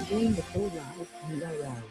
Game the full live and around.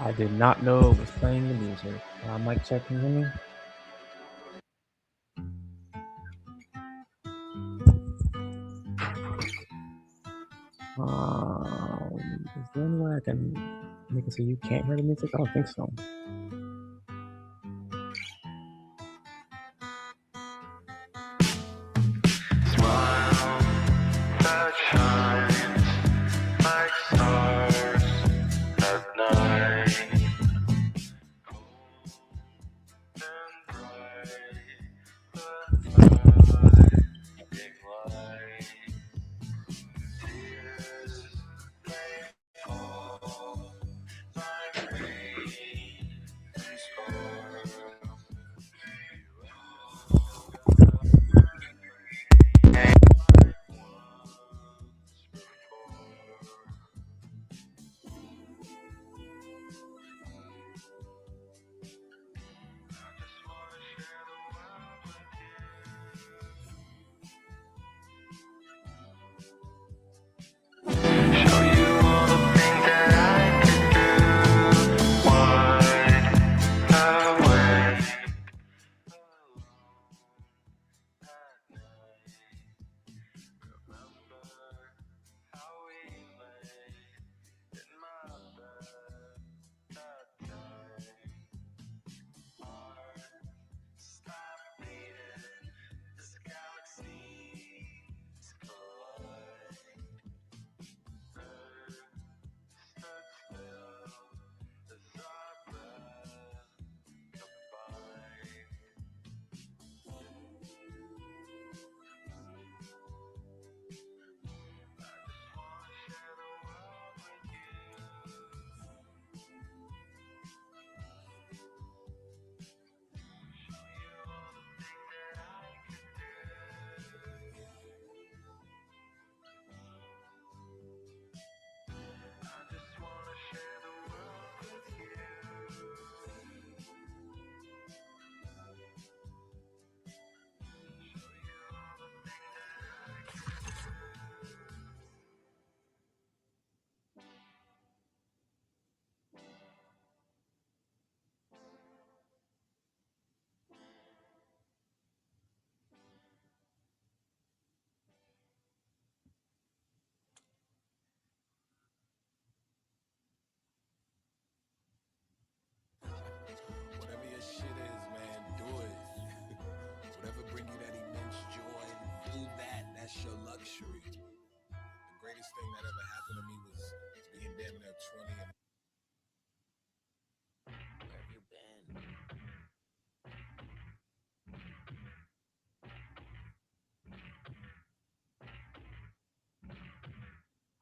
I did not know it was playing the music. Mic check, can you hear me? Is there any way I can make it so you can't hear the music? I don't think so. Smile that shines like stars at night, cold and bright, but guiding light. Tears may fall like rain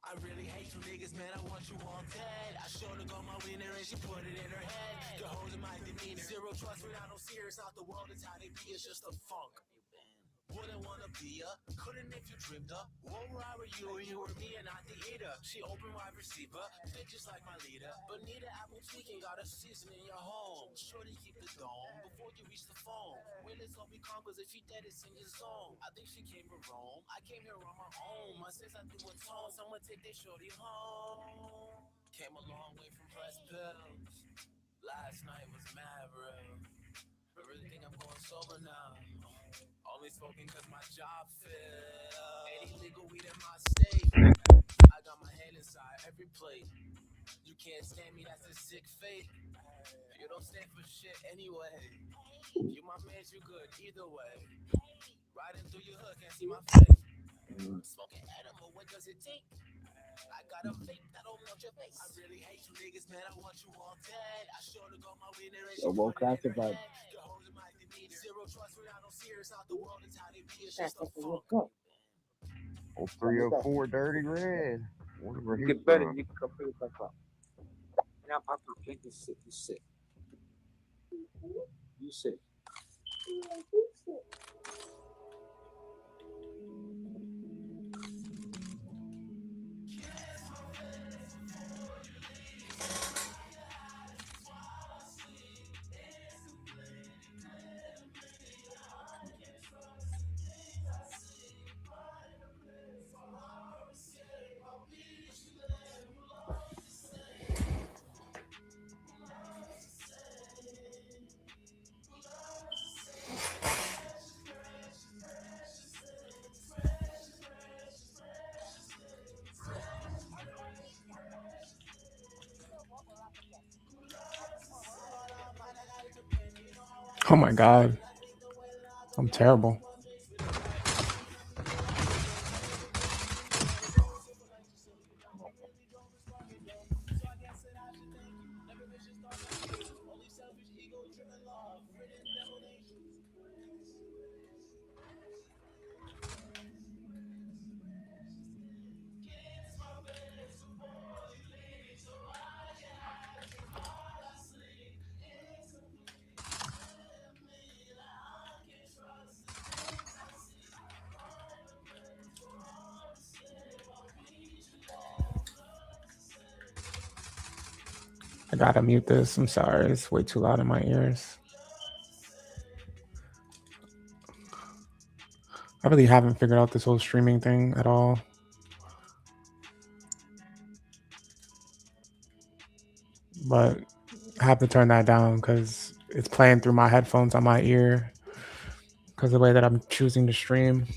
I really hate you niggas, man, I want you all dead. I showed her got my winner and she put it in her head. The hoes in my demeanor, zero trust when I don't see her. It's not the world, it's how they be, it's just a funk. Wouldn't wanna be ya, couldn't if you dreamed her. What were I were you were me and not the eater. She open wide receiver, bitches like my leader. But need an apple tweaking, got a season in your home. Shorty keep the dome before you reach the phone. Willis hope me calm, cause if she dead it's in your zone. I think she came from Rome, I came here on my own. My sis I do a tone, someone take their shorty home. Came a long way from press pills. Last night was mad real. I really think I'm going sober now. Only smoking cause my job failed. Any legal weed in my state. I got my hand inside every plate. You can't stand me, that's a sick fate. You don't stand for shit anyway. You my man, you good either way. Riding through your hood, can't see my face. Smoking edible, what does it take? I got a vape that'll melt your face. I really hate you niggas, man, I want you all dead. I sure to go my winner and she put it in her head. The hoes in my demeanor, zero trust when I don't see her. It's not the world, it's how they be, it's just a funk. 304 Dirty Red. Wonder where he's Get better, from. you can come pick us up. Now, Papa, can't you sit? You sit. You sit. Oh my god. I'm terrible. I gotta mute this. I'm sorry. It's way too loud in my ears. I really haven't figured out this whole streaming thing at all. But I have to turn that down because it's playing through my headphones on my ear because of the way that I'm choosing to stream.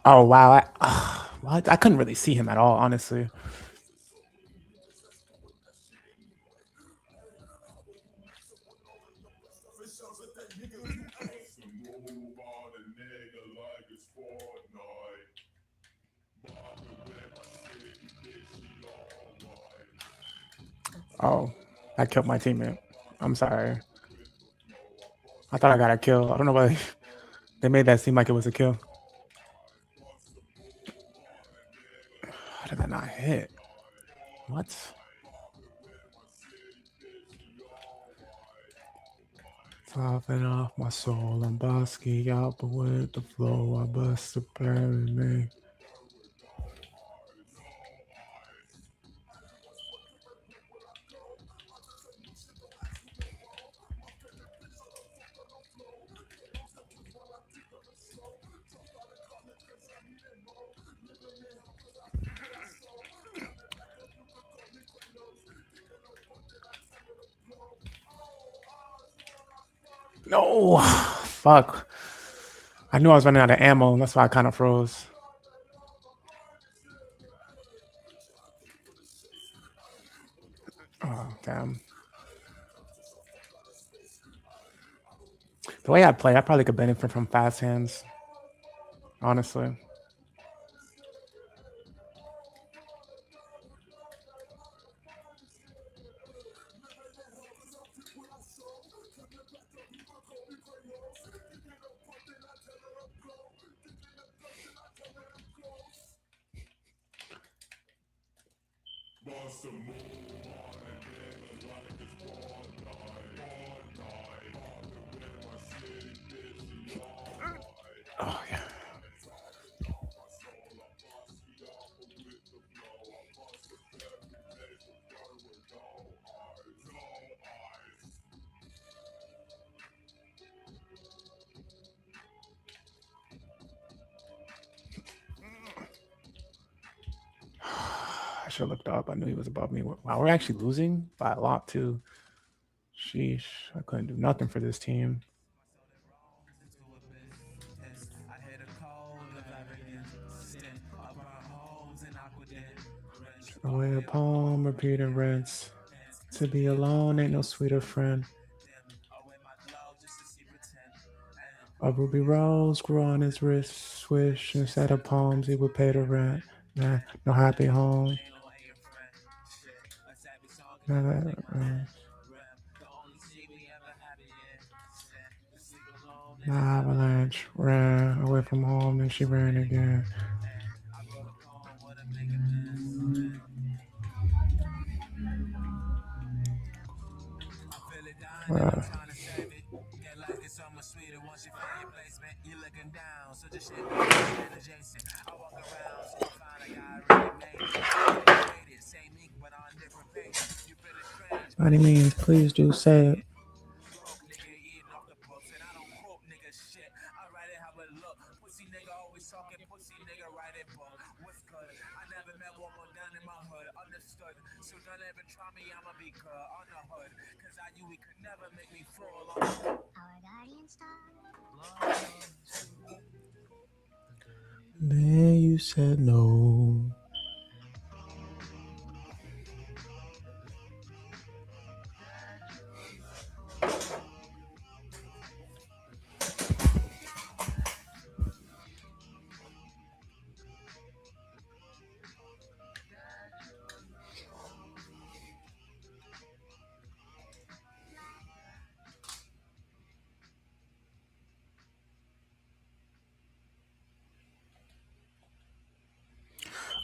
Oh wow! What? I couldn't really see him at all, honestly. Oh, I killed my teammate. I'm sorry. I thought I got a kill. I don't know why they made that seem like it was a kill. How did that not hit? What? Popping off my soul, I'm busky out, but with the flow, I bust to bury me. No, fuck. I knew I was running out of ammo, and that's why I kind of froze. Oh, damn. The way I play, I probably could benefit from fast hands, honestly. Oh, yeah. I should have looked up. I knew he was above me. Wow, we're actually losing by a lot, too. Sheesh. I couldn't do nothing for this team. Away a poem, repeat and rinse. To be alone ain't no sweeter friend. A ruby rose grew on his wrist, swish. Instead of palms, he would pay the rent. Nah, no happy home. Nah, avalanche ran away from home, and she ran again. By any means, please do say it. Then you said no.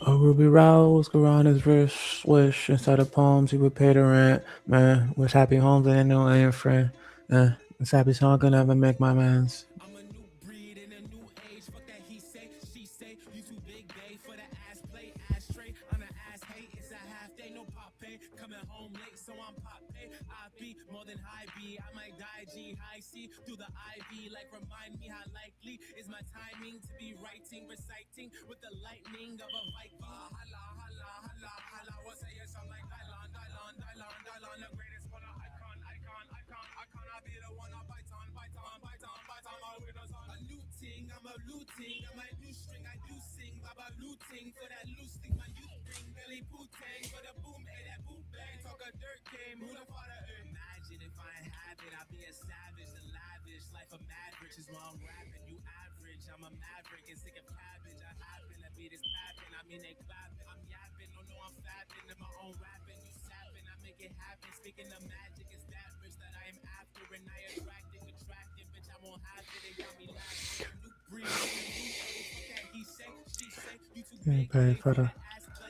A ruby rose grew on his wrist, swish. Inside of palms, he would pay the rent. Man, wish happy homes and no ain't friend. This happy song can never make my mans. I'm a new breed in a new age. Fuck that he say, she say. You too big, babe, for the ass play, ashtray. On the ass hate, it's a half day, no pop pay. Coming home late, so I'm pop pay. I be more than high B. I might die G, high C. Through the IV, like remind me how likely is my timing to be writing, reciting with the lightning of a Viking. Holla, holla, holla, holla. What's say yes, I'm like Dylon, Dylon, Dylon, Dylon. The greatest one, icon, icon, icon, icon. I be the one I bite on, bite on, bite on, bite on. My winners on a new ting, I'm a looting. I'm a new string, I do sing. Baba looting for that loose thing, my youth bring. Belly bootang for the boom, hey, that boom bang. Talk a dirt game, who the father is? Imagine if I ain't have it, I'd be a savage, a lavish. Life of maverick is why I'm rapping. You average, I'm a maverick and sick of cabbage. I happen to be this papping, I mean they clapping. I'm yapping, don't know I'm fapping in my own rapping. You sapping, I make it happen. Speaking of magic, it's that bitch that I am after, and I attracting, attracting. Bitch, I won't have it, they got me laughing. New breed, new age, fuck that he say, she say. You too big, Pay for the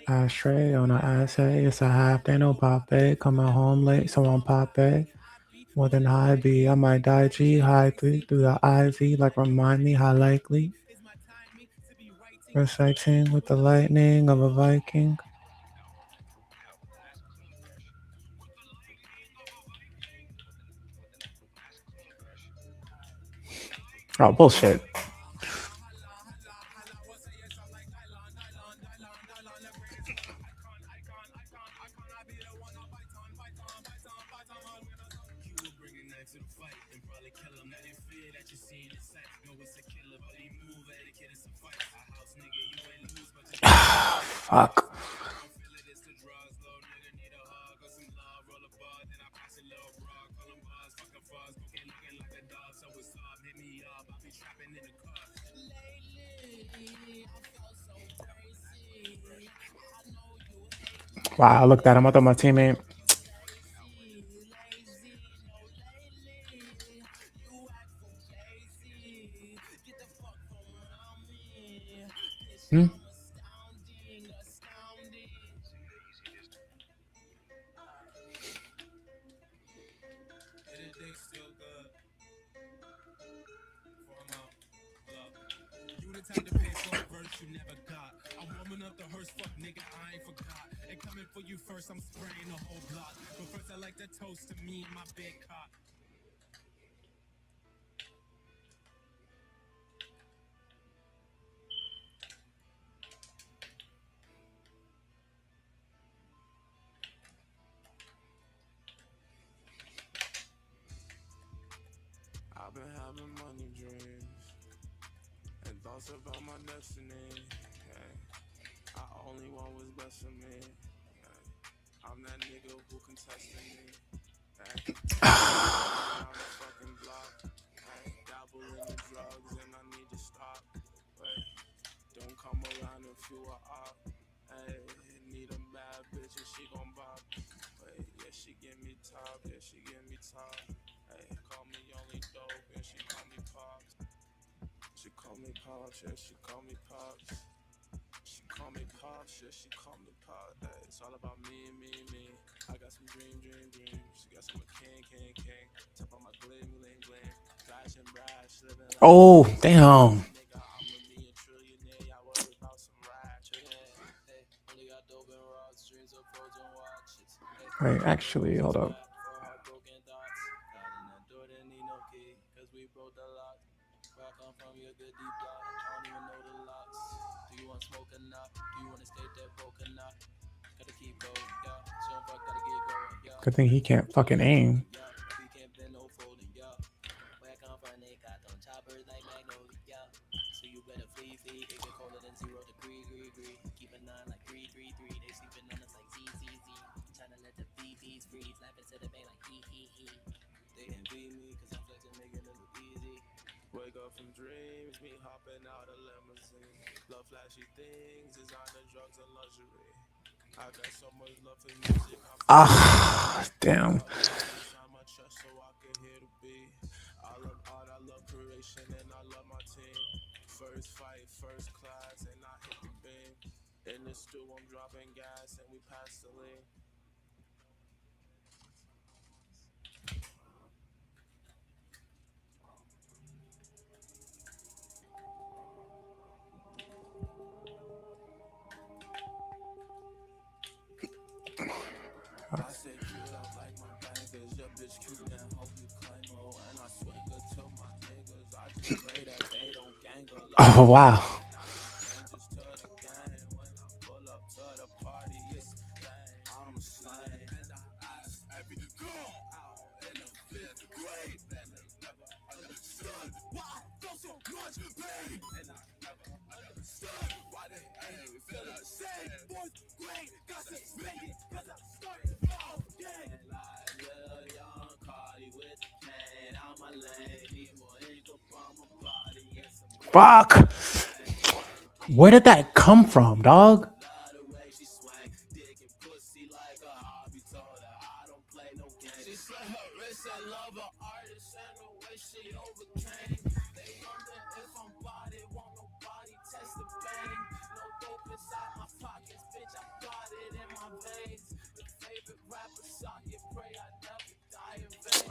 ashtray on the ass hey. It's a half day, no pop bay. Coming home late, so I'm pop bay. More than high B, I might die G high through the IV, like remind me how likely. Reciting with the lightning of a Viking. Oh, bullshit. Fuck. Wow, I looked at him. I thought my teammate. Hmm? I've been having money dreams and thoughts about my destiny. Hey, I only want what's best for me. Hey, I'm that nigga who contested me. Hey, around the fucking block. Hey, dabble in the drugs and I need to stop. Wait, don't come around if you are up. Hey, need a bad bitch and she gon' bop. Wait, yeah, she give me top, yeah, she give me top. Hey, call me only dope and she call me pops. She call me pops, yeah, she call me pops. She call me pops, yeah, she call me pops. Hey, it's all about me, me, me. I got some dreams. She got some king. Tap on my gleam. Flash and brash, living like Oh, damn. nigga, I'm a million trillionaire. I worry about some racks. Hey, only got dope and rocks, dreams of frozen watches. Wait, actually, hold up. For heartbroken thoughts. Got in the door, didn't need no key, cause we broke the lock. Where I come from, you're good deep block. I don't even know the locks. Do you want smoke or not? Do you wanna stay there broke or not? Gotta keep going, yeah. She don't fuck, gotta get going, yeah. Good thing he can't fucking aim. Yeah, we can't bend no folding, yeah. Where I come from, they got them choppers like Magnolia. So you better flee. It get colder than 0 degree. Keep a 9 like 333. They sleeping on us like ZZZ. Tryna let the BBs freeze. Laughing to the bank like he. They envy me cause I'm flexing, making it look easy. Wake up from dreams, me hopping out a limousine. Love flashy things, designer drugs and luxury. I got so much love for music. Ah, damn. Inside my chest so I can hear the beat. I love art, I love creation, and I love my team. First fight, first class, and I hit the beam. In the stew, I'm dropping gas, and we pass the lean. I say cute up like my bankers. Your bitch cute and hope you claim her. And I swing her to my niggas. I just pray that they don't gang her. Oh, wow. Just to the game. When I pull up to the party, it's lame. I'm slain. And I ask every girl out in the fifth grade. And they never understood why I feel so much pain. And I never understood why they ain't feel the same. Fourth grade, got suspended cause I started. Fuck. Where did that come from, dog?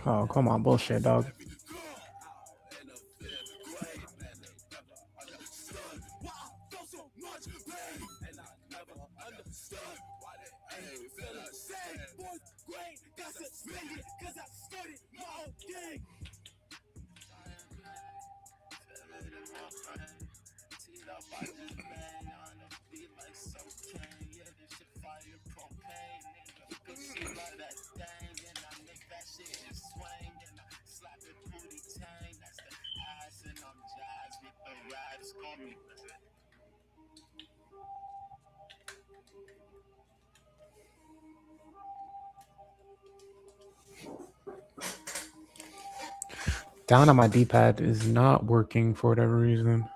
Oh, come on, bullshit, dog. Down on my D-pad is not working for whatever reason.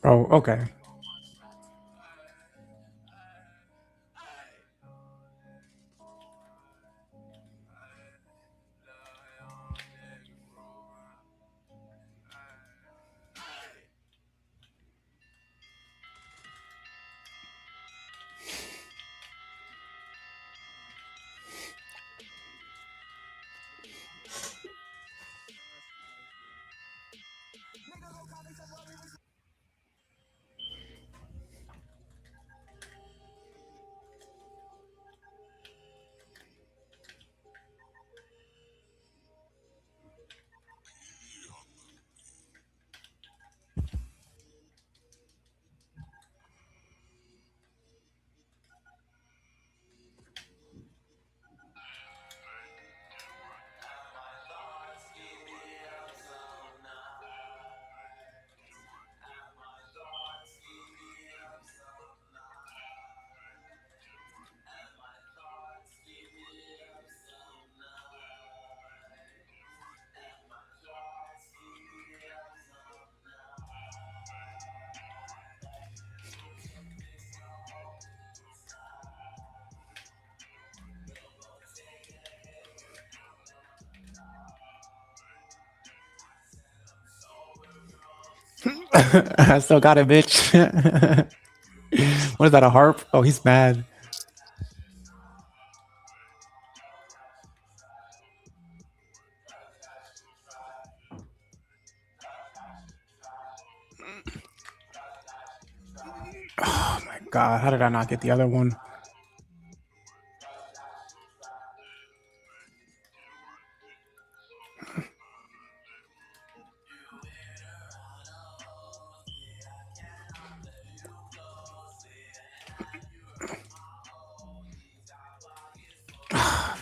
Oh, okay. I still got it, bitch. What is that, a harp? Oh, he's mad. Oh my god, how did I not get the other one?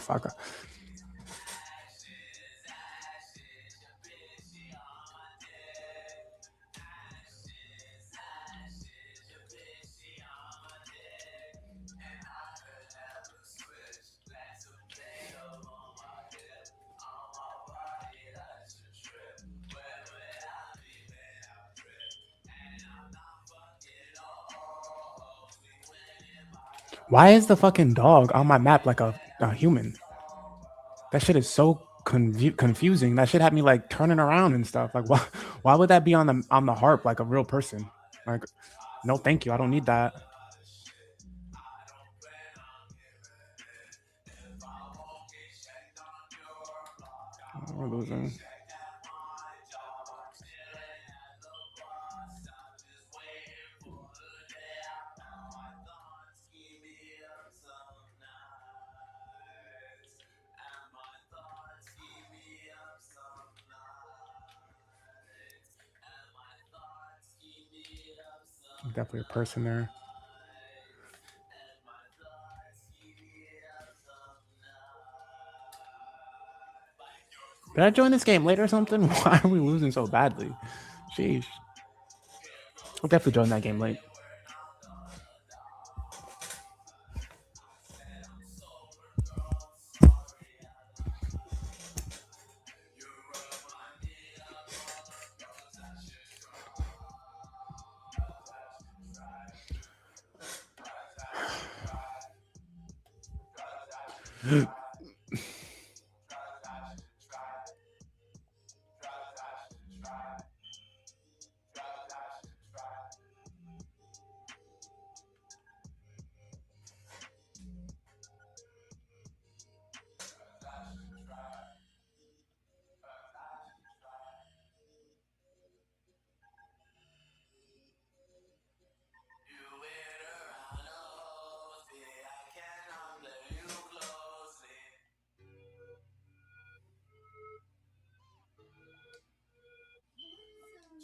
Fuck. Why is the fucking dog on my map like a human? That shit is so confusing. That shit had me like turning around and stuff. Like, why would that be on the harp like a real person? Like, no, thank you. I don't need that. We're losing. Definitely a person there. Did I join this game late or something? Why are we losing so badly? Sheesh. I'll definitely join that game late.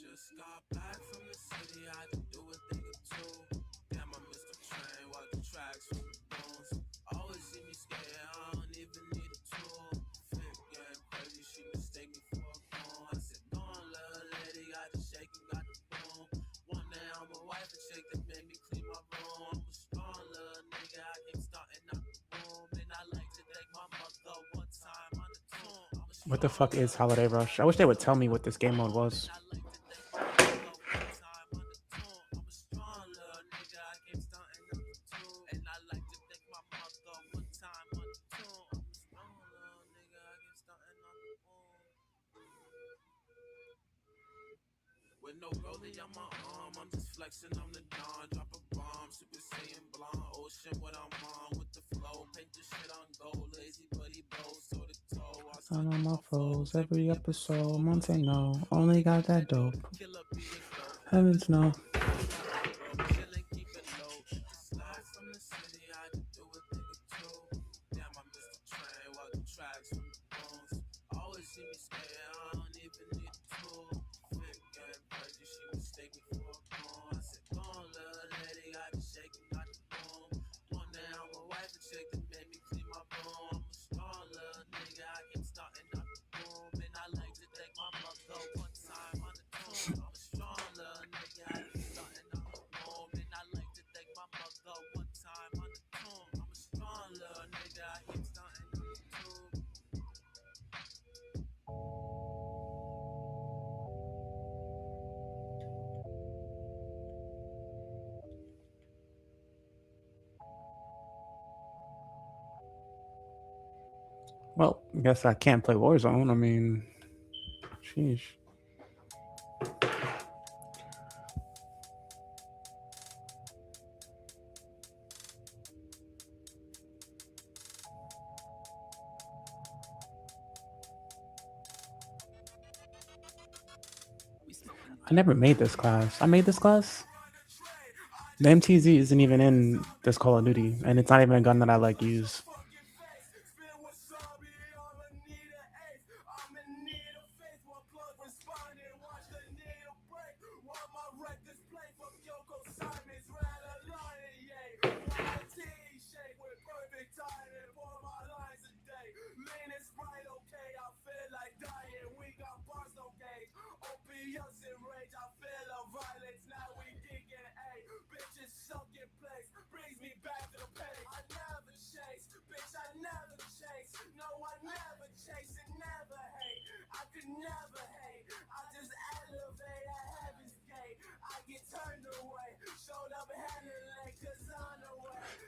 Just got back from the city, I had to do a thing or two. Damn, I missed the train, walk the tracks from the bones. Always see me skating, I don't even need a tool. Fit getting crazy, she mistake me for a cone. I said, go on, little lady, got the shake and got the boom. One day I'm a wife and shake that made me clean my room. I'm a strong little nigga, I came starting out the boom. And I like to thank my mother one time on the tomb. What the fuck is Holiday Rush? I wish they would tell me what this game mode was. With no rollie on my arm, I'm just flexing on the dawn. Drop a bomb, Super Saiyan blonde. Ocean, what I'm on with the flow. Paint the shit on gold. Lazy buddy blows, toe to toe. I Son stun on on my my foes foes every every episode. episode. Monte Monte no, no, only got that dope. killer being dope. Heavens no. Broke, chillin', keep it low. Slow from the city, I can do a thing or two. Damn, I missed the train, walking tracks from the bones. Always see me stay, I don't even need a tool. Fit getting crazy, she mistake me for a bone. I said, go on, little lady, got it shaking, got the boom. One day I'm a wife and chick that made me clean my bone. I'm a strong little nigga, I keep starting out the boom. And I like to take my buck up one time on the tune. I'm a strong little nigga, I keep starting out the boom. And I like to take my buck up one time on the tune. I'm a strong little nigga, I keep starting out the tune. Well, I guess I can't play Warzone. I mean, sheesh. I never made this class. I made this class. The MTZ isn't even in this Call of Duty, and it's not even a gun that I like use.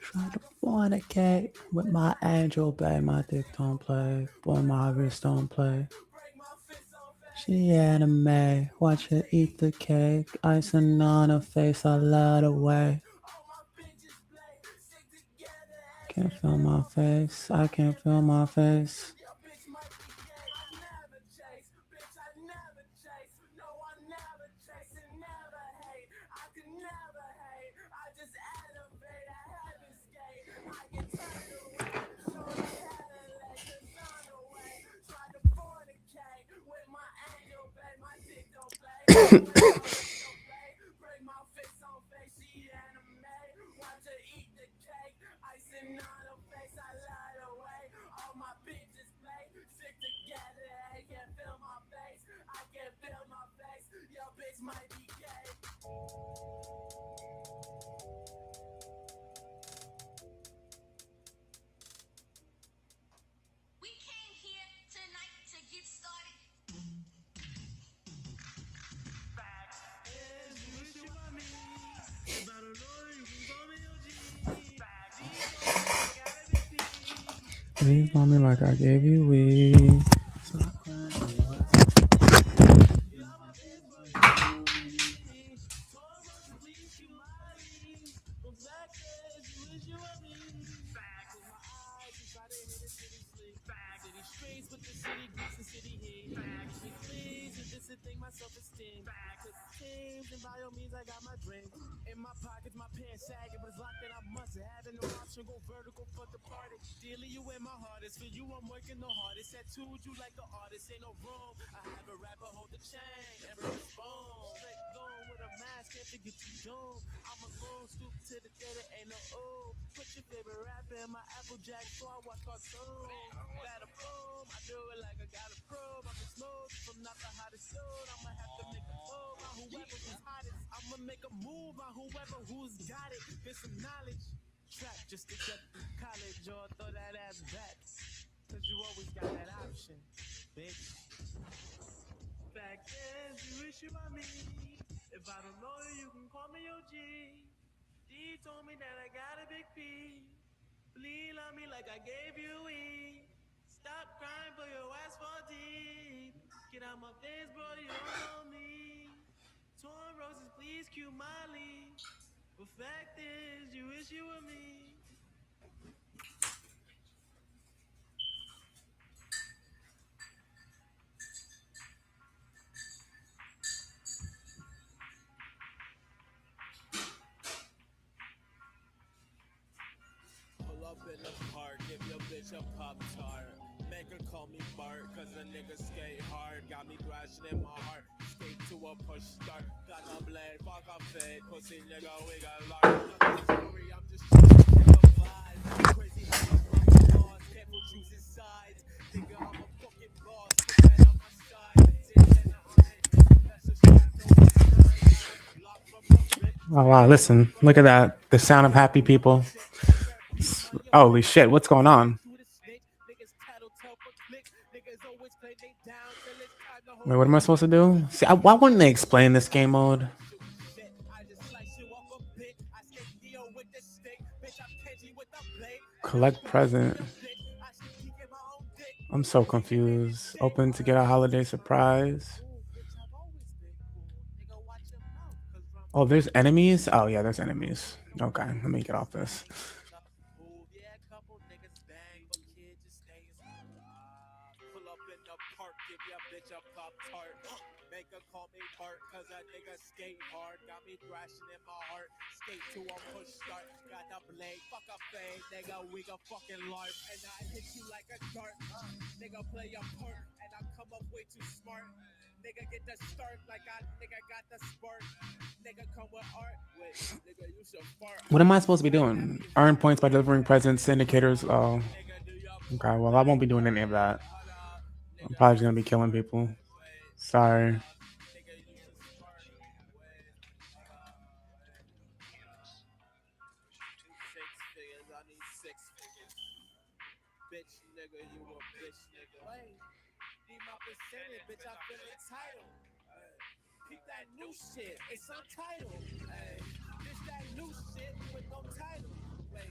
Try to fornicate with my angel, babe. My dick don't play. Boy, my wrist don't play. She anime. Watch her eat the cake. Icing on her face. I love the way. Can't feel my face. I can't feel my face. Please love me like I gave you weed. In my pockets, my pants sagging, but it's locked and I must have no option. Go vertical, fuck the party. Dealing you in my hardest. For you, I'm working the hardest. Tattooed you like an artist, ain't no room. I have a rapper hold the chain, never respond. Straight going with a mask, can't forget you doom. I'm a goon, stoop to the theater, ain't no ooh. Put your favorite rapper in my Applejack, so I watch cartoons. Got a boom, I do it like I got a probe. I'm smooth, from not the hottest dude. I'ma have to make a move on whoever who's hottest. I'ma make a move on whoever who's got it. Get some knowledge. Trap just to get through college or throw that ass back. Cause you always got that option, bitch. Fact is, you wish you were me. If I don't know you, you can call me OG. D told me that I got a big P. Please love me like I gave you E. Stop crying for your ass for deep. Get out my face, bro, you don't know me. Pull up in the park, give your bitch a Pop-Tart. Make her call me Bart, cause a nigga skate hard. Got me crashing in my heart, skate to a push start. Got a blade, fuck a fade, pussy nigga, we got large. Nothing scary, I'm just trying to take a vibe. Crazy how my brain lost, careful choosing sides. Nigga, I'm a fucking boss, put that on my side. Santana on my hip, that's a strap, no it's not. Lock from the rip. Oh wow, listen, look at that. The sound of happy people. Holy shit, what's going on? Wait, what am I supposed to do? See, why wouldn't they explain this game mode? Collect present. I'm so confused. Open to get a holiday surprise. Oh, there's enemies? Oh, yeah, there's enemies. Okay, let me get off this. Pull up in the park, give your bitch a Pop-Tart. Make her call me Bart, cause that nigga skate hard. Got me thrashing in my heart, skate to a push start. Got the blade, fuck a fade, nigga, we gon' fucking LARP. And I hit you like a dart, nigga play your part. And I come up way too smart, nigga get the start like I nigga got the spark. Nigga come with art, wait, nigga you should fart. What am I supposed to be doing? Earn points by delivering presents, indicators. Oh, okay, well, I won't be doing any of that. I'm probably just gonna be killing people. Sorry. Bitch nigga, you a bitch nigga. Wait, need my percentage, bitch, I feel entitled. Keep that new shit, it's untitled. Hey, this that new shit with no title. Wait,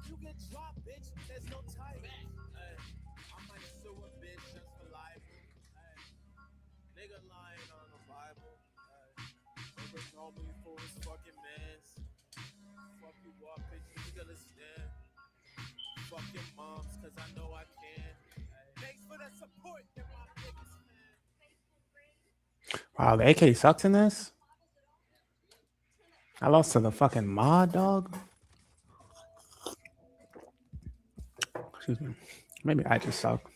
you get dropped, bitch, there's no title. Hey, I might sue a bitch just for libel. Hey, nigga lying on the Bible. Hey, nigga know me for his fucking mans. Fuck you up, bitch, you gonna stand. Fuck your moms, cause I know I can. Thanks for the support, you're my biggest fan. Wow, the AK sucks in this? I lost to the fucking mod, dog. Excuse me. Maybe I just suck.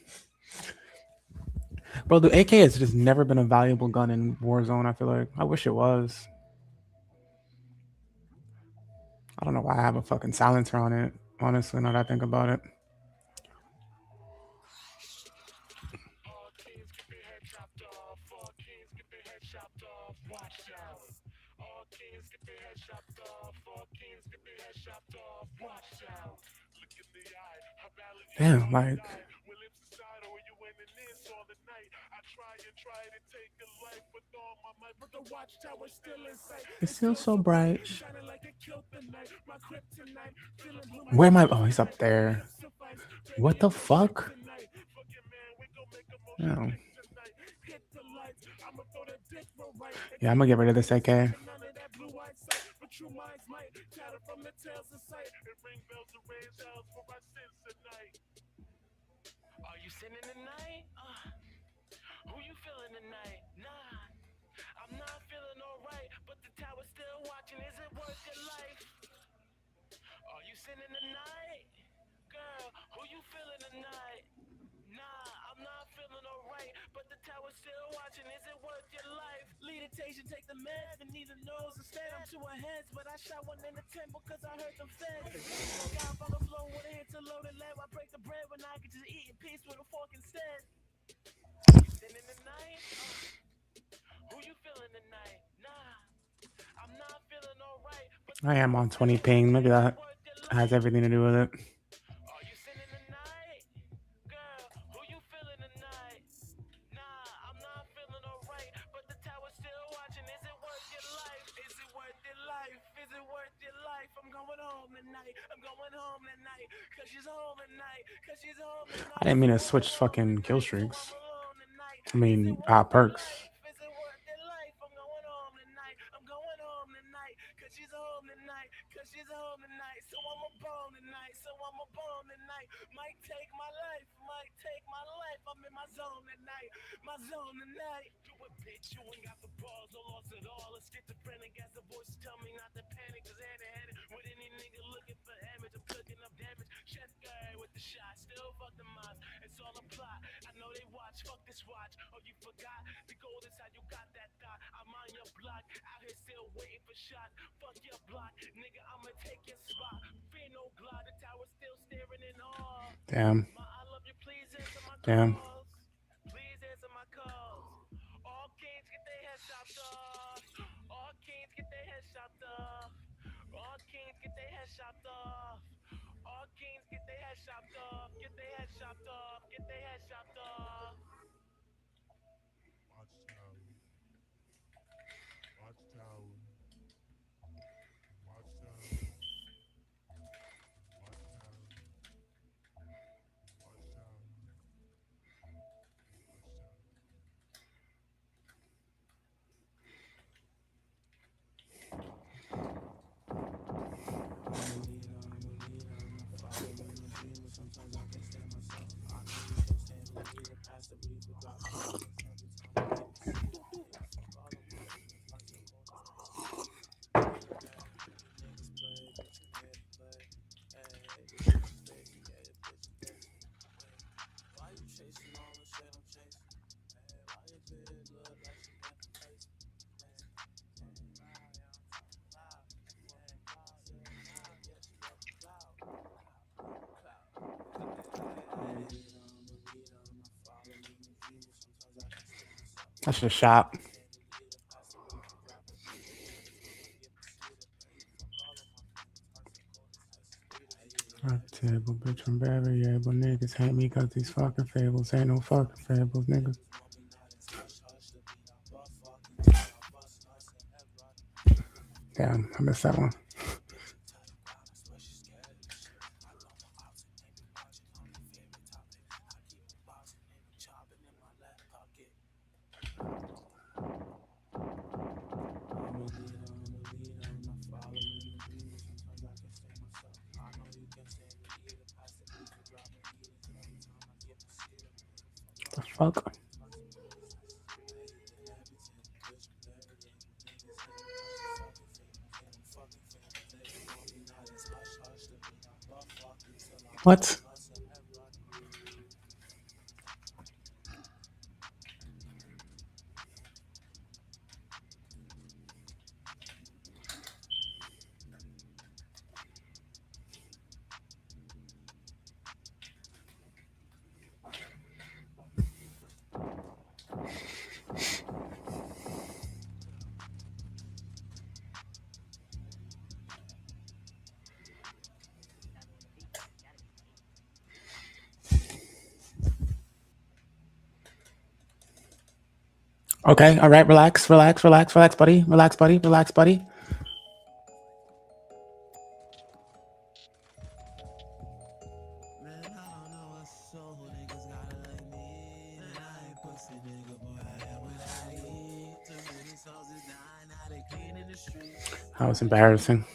Bro, the AK has just never been a valuable gun in Warzone, I feel like. I wish it was. I don't know why I have a fucking silencer on it, honestly, now that I think about it. Damn, like... It's still so bright. Where am I? Oh, he's up there. What the fuck? Oh. Yeah, I'm gonna get rid of this AK. Are you sinning tonight? Who you feeling tonight? Nah, I'm not feeling alright, but the tower's still watching. Is it worth your life? Are you sinning tonight? Girl, who you feeling tonight? Nah, I'm not feeling alright, but the tower's still watching. Is it worth your life? Leaditation, take the meds, and need a nose instead. I'm to a heads, but I shot one in the temple cause I heard them feds. Down on the floor with a hit to loaded lamb. I break the bread when I could just eat in peace with a fork instead. You sinning tonight? Who you feeling tonight? Nah, I'm not feeling alright, but I am on 20 ping. Maybe that has everything to do with it. are you sinning tonight? Girl, who you feeling tonight? Nah, I'm not feeling alright, but the tower's still watching. Is it worth your life? Is it worth your life? Is it worth your life? I'm going home tonight. I'm going home tonight. Cause she's home tonight. Cause she's home tonight. I didn't mean to switch fucking kill streaks. I mean, perks. Is it worth your life? I'm going home tonight. I'm going home zone tonight. My zone tonight. Do it, bitch. You ain't got the balls, no loss at all. Let's get the friend against the voices. Tell me not to panic, cause head to head with any nigga looking for damage. I'm cooking up damage. Chef guy with the shot. Still fuck the mob. It's all a plot. I know they watch. Fuck this watch. Oh, you forgot? The gold is how you got that thought. I'm on your block. Out here still waiting for shot. Fuck your block. Nigga, I'ma take your spot. Fear no glide. The tower still staring in awe. Damn. I love you. Please answer my Damn. calls. Please answer my calls. All kings get their heads chopped off. All kings get their heads chopped off. All kings get their heads chopped off. All kings get their heads chopped off. Get their heads chopped off. Get their heads chopped off. Watchtower. Watchtower. Watchtower. Watchtower. Watchtower. That's just shot. Table, bitch, I'm variable. Niggas hate me cause these fucking fables ain't no fucking fables, niggas. Damn, I missed that one. The fuck? What? Okay, all right, relax, relax, relax, relax, buddy. Relax, buddy. Relax, buddy. That was embarrassing.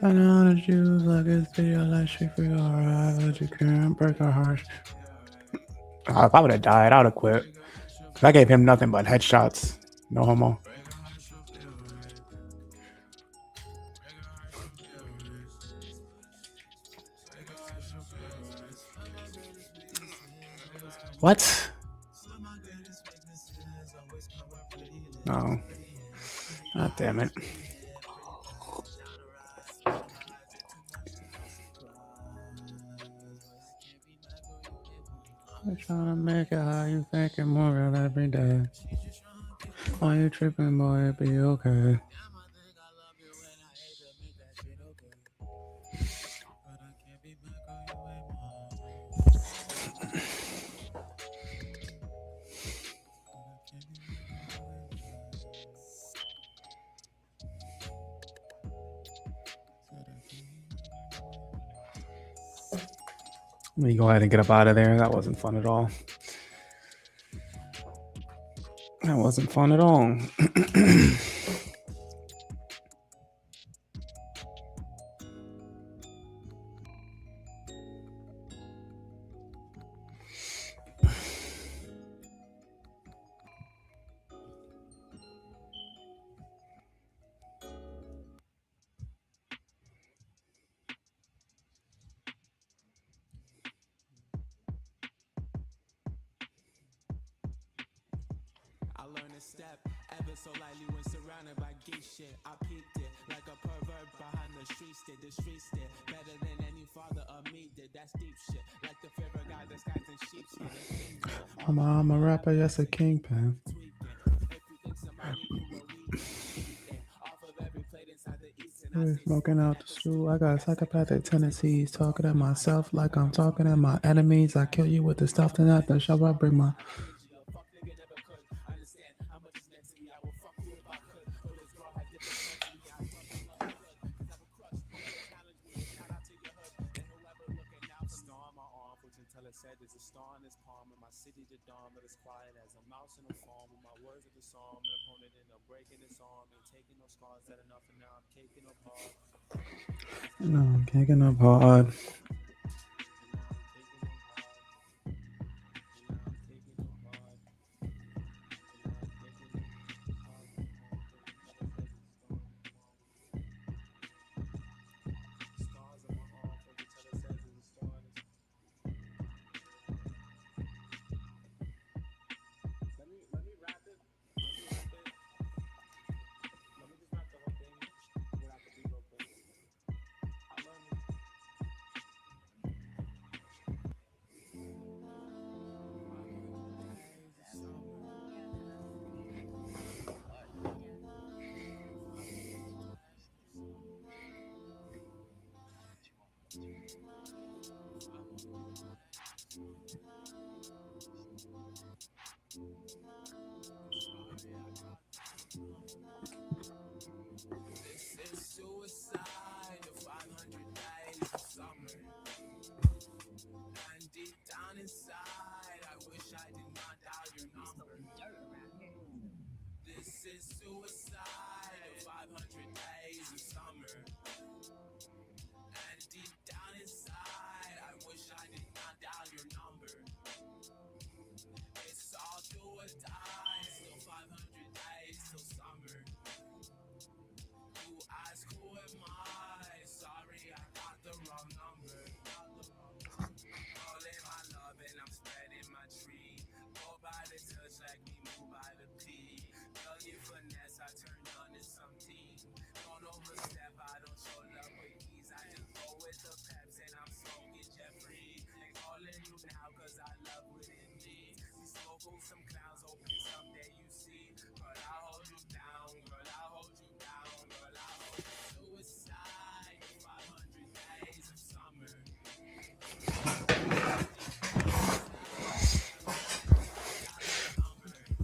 I know the Jews like it's video like she feel alright, but you can't break her heart. If I would have died, I would have quit. Cause I gave him nothing but headshots. No homo. What? No. God damn it. I'm trying to make it how you thinking more real every day. Why you tripping, boy? It be okay. Damn, I think I love you when I hate to make that shit okay. But I can't be mad 'cause you ain't mine. But I can't be mad 'cause you ain't mine. Said I can't be mad 'cause you ain't mine. Let me go ahead and get up out of there. That wasn't fun at all. That wasn't fun at all. I learned to step ever so lightly when surrounded by geek shit. I peeped it like a pervert behind the street stick. The street stick better than any father of me did. That's deep shit. Like the favorite guy disguised in sheepskin. I'm a rapper, yes, a kingpin. Tweaking. If you think somebody knew what we eating off of every plate inside the east, and I We're say smoking out the stool. I got psychopathic tendencies. Talking to myself like I'm talking to my enemies. I kill you with the stuff and that. The shove I bring my. fuck nigga never could understand how much is meant to me. I will fuck you if I could. But this girl has different mentally. I fuck you love you good. Cause I will crush whoever challenge me. Shout out to your hood and whoever looking out for star on my arm. Fortune teller said there's a star in his palm. In my city the dawn, but it's quiet as a mouse in a farm. With my words of the psalm. An opponent end up breaking his arm. Ain't taking no scars. That enough and now I'm caking up hard. No, I'm kicking up hard. This is suicide. The 500 days of summer. And deep down inside, I wish I did not dial your number. This is suicide. The 500 days of summer. And deep down inside, I wish I did not dial your number. It's all do or die. Still 500 days till summer. You ask who am I? Sorry, I got the wrong number. Calling my love and I'm spreading my tree. Go by the touch like me move by the P. Girl, you finesse, I turn on to something. Don't overstep, I don't show love with ease. I just go with the peps and I'm smoking Jeffrey. Ain't calling you now cause I love within me. We smoke with some clowns, hoping someday you see. Girl, I'll hold you down, girl, I'll hold you down, girl, I'll hold you. Suicide, 500 days of summer.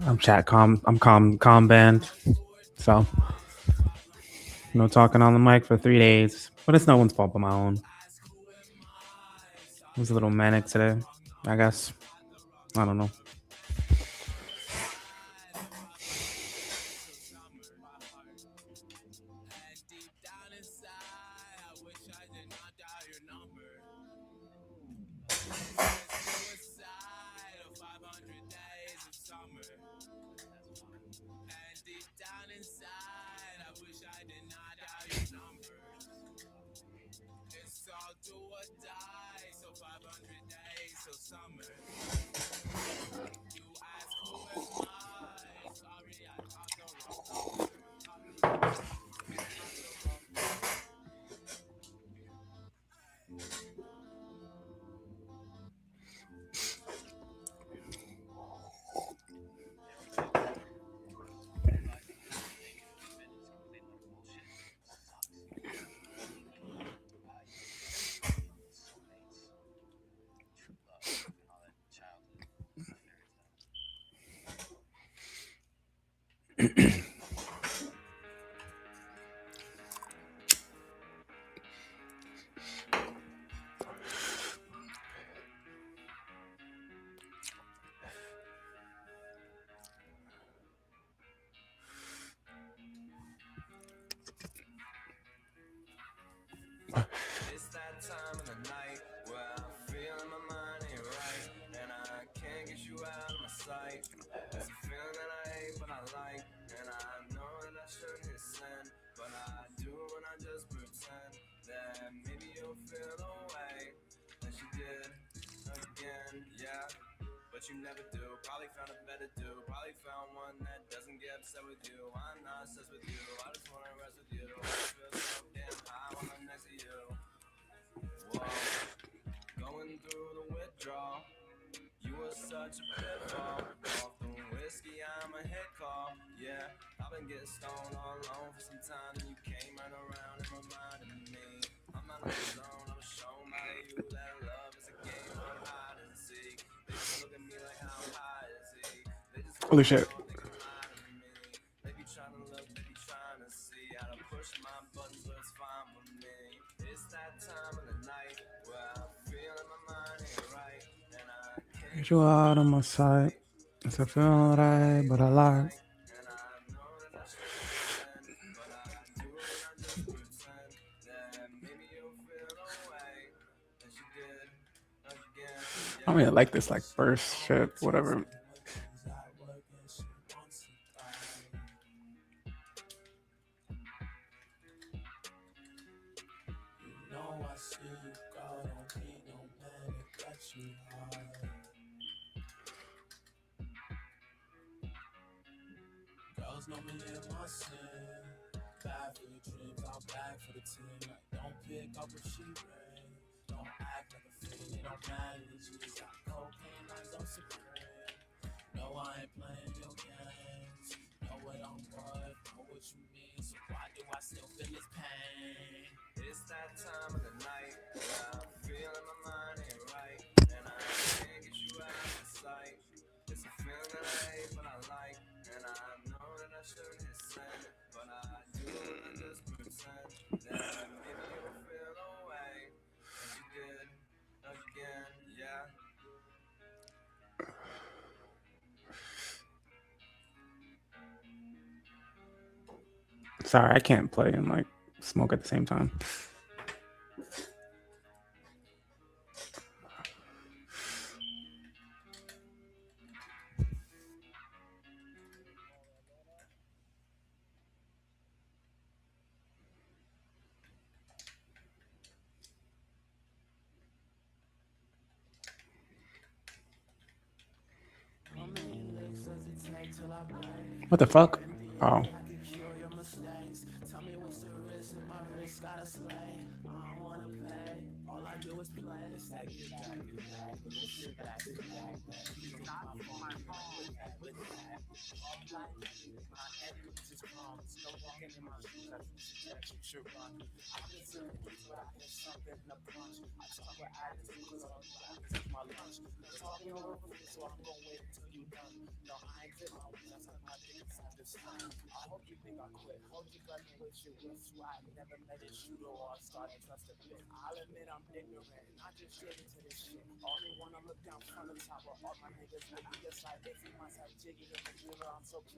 I'm chat calm. I'm calm band. So no talking on the mic for 3 days. But it's no one's fault but my own. It was a little manic today, I guess. I don't know. Do or die, so 500 days till summer. but you never do. Probably found a better dude, probably found one that doesn't get upset with you. I'm not obsessed with you, I just wanna rest with you. I feel so damn high when I'm next to you. Whoa, going through the withdrawal. You were such a pitfall. Off the whiskey, I'm a hit call. Yeah, I've been getting stoned all alone for some time, and you came right around and reminded me I'm not in the zone. I was shown by you that love is a game of hide and seek. They just look at me like how high is he? They just Holy wanna shit. know they can lie to me. They be trying to look, they be trying to see how to push my buttons, but it's fine with me. It's that time of the night where I feel in my mind ain't right, and I Get you out of my sight. It's a feel right, but I lie. and I know that I shouldn't listen, but I do, and I just pretend that maybe you'll feel the way that you did again. I mean, I like this like first shit, whatever. I see you, girl, don't need no man to get you high. Girls know me in my sin. Bad for your dreams, I'm bad for the team. Like, don't pick up when she ring. Don't act like a fiend, it don't matter that you just got cocaine like I'm supreme. No, I ain't playing your games. Know what I'm worth, know what you mean. So why do I still feel this pain? It's that time of the night where I feel in my mind ain't right, and I can't get you out of sight. It's a feeling that I hate but I like, and I know that I shouldn't hit send, but I do, and I just pretend that maybe you'll feel the way that you did again, yeah. Sorry, I can't play and like smoke at the same time. What the fuck? Oh.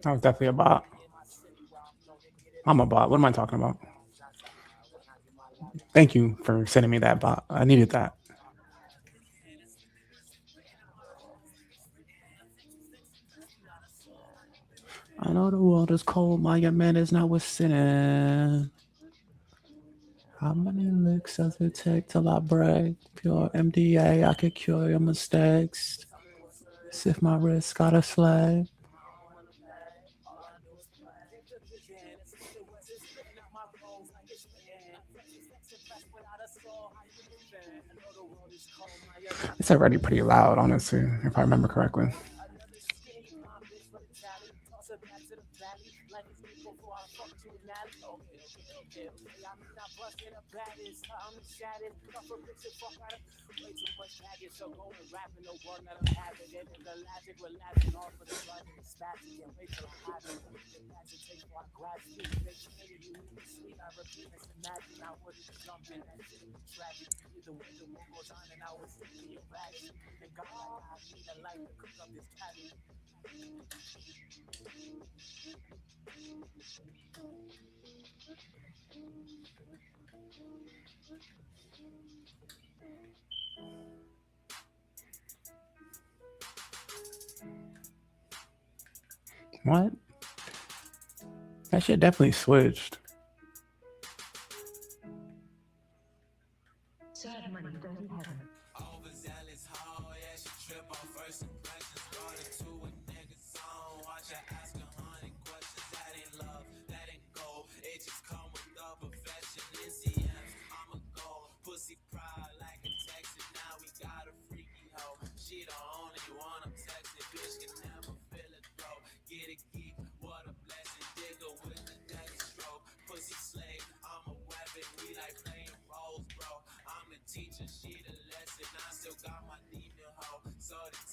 That was definitely a bot. I'm a bot. What am I talking about? Thank you for sending me that bot. I needed that. I know the world is cold. My young man is not with sinning. How many licks does it take till I break? Pure MDA, I could cure your mistakes. See if my wrist got a slave. It's already pretty loud, honestly, if I remember correctly. What? That shit definitely switched. Sad money, dirty heaven. Overzealous hoe, yeah, she trip on first impression.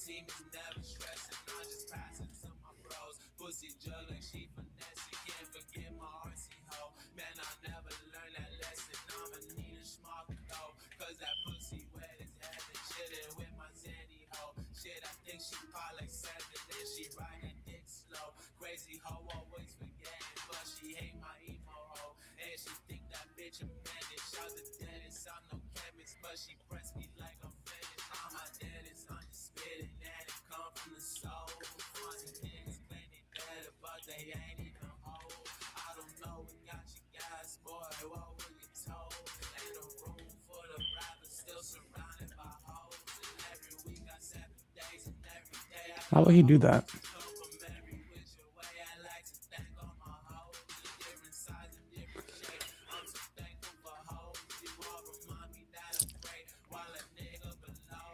team is never stressing. I just pass it to my bros. Pussy jug like she finesse. Can't forget my RC hoe. Man, I never learned that lesson. I'ma need a smart though. Cause that pussy wet as heaven. Chillin' with my Zandy hoe. Shit, I think she probably like 7. And she ride that dick slow. Crazy hoe, always forgetting. But she hate my emo hoe. And she think that bitch a menace. Shout the dentist, I'm no chemist. But she press me like I'm finished. I'm my dentist, I'm just spitting. And it come from the soul. Funny niggas claim they better, but they ain't even old. I don't know what got you guys, boy. What were you told? Ain't a room full of rappers still surrounded by hoes. And every week I 7 days, and every day I Why would he do that? come from every which way. I like to thank all my hoes. Different size and different shape. I'm so thankful for hoes. You all remind me that I'm great. While a nigga below.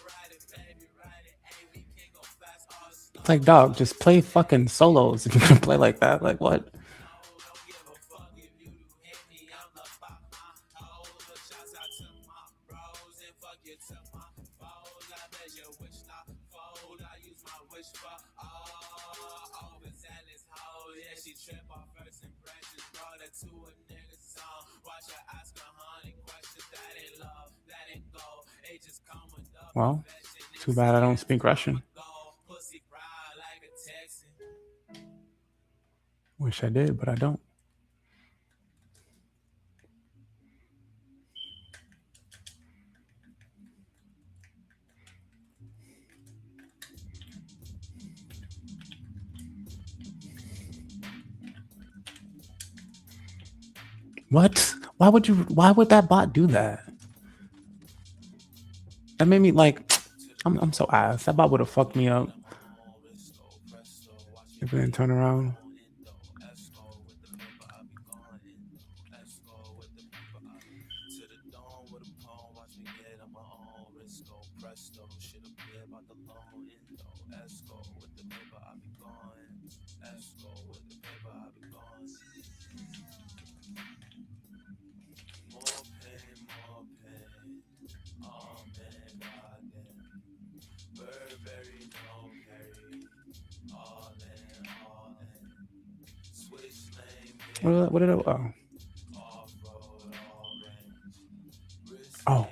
Ride it, baby, ride it. Hey, we can go fast or slow. It's like, dog, just play fucking solos if you're gonna play like that. Like, what? Don't give a fuck if you do hit me. I'm the pop my hoes. Shouts out to my bros and fuck you to my foes. I bet you wish not fold. I use my wish for overzealous hoe. Yeah, she trip off first impressions. Brought her to a nigga song. Watch her ask 100 questions. That ain't love, that ain't go. It just come with the Well, profession. too bad I don't speak Russian. Pussy proud like a Texan. Wish I did, but I don't. What? Why would that bot do that? That made me like, I'm so ass. That bot would have fucked me up. If it didn't turn around. What did I? Oh.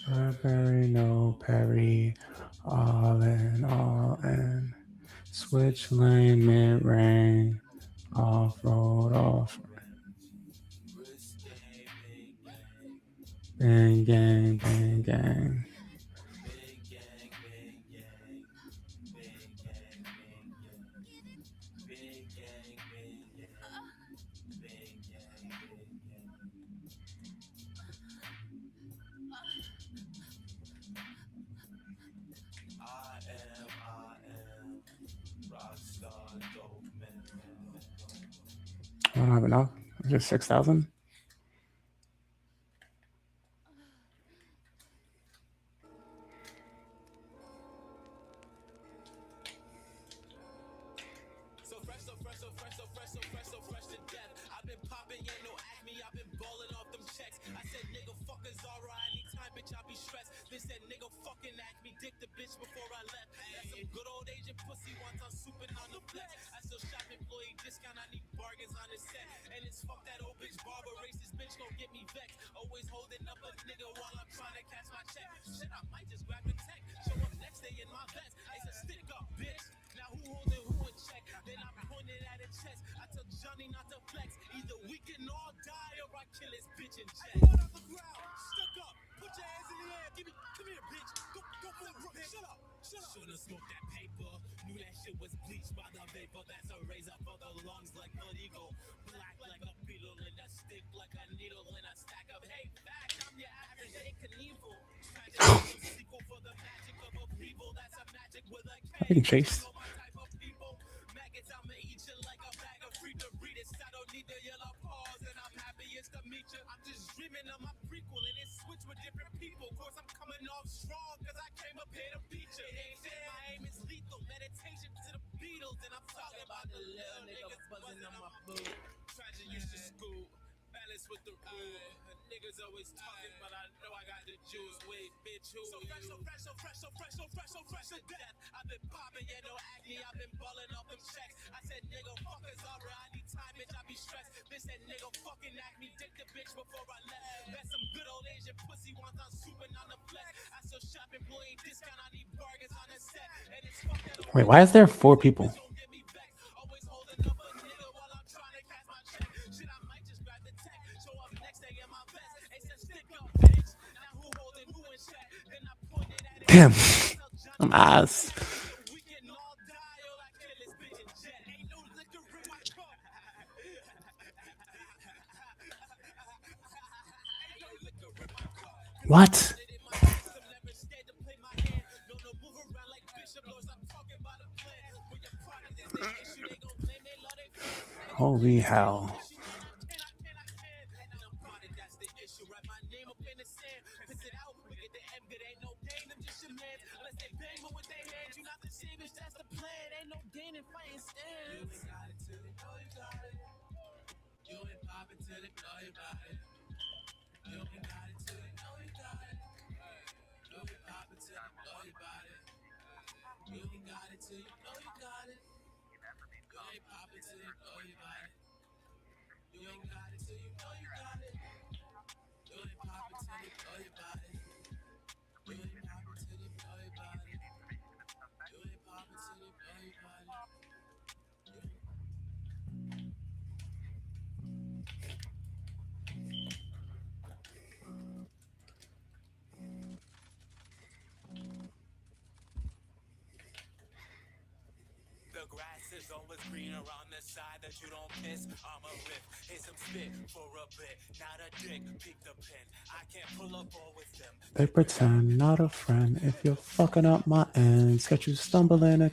Burberry, no Perry, all in. Switch lane, mid range, off road, off. Bang, gang, bang, gang. I don't have enough. Just 6,000. fresh to death. I've been popping, ain't no acme, I've been balling off them checks. I said, nigga, fuck a Zara, anytime, bitch, I be stressed. Then said, nigga, fucking act me, dick the bitch before I left. That's some good old Asian pussy, once I'm souping on the flex. I still shop employee discount, I need bargains on the set. And it's fuck that old bitch barber, racist bitch gon' get me vexed. Always holding up a nigga while I'm trying to catch my check. Shit, I might just grab the tech, show up next day in my vest. I said, stick up, bitch. Now who holding who in check? Then I pointed at his chest. I tell Johnny not to flex. Either we can all die or I kill this bitch in jet. What up the ground? Stuck up. Put your hands in the air. Come here, bitch. Go for it, bitch. Shut up. Should've smoked that paper. Knew that shit was bleached by the vapor. That's a razor for the lungs like an eagle. Black like a beetle and a stick like a needle in a stack of hate. Fact, I'm your average day Knievel. Tragic is a sequel for the magic of upheaval. That's a magic with a K. I can chase. My type of people. Maggots, I'ma eat you like a bag of free Doritos. I don't need the yellow paws, and I'm happiest to meet you. I'm just dreaming of my prequel, and it switched with different people. Of course, I'm coming off strong, cause I came up here to beat you. It ain't fair, my aim is lethal. Meditation to the Beatles, and I'm talking about the little nigga buzzing on my boot. Tragic used to school. Balance with the rule. Niggas always talking, but I know I got the juice. Wait, bitch, who? So fresh to death. I've been popping, yeah, no acne. I've been balling off them checks. I said, nigga, fuck a Zara. I need time, bitch, I be stressed. Bitch said, nigga, fucking acne. Dick the bitch before I left. Bet some good old Asian pussy once I'm souping on the flex. I still shop employee discount. I need bargains on the set. And it's fuck that old. Wait, why is there 4 people? Always holding up a nigga while I'm trying to catch my check. Shit, I might just grab the tech. Show up next day in my vest. They said, stick up, bitch. Now who holding who in check? Then I pointed at it. Damn. I'm ass. We can all die or I kill this bitch in jet. Ain't no liquor in my cup. Ain't no liquor in my cup. What? Never scared to play my hand. No move around like Bishop Lords. I'm talking about a plan. When your product is the issue, they gon' blame they love their fans. Holy hell. That's the issue. Write my name up in the sand. Piss it out. We get the M. Good ain't no game. Them just your man. Unless they bang me with their hands. You not the same bitch. That's the plan. Ain't no gain in fighting stands. You ain't got it till they know you got it. You ain't popping till they know you got it. You ain't got it till they know you got it. You ain't popping till they know you got it. You ain't got it till you know you got it. You ain't popping till they know you got it. You ain't got it till you know you got it. You ain't popping till you know you got it. You ain't popping till you know you got it. You ain't popping till you know you got it. The grass is always greener on the side that you don't piss. I'm a rip, hit some spit for a bit. Not a dick, peek the pin. I can't pull up all with them. They pretend not a friend. If you're fucking up my ends, get you stumbling. I won't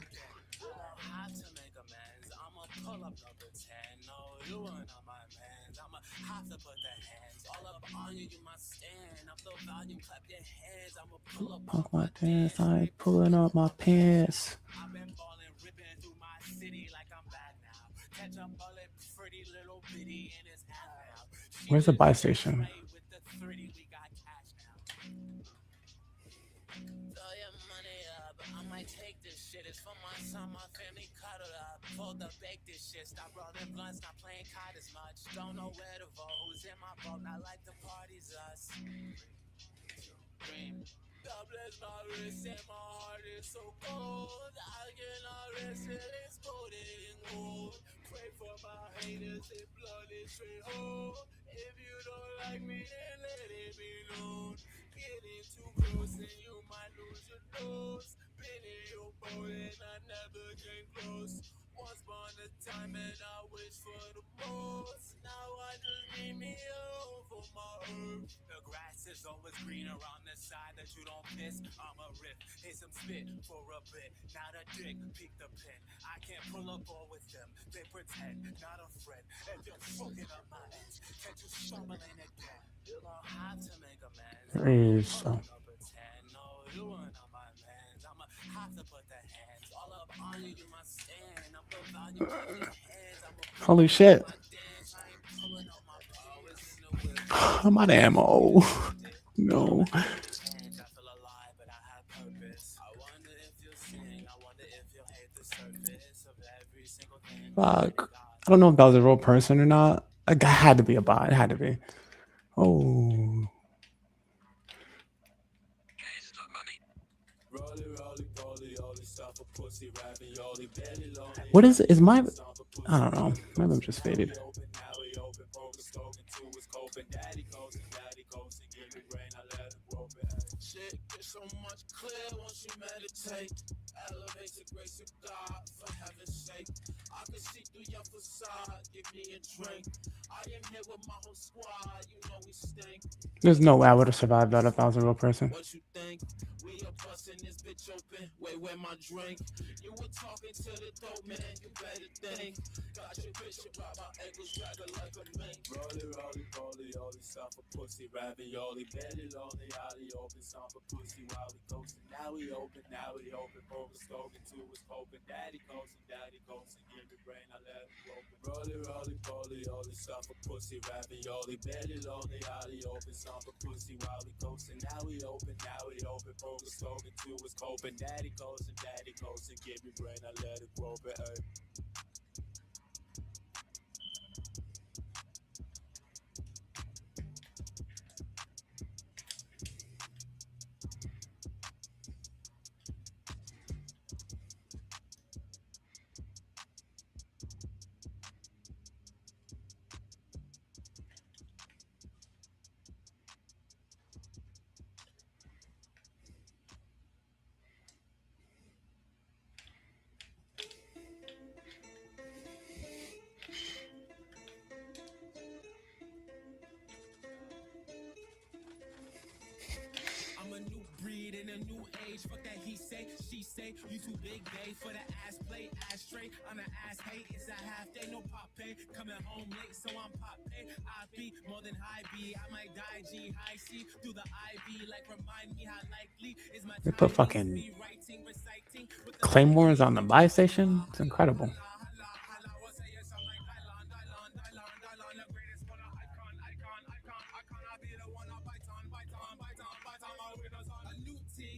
have to make amends. I'ma pull up number 10. No, you ain't on my mans. I'ma have to put the hands all up on you. You must stand up the volume, clap your hands. I'ma pull up Fuck my pants. I ain't pulling up my pants. I've been balling, ripping through my city like I'm back now. Catch a bullet, pretty little bitty in his hand now. Where's the buy station? With the 30, we got cash now. Throw your money up, I might take this shit. It's for my son, my family cuddle up. Pulled up, bake this shit. Stop rolling blunts, not playing card as much. Don't know where to vote, who's in my boat. Not like the party's us. Dream. God bless my wrist and my heart is so cold. I cannot rest till it's coated in gold. Pray for my haters, their blood is straight home. If you don't like me, then let it be known. Getting too close and you might lose your nose. Been in your boat and I never came close. Once upon a time and I wish for the most. Now I just need me a home for my earth. The grass is always greener on the side that you don't piss. I'm a rip, hit some spit for a bit. Not a dick, peek the pin. I can't pull up all with them. They pretend, not a friend. If you're fucking up my ass, can't you stumbling again? You don't have to make amends. There is. Number 10, no, you ain't on my mans. I'ma have to put the hands all up Holy shit. I'm out of ammo. No. Fuck. I don't know if that was a real person or not. Like, it had to be a bot. It had to be. Oh. What is my? I don't know. My room just faded. Shit gets so much clear once you meditate. Elevate the grace of God, for heaven's sake. I can see through your facade, give me a drink. I am here with my whole squad, you know we stink. There's no way I would have survived that if I was a real person. What you think? We are busting this bitch open. Wait, where my drink? You were talking to the dope man, you better think. Got your bitch about my ankles, drag her like a mink. Rolly, stuff for pussy, ravioli, belly lonely, ollie open, some for pussy while we coasting. Now we open, over Stogan to his open. Daddy coasting, give me brain, I let him open. Rolly, stuff for pussy, ravioli, belly lonely, ollie open, some for pussy while we coasting. Now we open, over Stogan to his open. Daddy coasting, give me brain, I let it grow, but I'm a new breed in a new age. Fuck that he say, she say. You too big day for the ass play, ashtray. On the ass hate, it's a half day, no pop pay. Coming home late, so I'm pop pay. I be more than high B. I might die G high C through the IV. Like remind me how likely is my They put time fucking to be writing, reciting. claymores on the buy station. It's incredible.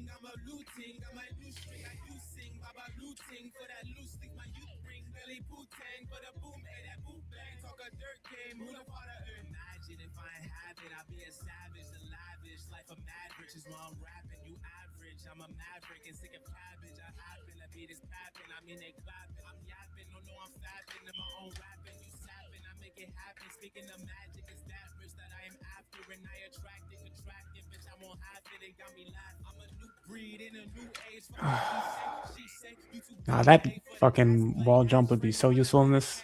I'm a looting, got my new string, I do sing, baba looting for that loose stick, my youth bring belly poo-tang for the boom, hey that boom bang, talk a dirt game, who the father imagine if I have it, I'll be a savage, the lavish, life of mad rich is while I'm rapping, you average, I'm a maverick and sick of cabbage, I happen to be this papping, I mean they clapping, I'm yapping, no I'm fapping, in my own rapping, you sapping, I make it happen, speaking of magic, it's that rich that I am after, and I attract it, contracting, bitch I won't have it, they got me laughing, I'm a new breed in a new age. Nah, that fucking wall jump would be so useful in this.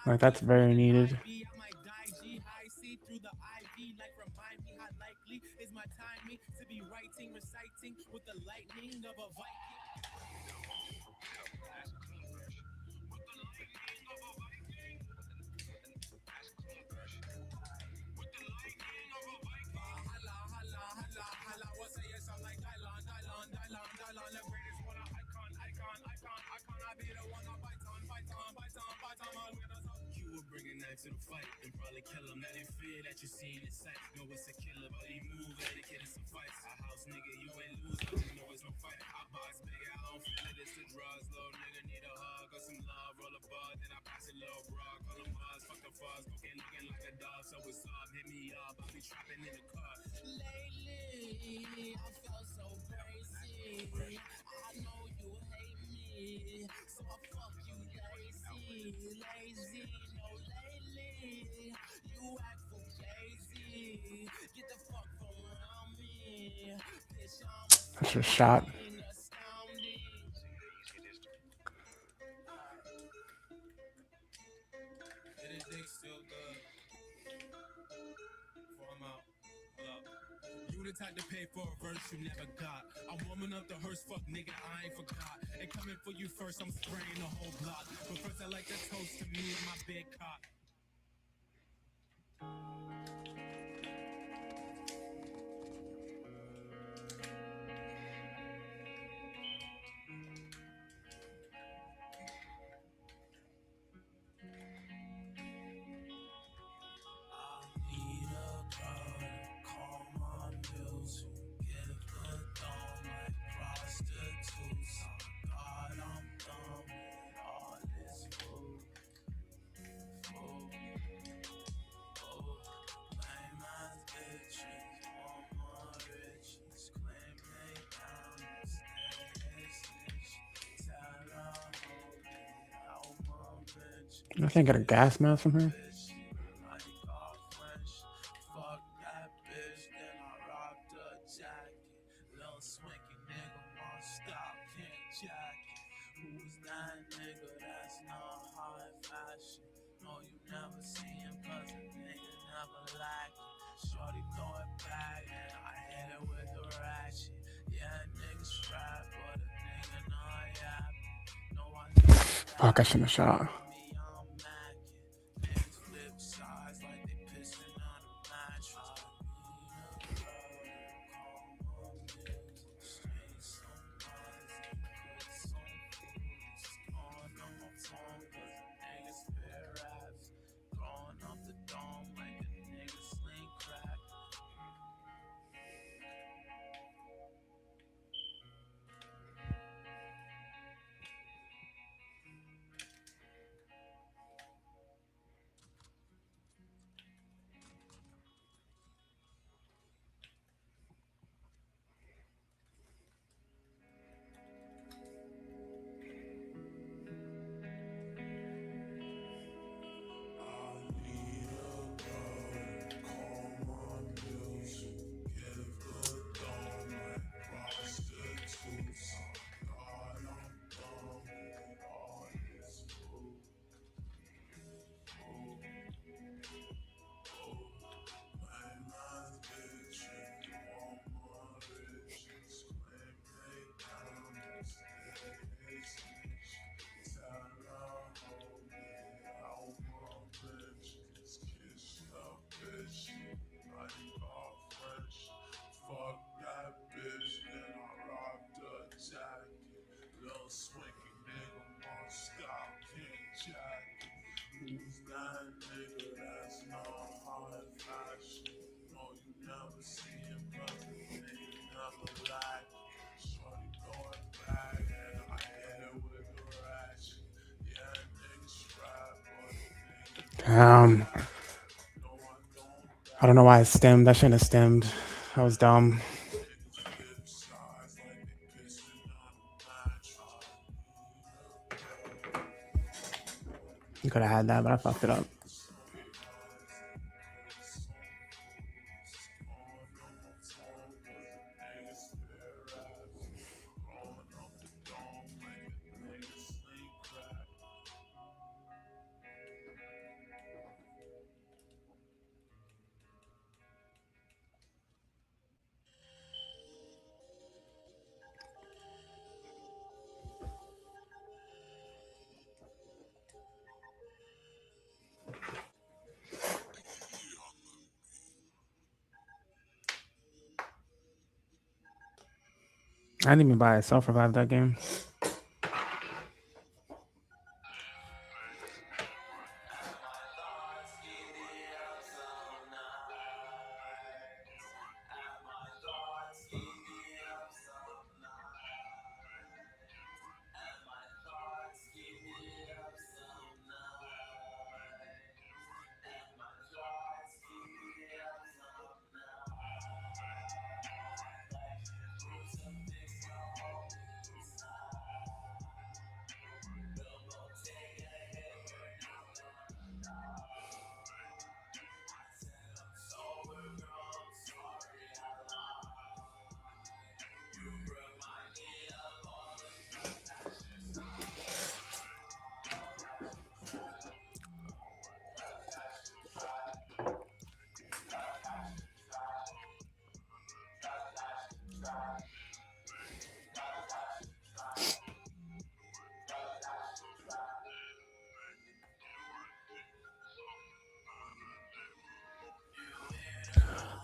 Like, that's very needed. To the fight and probably kill him. That ain't fear that you see in the sight. No, it's a killer, but he move dedicated some fights. A house nigga, you ain't lose, but you know it's no fight. I box big, I don't feel it, it's the drugs. Little nigga need a hug or some love. Roll a bud, then I pass a little bra. Call him buzz, fuck the fuzz. Cocaine looking like a dog, so it's up. Hit me up, I'll be trapping in the car. Lately, I felt so crazy. I know you hate me, so I fuck you lazy. No lately. You act for lazy. Get the fuck around me. Bitch, I'm That's a shot. astounding. And the dick still good. Before I'm out. Hold up. You the type to pay for a verse you never got. I'm warming up the hearse, fuck nigga, I ain't forgot. And coming for you first, I'm spraying the whole block. But first I like to toast to me and my big cock. I can't get a gas mask from here. Fuck that bitch, then I robbed a jacket. Little swanky nigga, won't stop, can't jacket. Who's that nigga that's not high fashion? No, you never see him cause the nigga never like it. Shorty throw it back and I hit it with the ratchet. Yeah, niggas rap, but a nigga not yapping. No, I know Fuck, I shouldn't have shot. me, I'm macking. Niggas flip sides like they pissing on a mattress. Fuck that bitch, then I robbed a jacket. Little swanky nigga, won't stop, can't jacket. Who's that nigga that's not high fashion? No, you never see him cause the nigga never like it. Shorty throw it back and I hit it with the ratchet. Yeah, niggas rap, but a nigga Damn. no, I don't I don't know why I stemmed. I shouldn't have stemmed. That was dumb. flip sides like they pissing on a mattress. You could have had that, but I fucked it up. I didn't even buy a self-revive that game.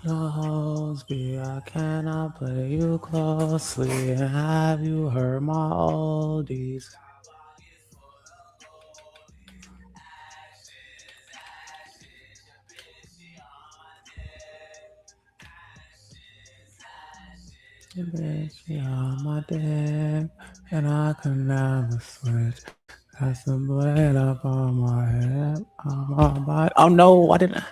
Osby, I cannot play you closely. Have you heard my oldies? Bitch, you on my dick, and I can never switch. Got some blade up on my head, on my body. Oh no, I didn't.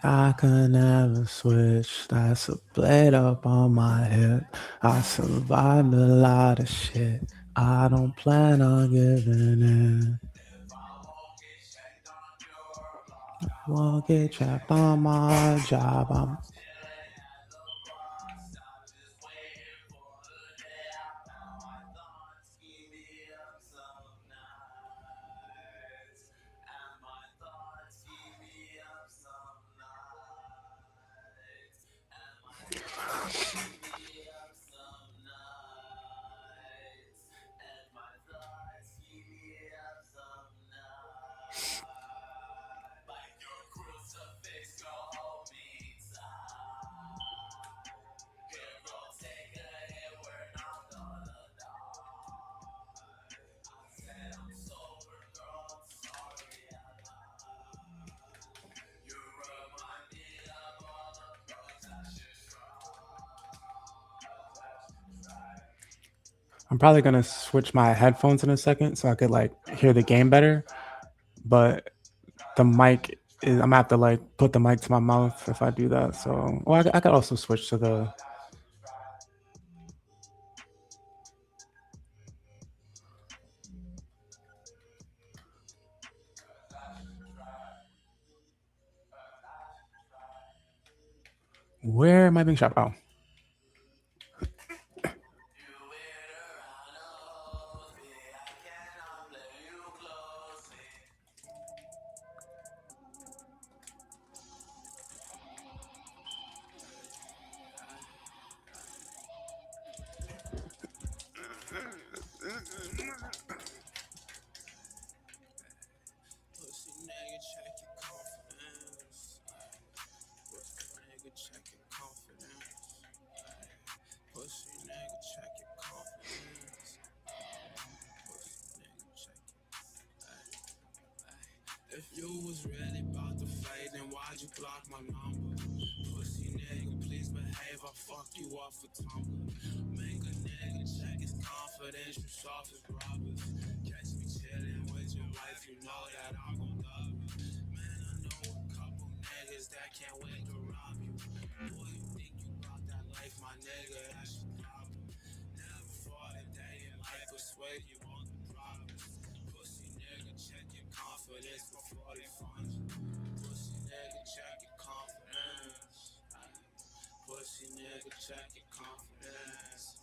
I could never switch. That's a blade up on my hip. I survived a lot of shit. I don't plan on giving in. Won't get trapped on my job. I'm probably gonna switch my headphones in a second so I could like hear the game better. But the mic is, I'm gonna have to like put the mic to my mouth if I do that. So, well, I could also switch to the. Where am I being shot? Oh. Pussy nigga, check your confidence. Pussy nigga, check your confidence. Pussy nigga, check your confidence. Pussy nigga, check it. If you was really about to fight, then why'd you block my number? Pussy nigga, please behave. I'll fuck you off for Tumblr. Make a nigga check his confidence. You soft as robbers. Catch me chillin' with your wife, you know that I'm gon' love you. Man, I know a couple niggas that can't wait to rob you. Boy, you think you got that life, my nigga, that's your problem. Never fought a day in life, persuade you on the problems. Pussy nigga, check your confidence before they fund you. Pussy nigga, check your confidence. Pussy nigga, check your confidence.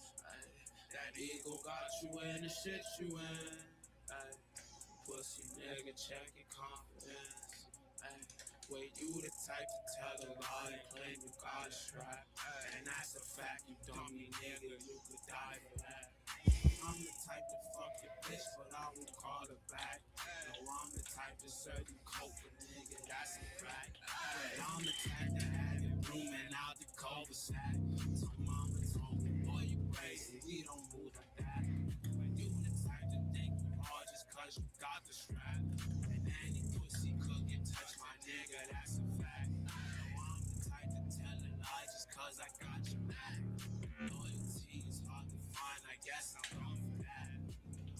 That ego got you in the shit you in. Pussy nigga, check your confidence. Wait, you the type to tell a lie and claim you got a strap. And that's a fact, you dummy nigga, you could die for that. I'm the type to fuck your bitch, but I won't call her back. No, I'm the type to serve you coke, but nigga, that's a fact. And I'm the type to have you blooming out the cul-de-sac. So mama told me, boy, you crazy, we don't move like that. But you the type to think you hard just cause you got the strap. And any pussy could get touched, my nigga, that's a fact. No, I'm the type to tell a lie just cause I got your back. Loyalty is hard to find, I guess I'm wrong for that.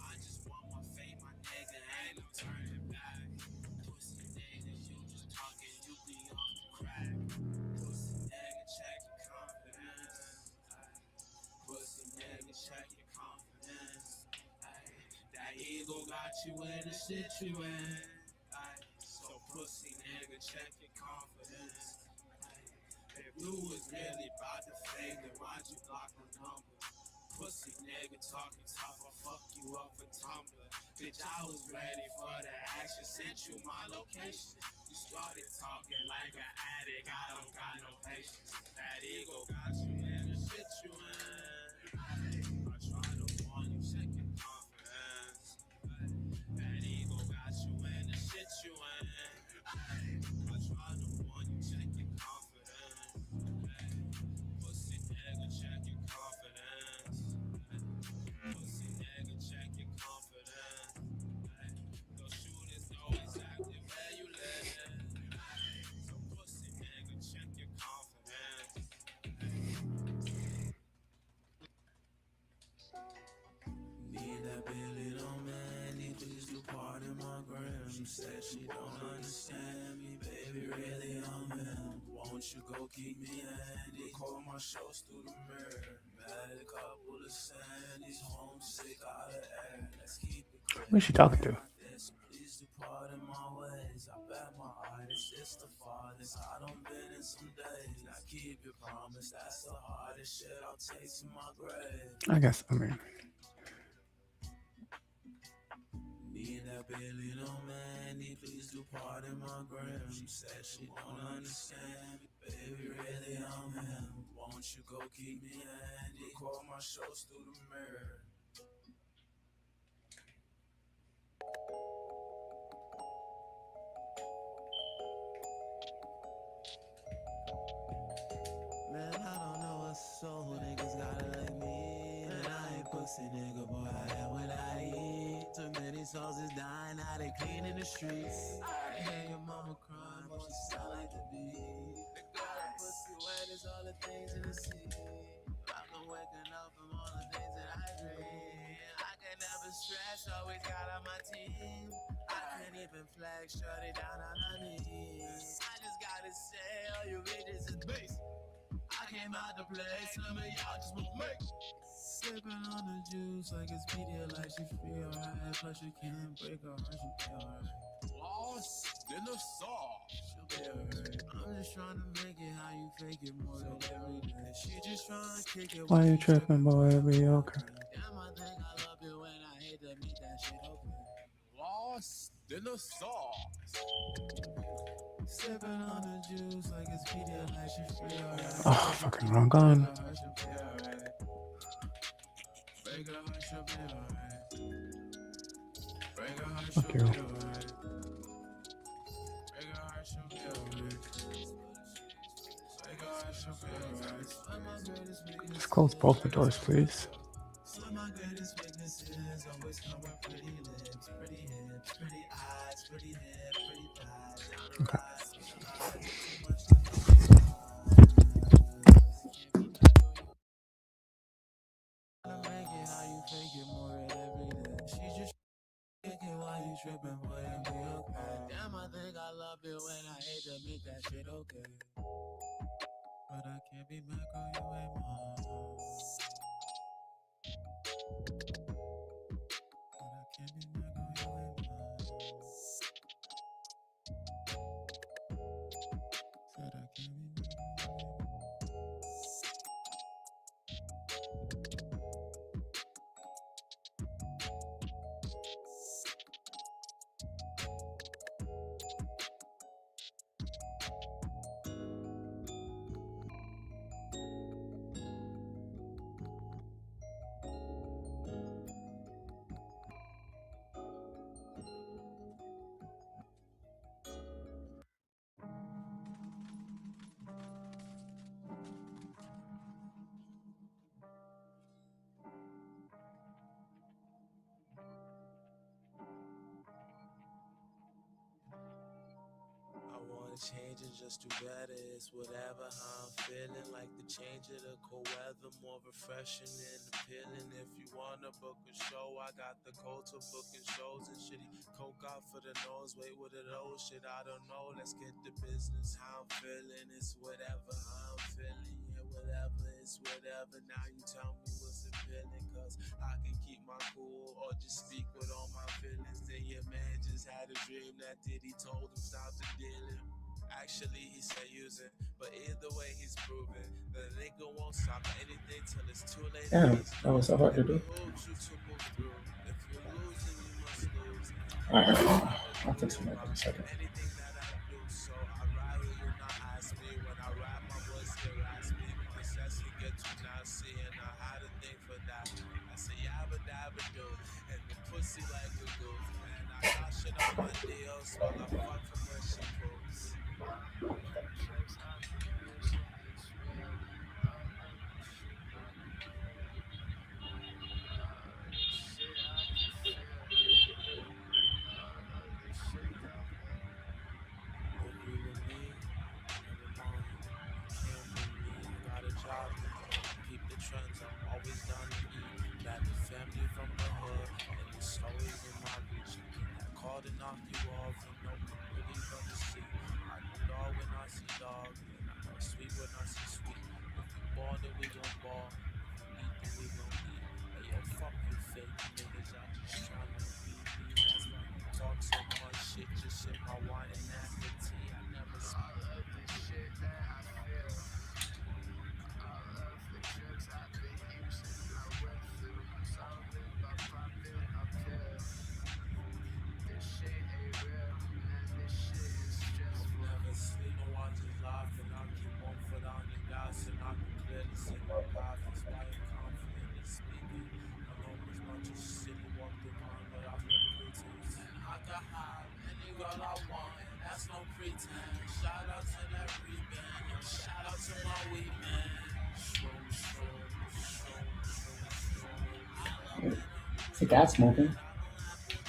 I just want my fame, my nigga, ain't no turning back. Pussy niggas, you just talking, you be on the crack. Pussy nigga, check your confidence. Pussy nigga, check your confidence. That ego got you in the shit you in. So pussy nigga, check your confidence. If you was really about to fade, then why'd you block my number? Pussy nigga talking tough, I'll fuck you up for Tumblr. Bitch, I was ready for the action, sent you my location. You started talking like an addict, I don't got no patience. That ego got you in the shit you in. I try to warn you, check your confidence. That ego got you in the shit you in. I try to warn you, check your confidence. Pussy nigga, check your confidence. Pussy nigga, check your confidence. Those shooters know exactly where you live. So pussy nigga, check your confidence. Need that Billy on Manny, please do pardon my gram. She said she don't understand me, baby. baby, really I'm him. Won't you go keep me handy? Record my shows through the mirror. Had a couple of sandies, homesick out of air. Let's keep it clear. Who's she talking to? Please depart in my ways. I bet my artist is the farthest. I don't been in some days. Now keep your promise. That's the hardest shit I'll take to my grave. I guess, I mean. Need that Billy, no man. Please do pardon my gram. She said she don't understand. Baby, really, I'm him. Won't you go keep me handy? Record my shows through the mirror. Man, I don't know a soul. Niggas gotta like me. And I ain't pussy, nigga, boy. I am what I eat. Too many souls is dying. Now they cleaning the streets. I hear your mama crying, but she sound like the beat. The girl pussy wet is all the things in the sea. I've been waking up from all the things that I dream. I can never stress, always got on my team. I can't even flex, shut it down on her knees. I just gotta say, all you bitches is beast. I came out to play, some of y'all just won't make. Sipping on the juice like it's media, like she feel alright. Plus you can't break her heart, she'll be alright. Lost in the sauce, she'll be alright. I'm just trying to make it how you fake it more than every day. She just trying to kick it. Why you tripping, boy? It'll be okay. Damn, I think I love you when I hate to meet that shit open. Lost in the sauce. Sipping on the juice like it's media, like she feel alright. Oh, fucking wrong gun. Fuck you. Just close both the doors, please. Okay. Tripping, boy, and be okay. Damn, I think I love you when I hate to meet that shit okay. But I can't be mad 'cause you ain't mine. But I can't be mad 'cause you ain't mine. Said I can't be mad 'cause you ain't mine. Change and just do better. It's whatever how I'm feeling. Like the change of the cold weather, more refreshing and appealing. If you wanna book a show, I got the code to booking shows and shitty coke out for the nose. Wait, what are those? Shit, I don't know. Let's get to business. How I'm feeling, it's whatever how I'm feeling. Yeah, whatever, it's whatever. Now you tell me what's appealing, cause I can keep my cool or just speak with all my feelings. Then your man just had a dream that Diddy told him stop the dealing. Actually, he said use it, but either way, he's proven the nigga won't stop anything till it's too late. Damn, that was so hard to do. Alright, I'll fix it in a second. Anything that I do, so I rather you not ask me when I rap my voice harass me. My sassy get too nasty, and I had a thing for that. I say yabba dabba do, and the pussy like a goof, and I got shit on my deals while I fuck from where she poops. Keep the trends, I'm always down to eat. Got the family from the hood, and the stories in my reach. Called it off fuck you off and no pretty but the shit. I know dog when I see dog, and I know sweet when I see sweet. If we ball, then we gon' ball. If we eat, then we gon' eat. Hey yo, fuck you fake niggas, y'all just tryna be me. That's why you talk so much shit. Just sip my wine and act the tea. I never speak. I love the shit that I feel. I love the drugs I've been using. I went through solving by popping a pill. This shit ain't real, man. This shit is stressful. Never sleep, no, I just laugh and I keep 1 foot on the gas and I can clearly see my path. That's why I'm confidently speaking. I know as much as silly walk the grind without no pretense. And I can have any girl I want, and that's no pretense. Shout out to that rebound, yo, shout out to my weed man. Shroom, shroom, shroom, shroom, shroom. Is the gas smoking?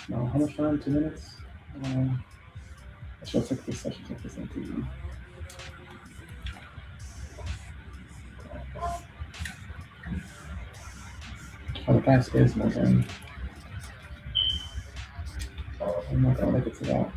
No, how much time? 2 minutes? I should take this session, take this on TV. Oh, the gas is moving. I'm not gonna make it to that.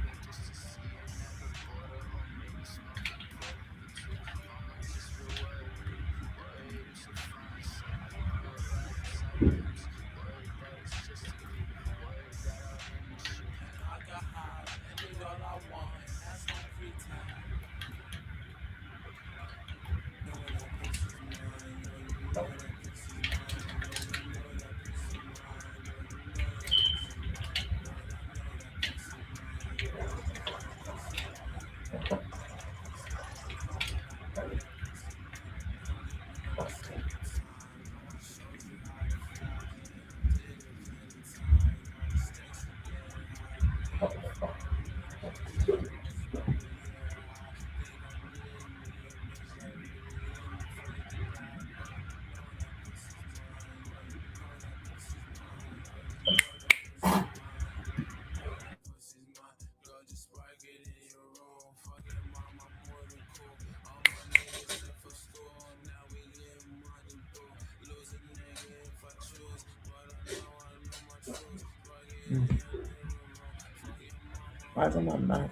Why is it not Mac?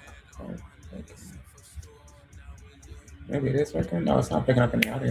Maybe it is working. No, it's not picking up any audio.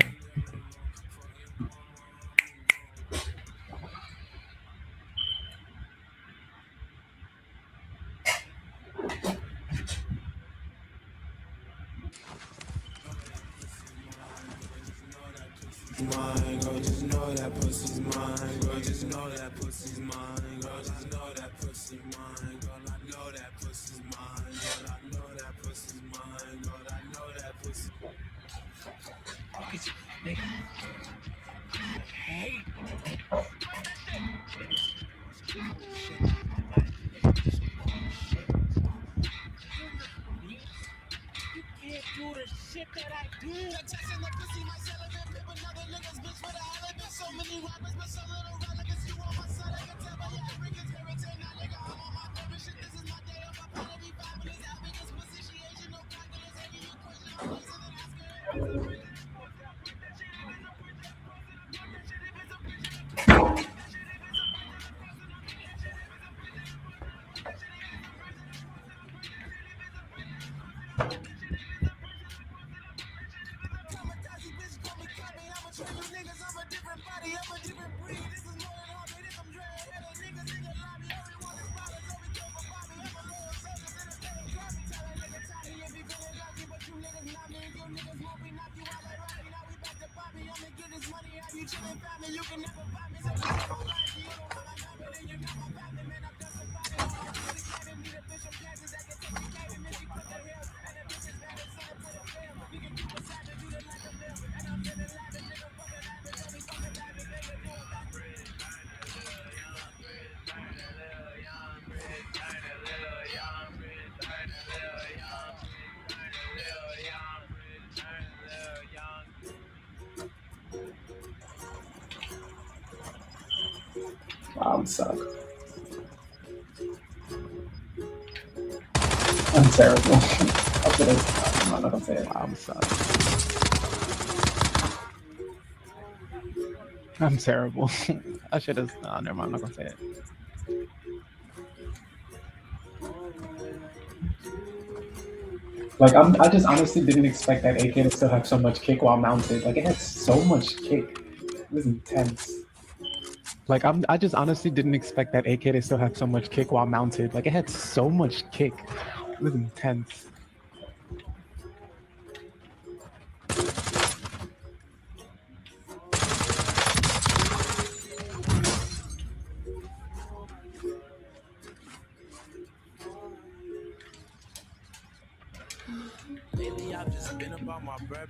Mine, girl, just know that pussy's mine. Girl, just know that pussy's mine. Girl, just know that pussy's mine. Girl, I know that pussy's mine. Girl, I know that pussy's mine. Girl, I know that pussy. Hey. You can't do the shit that I do. Texting the pussy myself and pip another nigga's bitch with a hell of it. So many rappers, but so little relevance. You on my side, I can tell by your African spirit. Now, nigga, I'm on my favorite shit. This is my day. I'm about to be fabulous. Out because pussy, she Asian, no calculus. Any you question, I'm losing and asking. I'm suck. I'm terrible. I'm not gonna say it. I'm suck. I'm terrible. I should have. Never mind. I'm not gonna say it. Like I just honestly didn't expect that AK to still have so much kick while mounted. Like it had so much kick. It was intense. Like I just honestly didn't expect that AK to still have so much kick while mounted. Like it had so much kick. It was intense. Lately I've just been about my bread.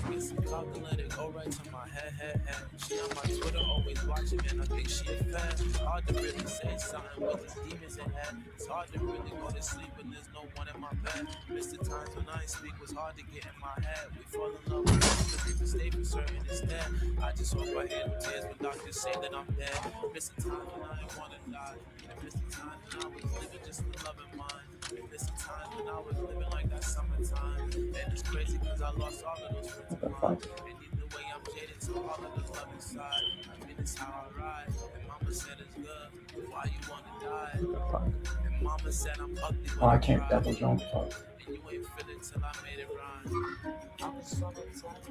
Get some cock and let it go right to my head. She on my Twitter, always watching, man. I think she a fan. Hard to really say something with these demons in head. It's hard to really go to sleep when there's no one in my bed. Miss the times when I speak was hard to get in my head. We fall in love with us, but we mistake for certain instead. I just hope I hear the tears when doctors say that I'm dead. Miss the times when I ain't wanna die. And miss the times when I was living just in love and mind. And miss the times when I was living like that summertime. And it's crazy cause I lost all of those friends of mine. And either way I'm jaded to all of the love inside. I mean it's how I ride. And mama said it's good. Why you wanna die? And mama said I'm ugly when I can't double jump. And you ain't feel it till I made it rhyme. I'm a summertime.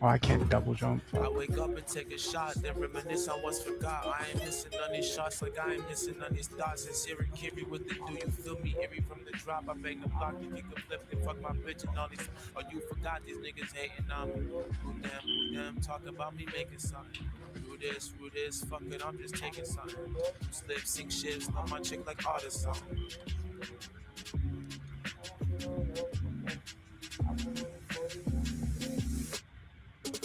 Oh, I can't double jump. I wake up and take a shot, then reminisce on what's forgot. I ain't missing none of these shots like I ain't missing none of these thoughts. And Siri Kiri with the do you feel me? Eerie from the drop. I bang the block to kick a flip and fuck my bitch and all these. Oh, you forgot these niggas hating on me. Who them, talk about me making something. Through this, fuck it, I'm just taking something. Slip, sink shifts, love my chick like artists something.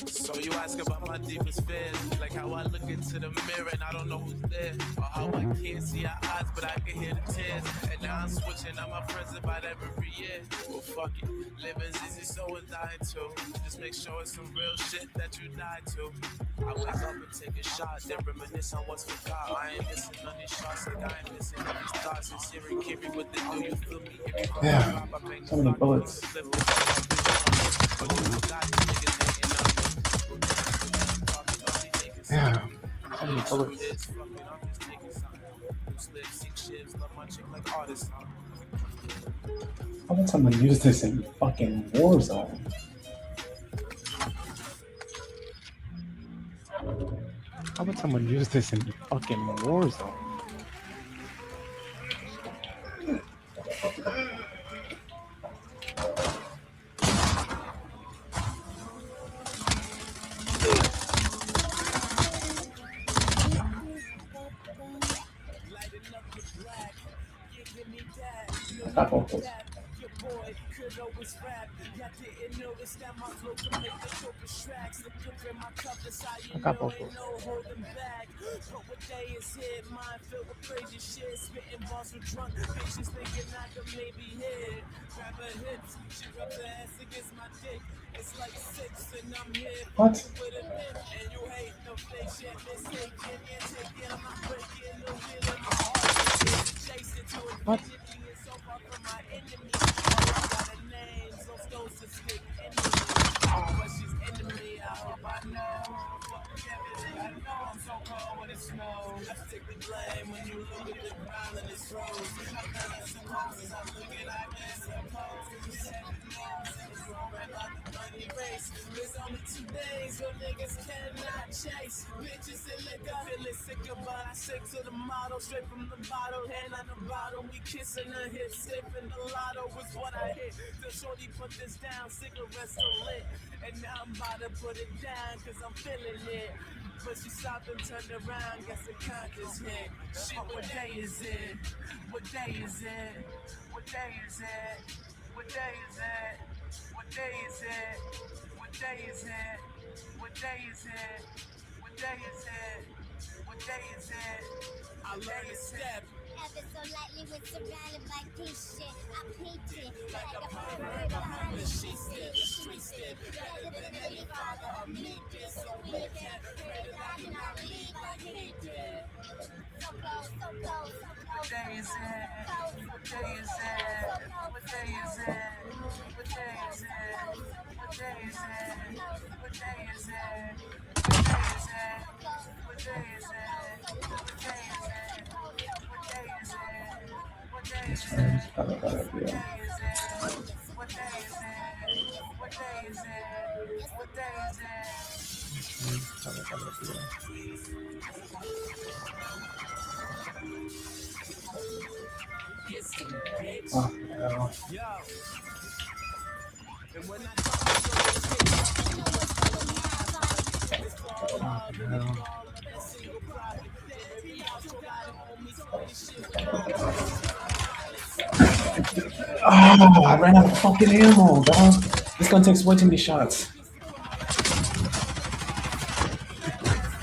So you ask about my deepest fears, like how I look into the mirror and I don't know who's there, or how I can't see her eyes but I can hear the tears. And now I'm switching on my friends about every year. Well fuck it, living's easy so is dying too. Just make sure it's some real shit that you die to. I wake up and take a shot, then reminisce on what's forgot. I ain't missing none of these shots, like I ain't missing none of these thoughts. And Siri Kiri with the do you feel me? Yeah, so many bullets. Yeah, so many bullets. How about someone use this in fucking Warzone? How about someone use this in fucking Warzone? I got both those. I got both those. What? What? There's only 2 days your niggas cannot chase. Bitches and liquor, feeling sicker, but I stick to the motto. Straight from the bottle, hand on the bottle. We kissing the hip, sipping the lotto was what I hit. The shorty put this down, cigarettes so lit. And now I'm about to put it down, cause I'm feeling it. But she stopped and turned around, guess the conscious hit. Shit, what day is it? What day is it? What day is it? What day is it? What day is it? What day is it? What day is it? What day is it? What day is it? I learned to step. Ever so lightly when surrounded by peace shit. I peeped it like a pirate behind the sheets. The street step better than any father or me did. So we can pray that I do not leave like he did. So close, so close, so close. What day is it? What day is it? What day is it? What day is it? What day is it? What day is it? What day is it? What day is it? What day is it? What day is it? What day is it? Oh, no. Yo. And when I talk to some of the kids, I know what's going on. It's all love and it's all of that single product. Every also got homies talking shit with Oh, I ran out of fucking ammo, dog. This gun takes way too many shots.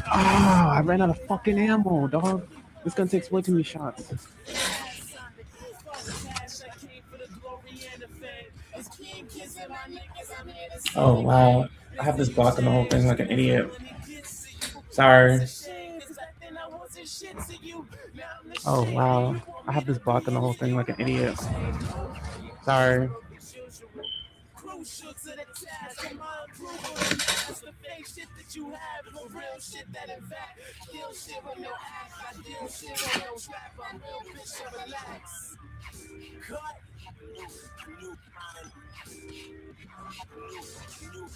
Oh, I ran out of fucking ammo, dog. This gun takes way too many shots. Oh, wow. I have this blocking the whole thing like an idiot. Sorry. Oh, wow. I have this blocking the whole thing like an idiot. Sorry. Crucial to the task of my approval and that's the fake shit that you have for real shit that in fact kill shit with no act I deal shit with no trap I'm real bitch so relax cut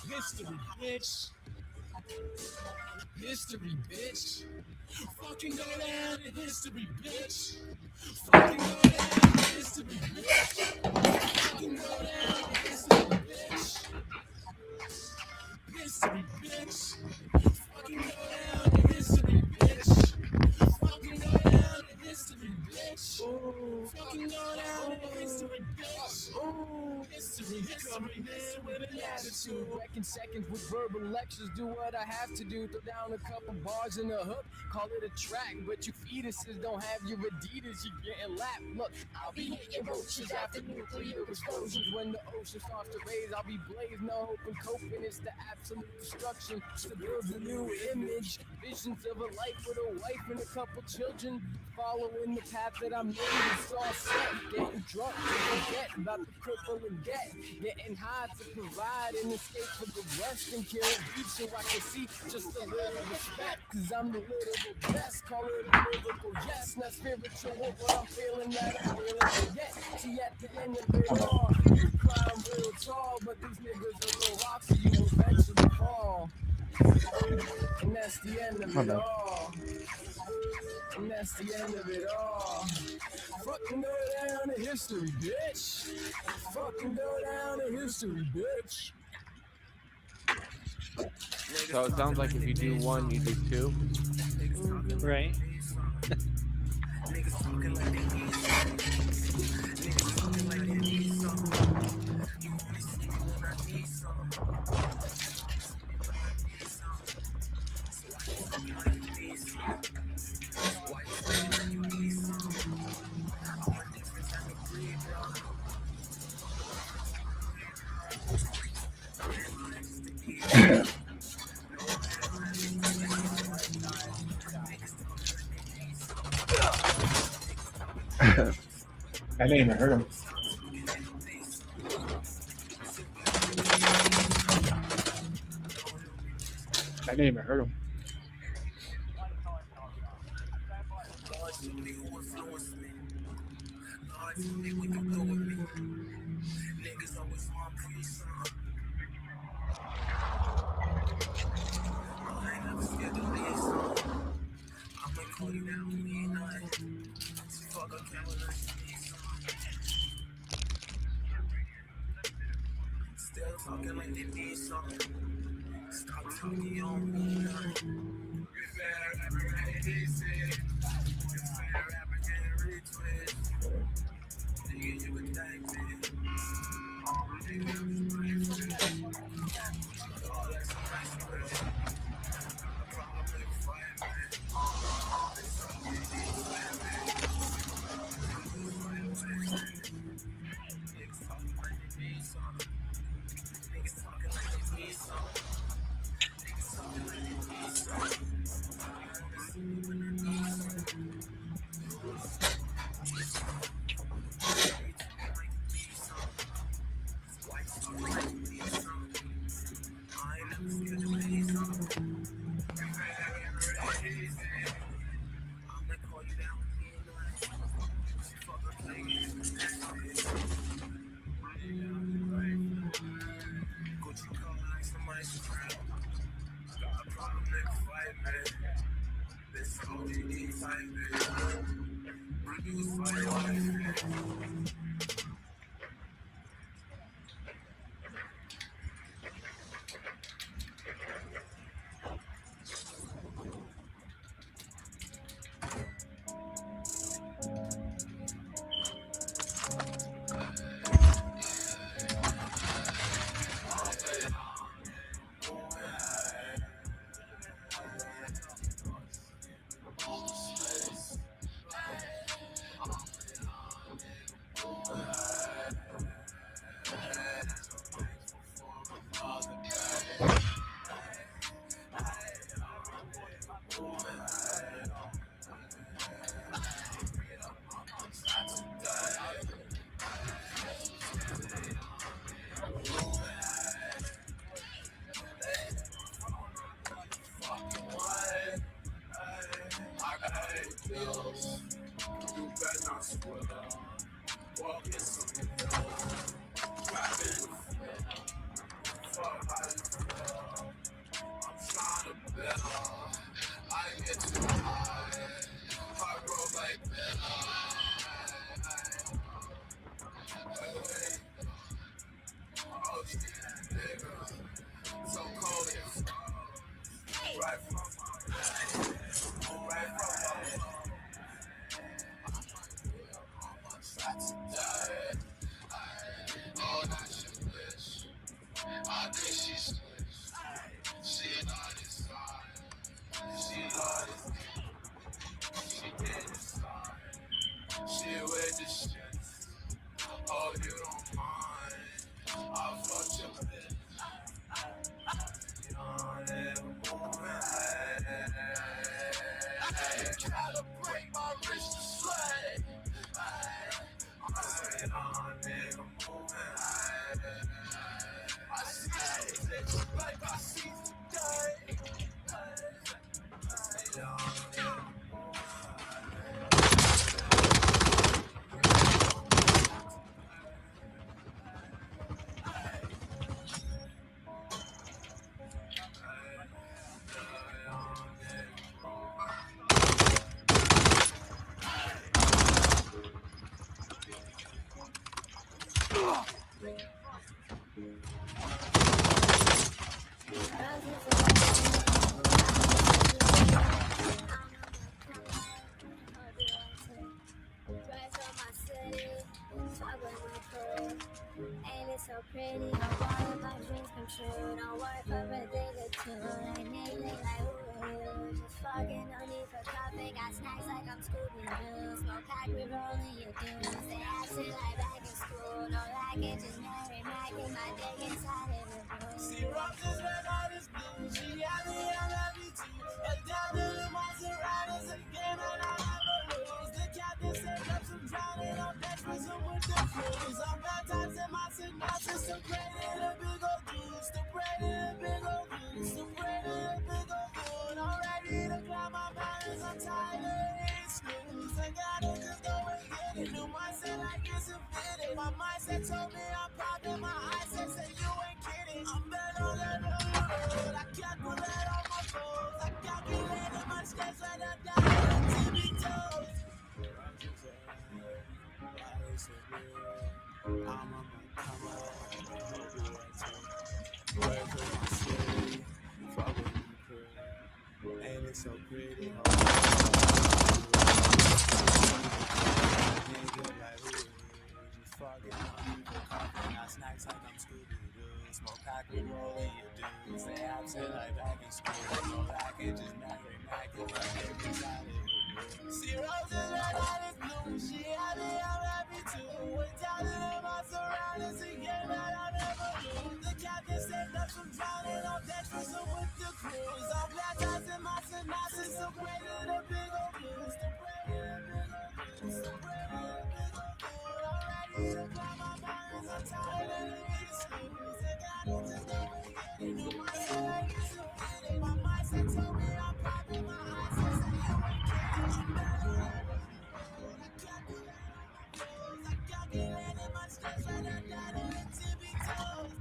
history bitch history bitch fucking go down in history bitch fucking go down in history bitch fucking go down in history bitch history, bitch. Fucking go down in history, bitch. Fucking go down in history, bitch. Ooh. Fucking go down in history, bitch. Ooh. History coming in with an attitude. Wrecking seconds with verbal lectures. Do what I have to do. Throw down a couple bars in a hook. Call it a track. But you fetuses don't have your Adidas. You getting lapped. Look, I'll be hitting roaches after nuclear explosions. When the ocean starts to raise, I'll be blazed. No hope and coping. It's the absolute destruction to build a new image. Visions of a life with a wife and a couple children. Following the path that I made, it's all set. Getting drunk to forget about the crippling debt. Getting high to provide an escape for the rest and kill a beat so I can see just a little respect. Cause I'm the literal best. Call it a lyrical yes. Not spiritual what I'm feeling that I'm feeling forget. See at the end of it all, you climb real tall, but these niggas are little rocks so you eventually fall. And that's the end of it all. And that's the end of it all. Fucking go down in history, bitch. Fucking go down in history, bitch. So it sounds like if you do one, you do two. Right. I didn't even hurt him. I didn't even hurt him. Still talking like they need something. Stop talking, you don't mean nothing. Get better, rapper, getting easy. Get better, rapper, getting retweet. Nigga, you can thank me. Nigga, I'm just playing for it. Oh, that's a nice way. I probably fight, man. It's all you need to fight, man. Niggas talking like they need something. Niggas talking like they need something. Niggas talking like they need something. When they need something. And it's so pretty, I want my dreams come true. Don't work for a thing or two. Like Nathan, like ooh, just fucking no need for coffee. Got snacks like I'm Scooby Doo. Smoke pack, we rolling your dudes. They absent like back in school. No like it, just Mary Mac and my dick inside of the room. See roses red, all is blue. She had me, I love you too. But down to the Maseratis again, and I never lose. The captain said up some drowning on deck for some with the crews. I'm baptized in my synopsis, so pray to the big old dudes. To pray to the big old dudes. To pray to the big old dude. I'm ready to climb my mountains, I'm tired of hitting snooze. I gotta just go and get it. New mindset like it's a fitting. My mindset told me I'm popping, my eyesight said you ain't kidding. I'm better on that road. I calculate all my goals. I calculated my steps right up down to the tippy toes. I'm on my come up, I hope you are too. Work for my city, fuck with my crew. Ain't it so pretty? Nigga like ooh, just fucking on me for coffee. Got snacks like I'm Scooby Doo. Smoke pack with rolling your dudes. They absent like back in school. No like it, just Mary Mac and my dick inside of it. See roses red, all is blue. She happy, I'm happy too. Went down to the Maseratis again, but I never lose. The captain said up some drowning on deck for some with the crews. I'm baptized in my synopsis, so pray to the big old blues. To pray to the big old blues. To pray to the big old blues. I'm ready to climb my mountains, I'm tired of hitting snooze. I gotta just go and get it. New mindset like it's a fitting. My mindset told me I'm popping, my eyesight said you ain't kidding. I'm better than the road. I calculate all my goals. I calculated my steps right up down to the tippy toes.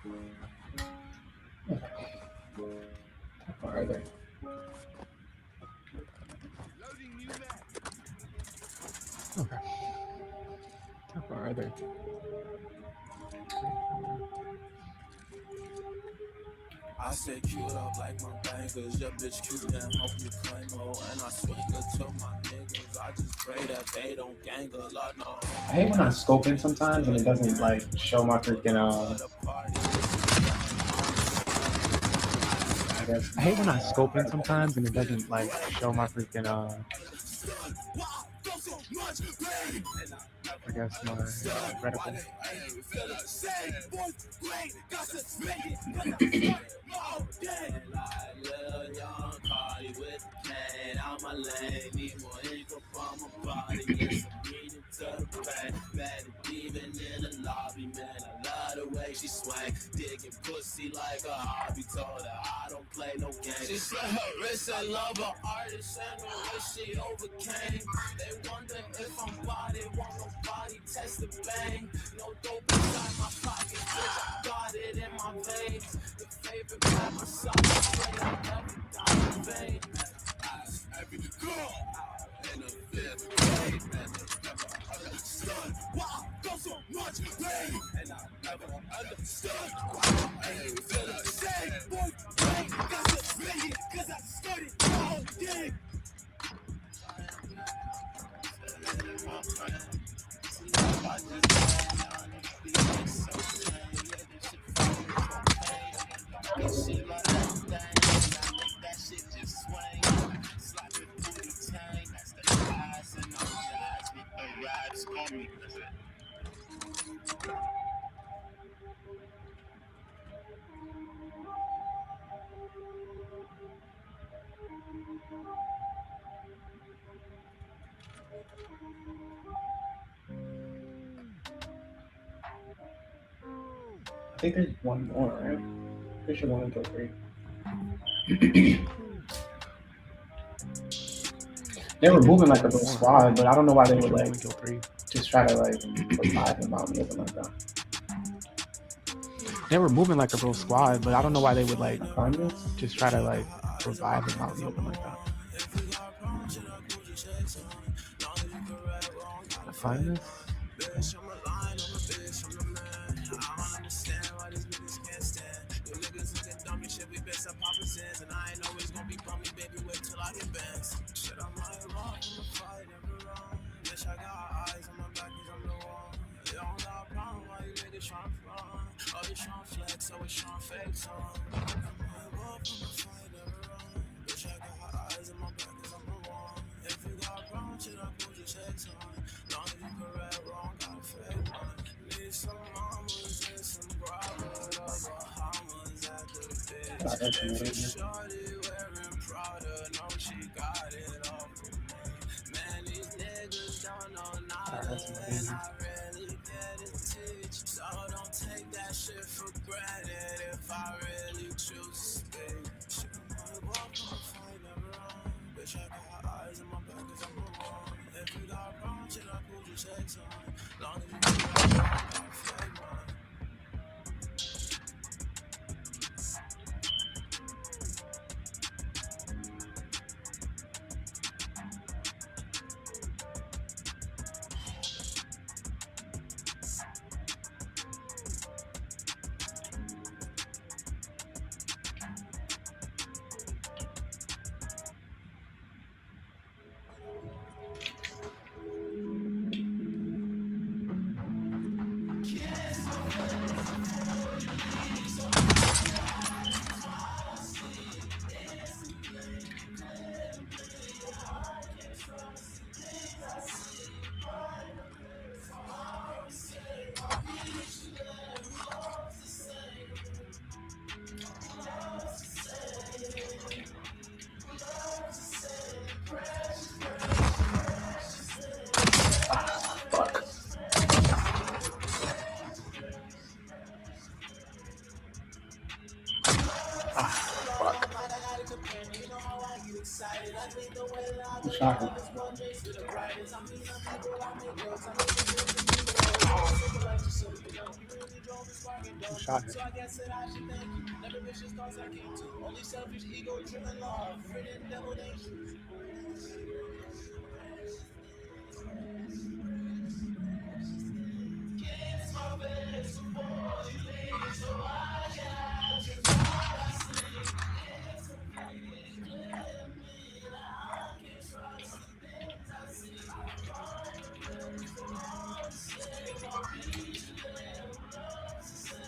How far are they? Okay. How far are they? I said cute up like my bangers, your bitch cute and hope you claim her. And I swing her to my niggas, I just pray that they don't gang her. Lord, no. I hate when I scope in sometimes and it doesn't like show my freaking I hate when I scope in sometimes and it doesn't like show my freaking I guess my reticle. Even in the lobby, man, I love the way she swang. Digging pussy like a hobby. Told her I don't play no games. She slit her wrist, I love her artist and the way she overcame. They wonder if I'm body, won't nobody test the bang. No dope inside my pocket, bitch, I got it in my veins. The favorite part, my side, straight up, never die in vain. Every girl in the fifth grade, man, never understood why I go so much pain. And I never understood why I ain't feel the same. Boy, pain, got to make it, cause I started all day. She like that shit just swing. Slap it through the tank. That's the eyes and no judge. The raps call me. I think there's one more, right? Pretty sure 1 until 3. They were moving like a little squad, but I don't know why they would like just try to like revive him out in the open like that. They were moving like a real squad, but I don't know why they would like just try to like revive him out in the open like that. I find this. shot her. So I guess that I should thank you. Never vicious thoughts I came to. Only selfish ego driven love. Written devil nations. Kiss my face before you leave, so I got to fall asleep. It's a pretty clear me that I can trust the things I see. All the friends go on to say, I'll be there. Who loves to say, who loves to say, who loves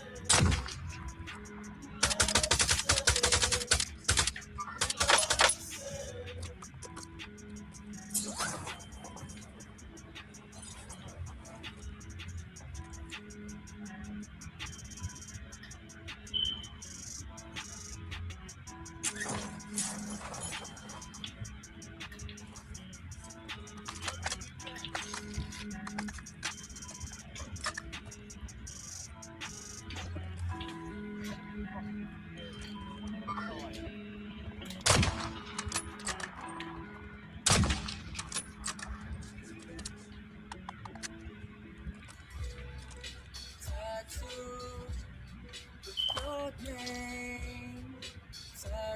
to say.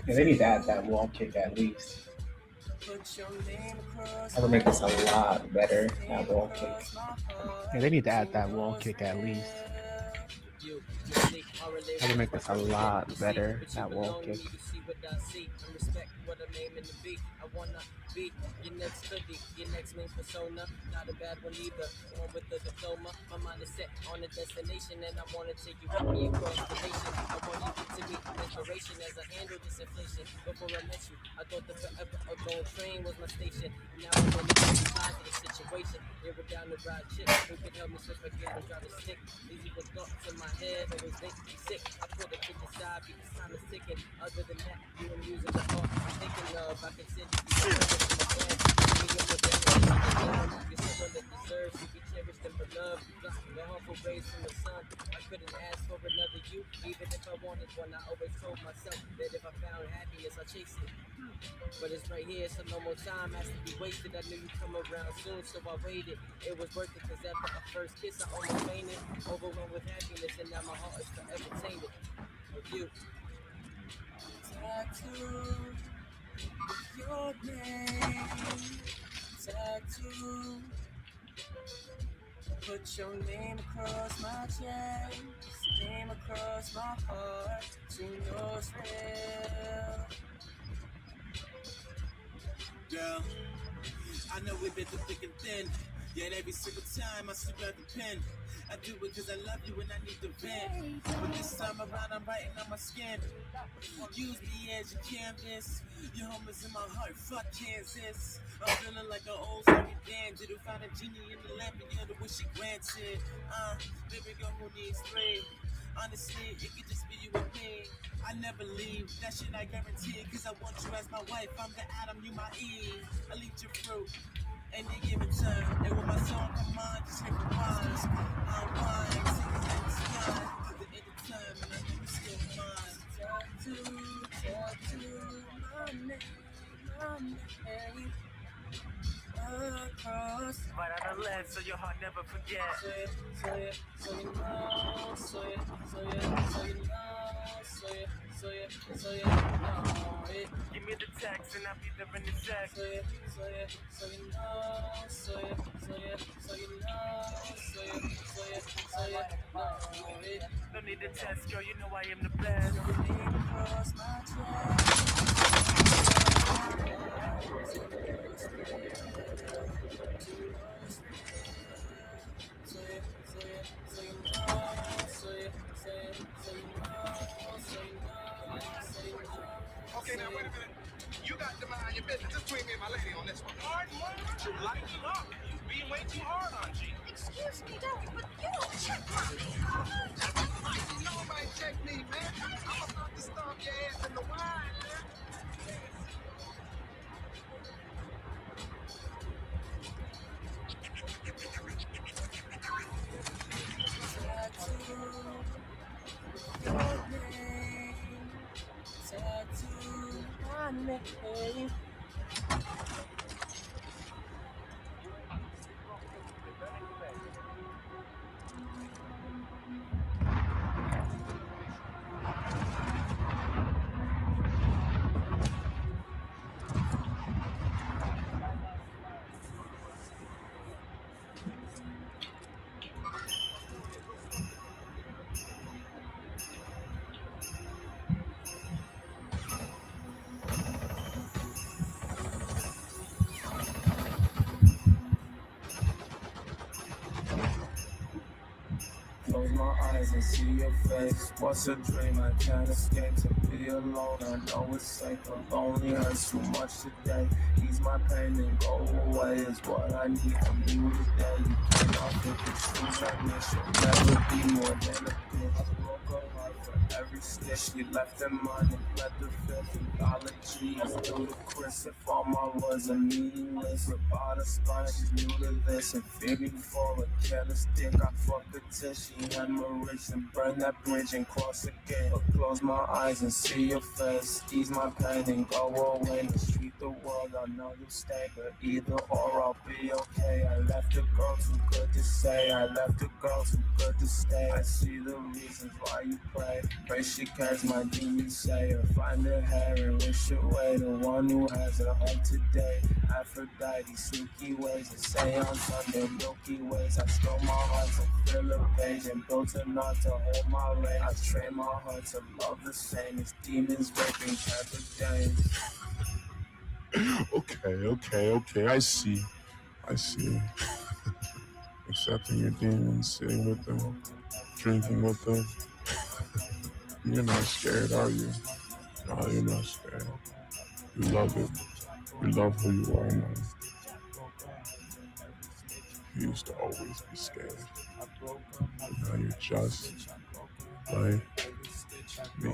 Yeah, they need to add that wall kick at least. That would make this a lot better, that wall kick. Yeah, they need to add that wall kick at least. That would make this a lot better, that wall kick. Your next study, your next main persona, not a bad one either. One with the diploma, my mind is set on a destination, and I wanna take you with me across the nation. I want you to meet inspiration as I handle this inflation. Before I met you, I thought the forever ago train was my station. Now I'm on the side of the situation. Here we're down the ride shit. Who can help me switch my gears and drive the stick? These evil thoughts in my head always make me sick. I put it to the side because time is ticking. Other than that, you and music are all I'm thinking of. I consider you. You're someone that deserves to be cherished and beloved. The harmful rays from the sun. I couldn't ask for another you, even if I wanted one. I always told myself that if I found happiness, I chase it. But it's right here, so no more time has to be wasted. I knew you'd come around soon, so I waited. It was worth it, cause after our first kiss, I almost fainted. Overwhelmed with happiness, and now my heart is forever tainted with you. Tattoo your name, tattoo. Put your name across my chest, name across my heart. So you know it's real. Girl, I know we've been through thick and thin. Yet every single time I slip out the pen, I do it cause I love you and I need to vent. But this time around I'm writing on my skin. Use me as your canvas. Your home is in my heart, fuck Kansas. I'm feeling like an old story bandit who found a genie in the lamp and you're the wish she granted. Baby girl who needs three. Honestly, it could just be you and me. I never leave, that shit I guarantee. Cause I want you as my wife, I'm the Adam, you my Eve. I lead your fruit. Any given time, and when my song come on, just hit rewind. Unwind, singing in the sky. To the end of time, and I know you're still mine. Tattoo, my name, across. Right on the left, so your heart never forget. So you know, so you know it. Give me the text and I'll be there in a sec. So you know, so you know it. Don't need the test, girl, you know I am the best. So your name across my Okay, now wait a minute. You got to mind your business. Just between me and my lady on this one. Hard moment, you lighten up. You being way too hard on G. Excuse me, Daddy, but you don't check mommy. Nobody check me, man. I'm about to stomp your ass in the wine, man. Tattoo my name. close my eyes and see your face. What's a dream I can't escape? To be alone, I know it's safe, but lonely hurts too much today. Ease my pain and go away is what I need from you today. You cannot fit the shoes I miss. You'll never be more than a bitch. I broke her heart for every stitch. She left in mine and bled the fifth. Apology is ludicrous. If all my words are meaningless, about a spine, she's new to this. And figured for a careless dick, I fucked her till she hemorrhaged and burn that bridge and cross again. But close my eyes and see your face. Ease my pain and go away. Mistreat the world, I know you'll stay, but either or I'll be okay. I left a girl too good to say. I left a girl too good to stay. I see the reasons why you pray. Pray she catch my demon sayer. Find her hair and wish away. The one who has a heart today. Aphrodite, sneaky ways. And seance under Milky Ways. I stole my heart to fill a page and built a knot to hold my reign. I train my heart to love the same as demons raping Dames. Okay. I see. Accepting your demons, sitting with them, drinking with them. You're not scared, are you? No, you're not scared. You love it. You love who you are now. You used to always be scared. But now you're just like me.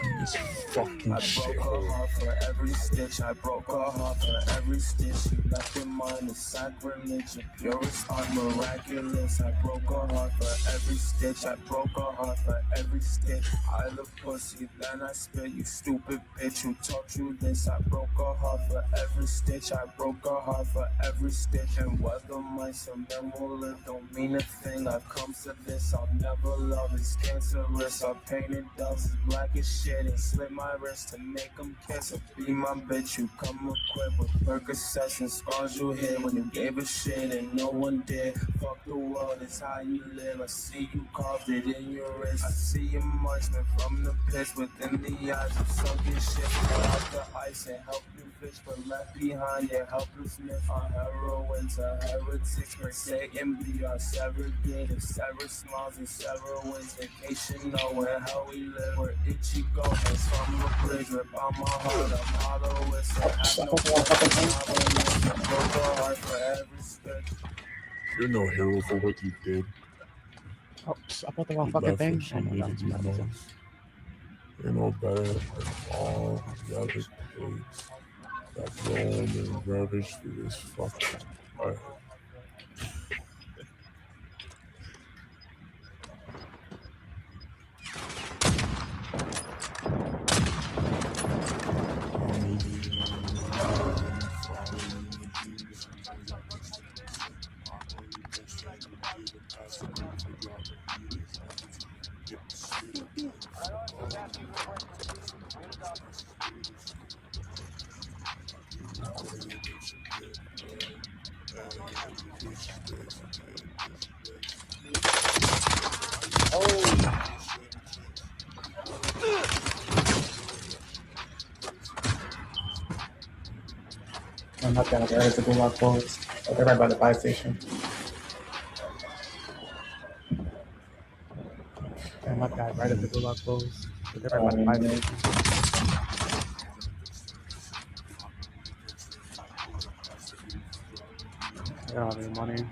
In this fucking shit. I broke her heart for every stitch. I broke her heart for every stitch. She left in mine is sacrilege. Purest art miraculous. I broke her heart for every stitch. I broke her heart for every stitch. I look pussy, then I spit. You stupid bitch, who taught you this? I broke her heart for every stitch. I broke her heart for every stitch. And whether mice or men will live don't mean a thing. I've come to this. I'll never love. It's cancerous. I painted doves as black as shit. And slit my wrist to make them kiss. So be my bitch, you come equipped with Percocets and scars you hit when you gave a shit and no one did. Fuck the world, it's how you live. I see you carved it in your wrist. I see you marksman from the piss within the eyes of sunken shit. Pull out the ice and help you fish, but left behind your helplessness. Our heroines are heretics, per se, and be our surrogate. If Sarah smiles and Sarah wins, vacation nowhere, how we live, where itchy go. Hands from the bridge, rip out my heart. I'm hollowest. I have no heart for every stitch. You're no hero for what you did. Oh, I bought the wrong You fucking left when thing. she Oh my god, needed you most. You're no better than all the other pigs that roam and ravish through this fucking earth. I'm not that aware of the Gulag closed. Oh, they're right by the fire station. Damn, my bad, right at the Gulag closed. They're right by the fire station. I don't have any money.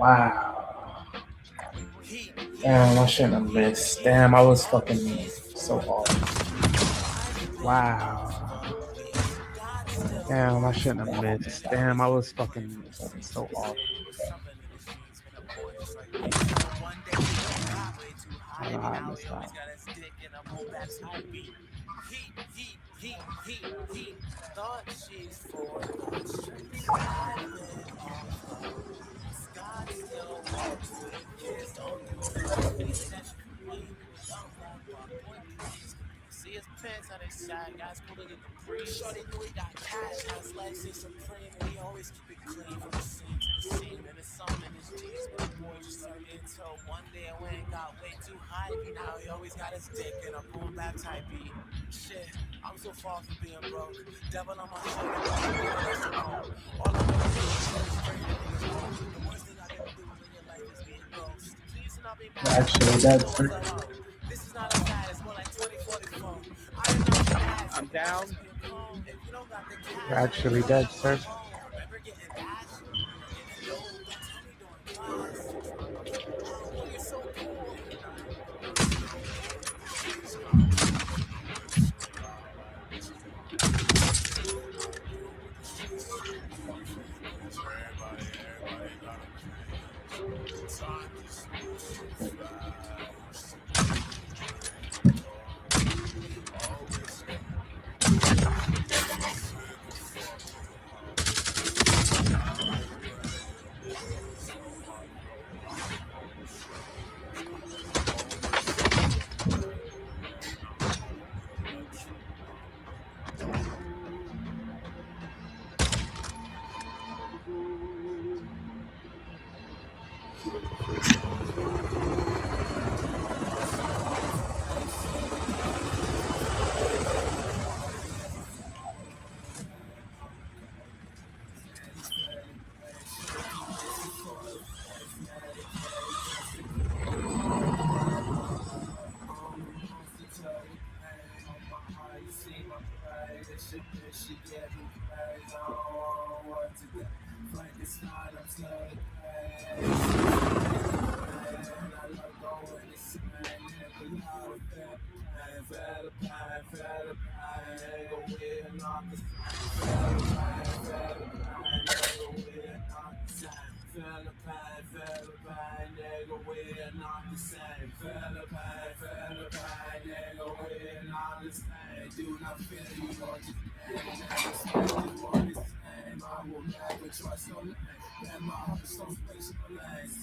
Wow. Damn, I shouldn't have missed. Damn, I was fucking so off. Wow. Damn, I shouldn't have missed. Damn, I was fucking so off. I don't know how I missed that. Heat. Thought she's for the streets. I've been off the Scott still walks with kids. Don't do anything that you mean. Young black boy, please. See his pants on his side. Guys cooler than the breeze. Shorty knew he got cash. House Lexus Supreme. And he always keep it clean from the scene to the scene. And it's some in his jeans. But the boy just turned into one day. And when got way too hypey. Now he always got his dick in a boom bap type beat. Shit, I'm so far from being broke. Devil on my shoulder. All I know is straight niggas broke. The worst thing I can do in your life is being ghost. Please do not be mad. Actually, that's This is not a fad, it's more like 2044. I am not your ass. I'm down. If you don't got the cash, You're actually dead, sir. remember getting dash? Getting low, don't tell me doing class. Oh, boy, you're so cool. Everybody got a craze. Time just moves so fast. Always sick of fucking hoes. Diamonds on my clothes. Always sick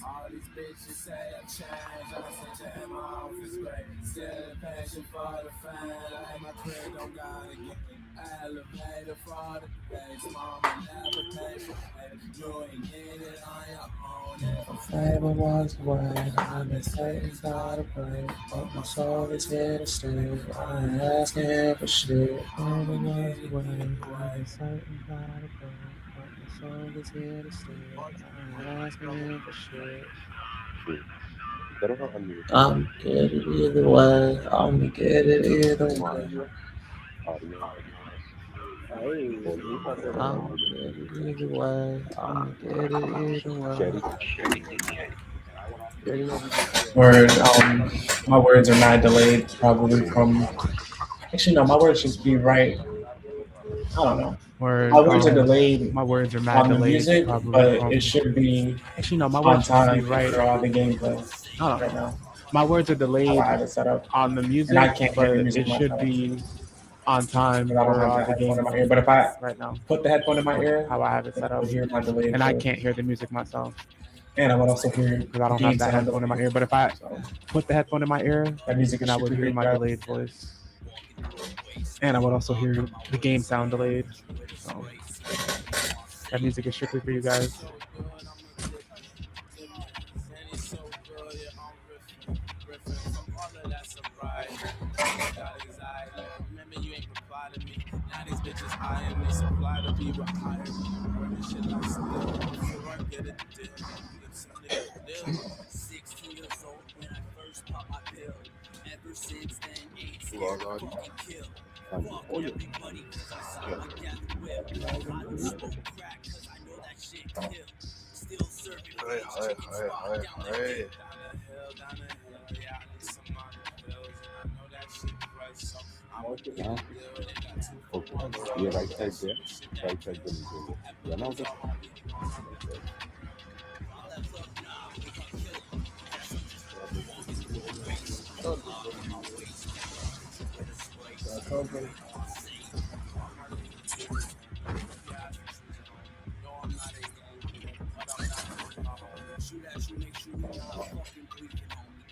All these bitches say I changed. I said, damn, my office great. Still a passion for the fan. Like my crib don't gotta get elevator for the days. Mama never paid for it. You ain't get it on your own. Favor was away. I've been Satan's not a break. But my soul is here to stay. I ain't asking for shit. Favor was away. I've been Satan's not a break. But my soul is here to stay. I ain't asking for shit. I'm good either way. I'm good either way. I'm good either way. I'm good either way. Word. My words are mad delayed. Probably from. Actually, no. My words should be right. I don't know. Word. My words are delayed My words are mad on the delayed. music, Probably but it from. should be Actually, no. My on words should be time right. for all the gameplay I don't right know. now. My words are How delayed I have it set up, on the and I music, can't hear the but music it should myself be on time because I don't for have the the headphone in my gameplay ear. But if I right now. put the headphone in my ear, How I have it then set I up, would hear my delayed and I voice, can't hear the music myself and I would also hear because I the don't have game that sound headphone in my delayed. ear. But if I So put the headphone in my ear, that music then is I strictly would for hear you my guys. delayed voice, and I would also hear the game sound delayed. So that music is strictly for you guys. And he's so good, yeah, I'm riffing from all of that sobriety. Niggas got anxiety. Remember, you ain't reply to me. Now these bitches eyeing me. Supply to be what hired me. Running shit like still. Before I get a deal, get something to deal. 16 years old when I first popped my pill. Ever since then, ain't scared to fucking kill. Fuck everybody cause I saw my death whip. I don't smoke crack cause I know that shit kill. Still serving rich chicken spot down the hill. Down the hill, yeah, I need some money bills. And I know that shit price, so I'ma get a deal. They got 2 for 1 deal. That shit that kill. Ever lose all my people. All that fuck nah, we gon' kill 'em. Guess I'm just walking through a race. Love in my waist, never hurt you with a spice. Insane. All my niggas choosing. If you ask me choosing home. No, I'm not a gangster, but I'm not choosing my home. Shoot at you, make sure you're not fucking breathing, homie.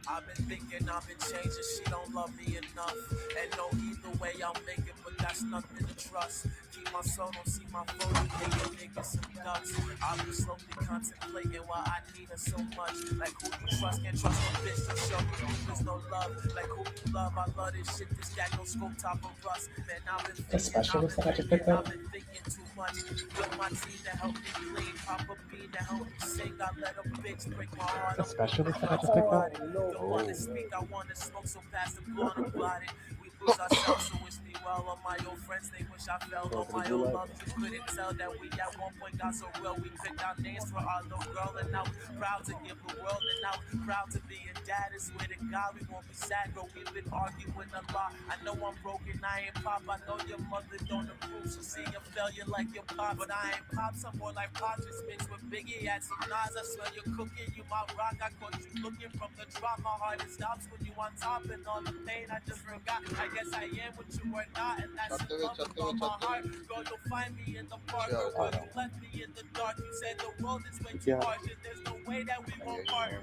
I've been thinking, I've been changing, she don't love me enough. And no, either way I'll make it, but that's nothing to trust. Keep my soul, don't see my phone, making niggas some ducks. I've been slowly contemplating why I need her so much. Like who you trust, can't trust no bitch, don't show me there's no love. Like who you love, I love this shit, this guy no scope top of us. Man, I've been The thinking, specialist that I just picked up. I've been thinking too much. With my team to help me clean, Papa B to help me sing. I let a bitch break my heart. The specialist that I just picked up. The one to speak, I want to smoke so fast the blunt about it. We lose ourselves, so wish me well. On my old friends, they wish I fell. On my old love, you couldn't tell that we at one point got so real. We picked out names for our little girl, and I was proud to give the world, and I was proud to be a dad. I swear to God, we won't be sad, bro. We've been arguing a lot. I know I'm broken, I ain't pop. I know your mother don't approve. She see a failure like your pop, but I ain't pop. Some more like pop, just mixed with Biggie. Add some Nas, I smell you cooking. You my rock, I caught you looking from the drop. My heart it stops when you on top, and all the pain I just forgot. I guess I am what you are not, and that's the love from my heart. Girl, you'll find me in the park, or will you left me in the dark? You said the world is way too hard, and there's no way that we won't part.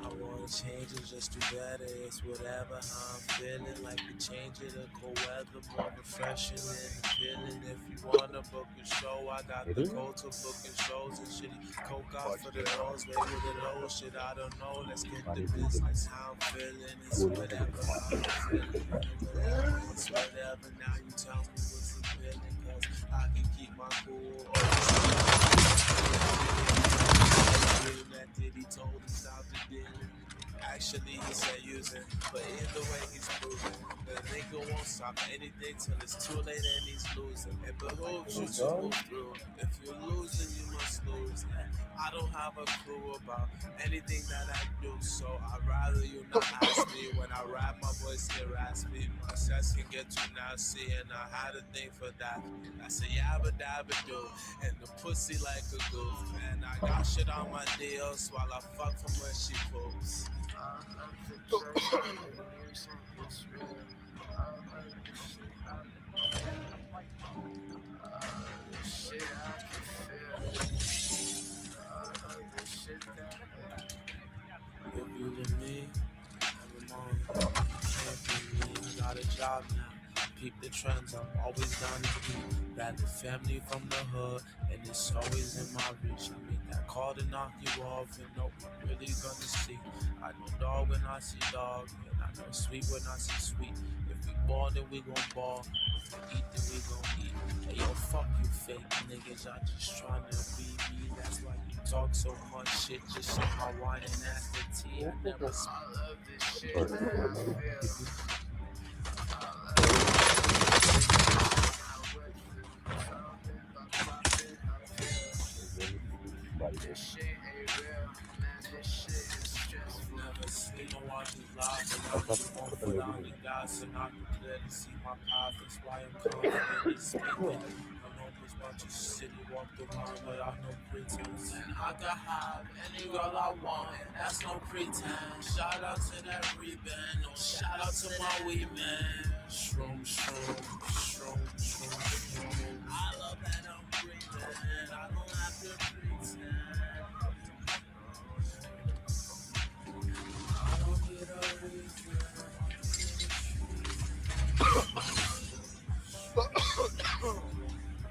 I wanna change it, just do better. It's whatever how I'm feeling. Like to change it, a cold weather, more refreshing and appealing. If you wanna book a show, I got the code to booking shows and shitty. Coke out for the nose, way with the low shit. I don't know. Let's get the business. How I'm feeling, it's whatever how I'm feeling. Whatever, it's whatever. Now you tell me what's the feeling, cause I can keep my cool. That Diddy told him stop the dealing. Actually, he said using, but either way, he's proving. The nigga won't stop anything till it's too late and he's losing. It behooves you to move through. If you're losing, you must lose. I don't have a clue about anything that I do, so I'd rather you not ask me. When I rap, my voice get raspy, my sets can get too nasty, and I had a thing for that. I say yabba dabba do, and the pussy like a goof. And I got shit on my deals while I fuck from where she pulls. If you to me, every morning, can't be me. I got a job now. Peep the trends, I'm always down to eat. Got the family from the hood, and it's always in my reach. I make that call to knock you off, and no one really gonna see. I know dog when I see dog, and I know sweet when I see sweet. If we ball, then we gon' ball. If we eat, then we gon' eat. Hey yo, fuck you fake niggas, I just tryna be me. That's why you talk so much shit. Just sip my wine and ask the tea. I never smell of this shit. This shit ain't real, man. This shit is stressful. Never seen no watches live, but I keep on foot on the gas, and I can clearly see my path. That's why I'm confidently speaking. I know this bunch of city walked around without no pretense. And I can have any girl I want, and that's no pretense. Shout out to that rebound, no shout out to my wee man. Shroom, shroom, shroom, shroom, shroom. I love that I'm breathing, I don't have to pretend. I don't need a reason.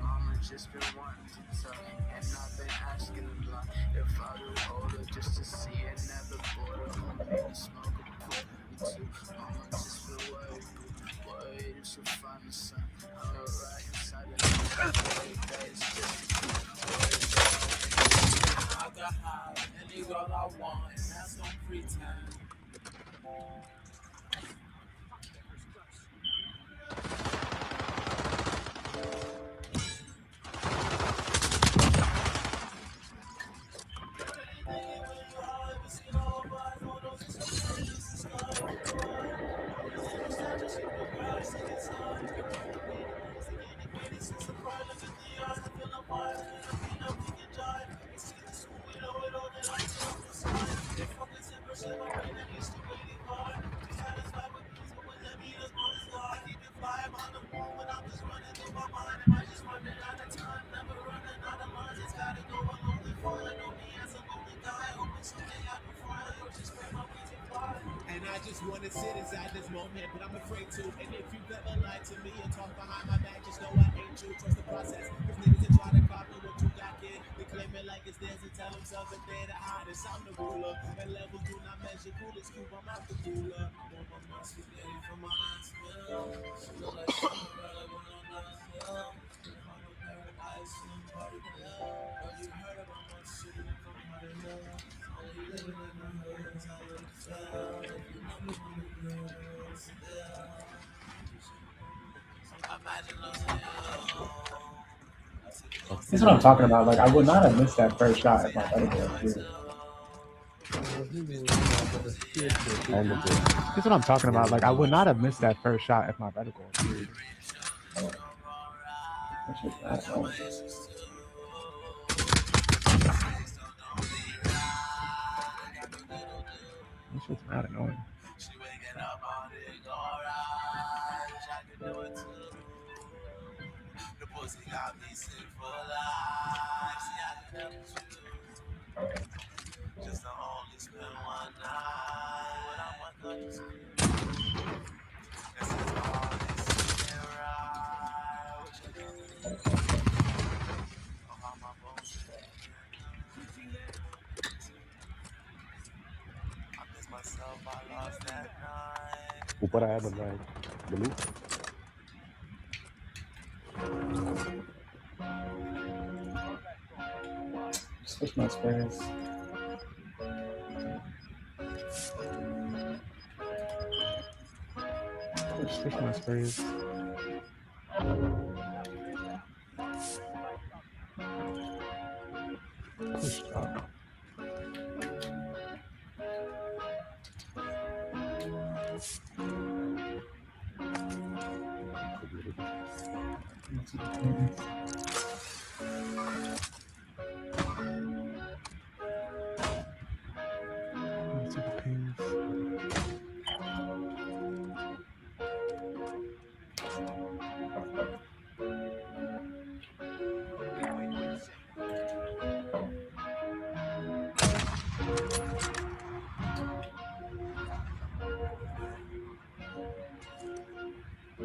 Mama just been wanting to talk, and I've been asking a lot if I would hold her just to see it. Never bought her, maybe smoke a pool or two. Mama just been worried if she'll find the sun. I'm right inside the night, that is just I got high, any girl I want, and that's no pretend. And I just wanna sit inside this moment, but I'm afraid to. And if you've ever lied to me and talk behind my back, just know I ain't you. Trust the process. Cause niggas that try to copy what you got, kid, they claim it like it's theirs and tell themselves that they're the hottest. I'm the ruler, and levels do not measure. Coolest cube, I'm out the cooler. Want my mom spaghetti from my last meal. She look like Cinderella when I'm not still. I'm a paradise and I'm part of the Have you heard about my city from Harlem? Only living in the hood is how it felt. If you know me from the girls, imagine losing you. That's what I'm talking about. Like, I would not have missed that first shot if my brother was here. That's what I'm talking about. Like, I would not have missed that first shot if my reticle was here. This shit's mad annoying. She waking up on it, alright. Wish I could do it too. The pussy got me sick for life. See, I can never choose. Just to only spend one night. But I'm what could you see? And since my heart is sitting right, what you gonna do? Oh, how my bones I miss myself, I lost that night. What I have in mind, the loop. Switch my spares. Switch my spares. Push up. Super pings. I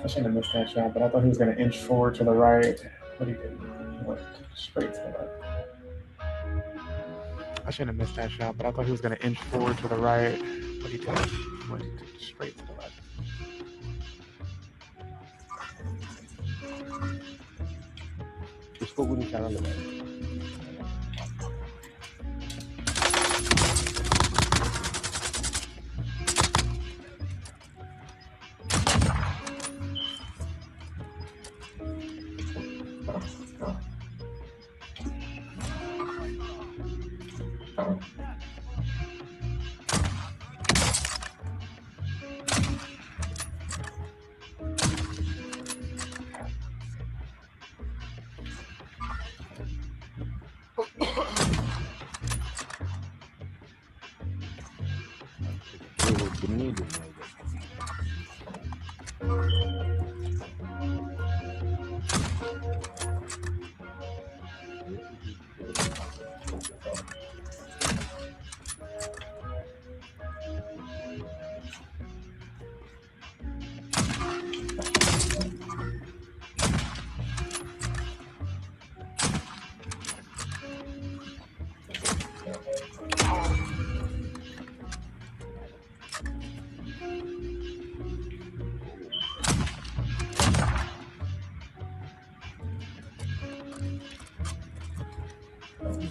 shouldn't have missed that shot, but I thought he was going to inch forward to the right, but he didn't. He went straight to the left. I shouldn't have missed that shot, but I thought he was going to inch forward to the right, but he didn't. He went straight to the left. उसको कोई निशाना लगा वो गिन्नी दूंगा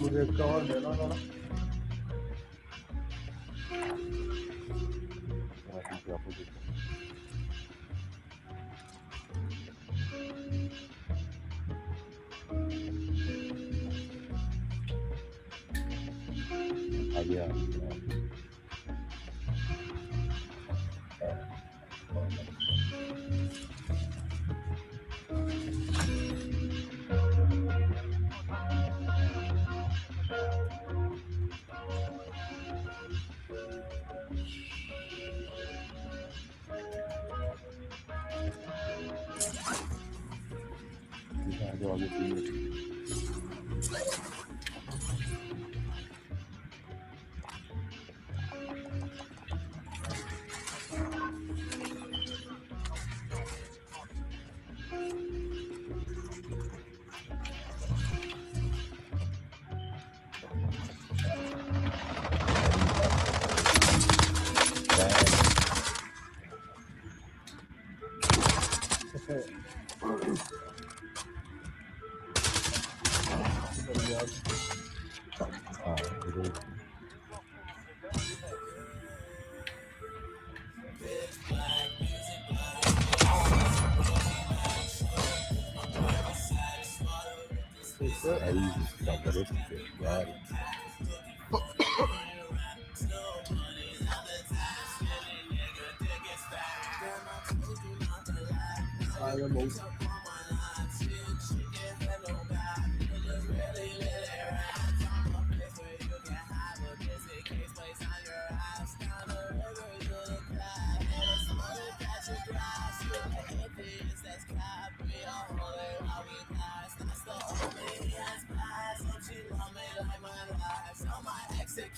मुझे इसका और देना था आ गया जो आगे तीन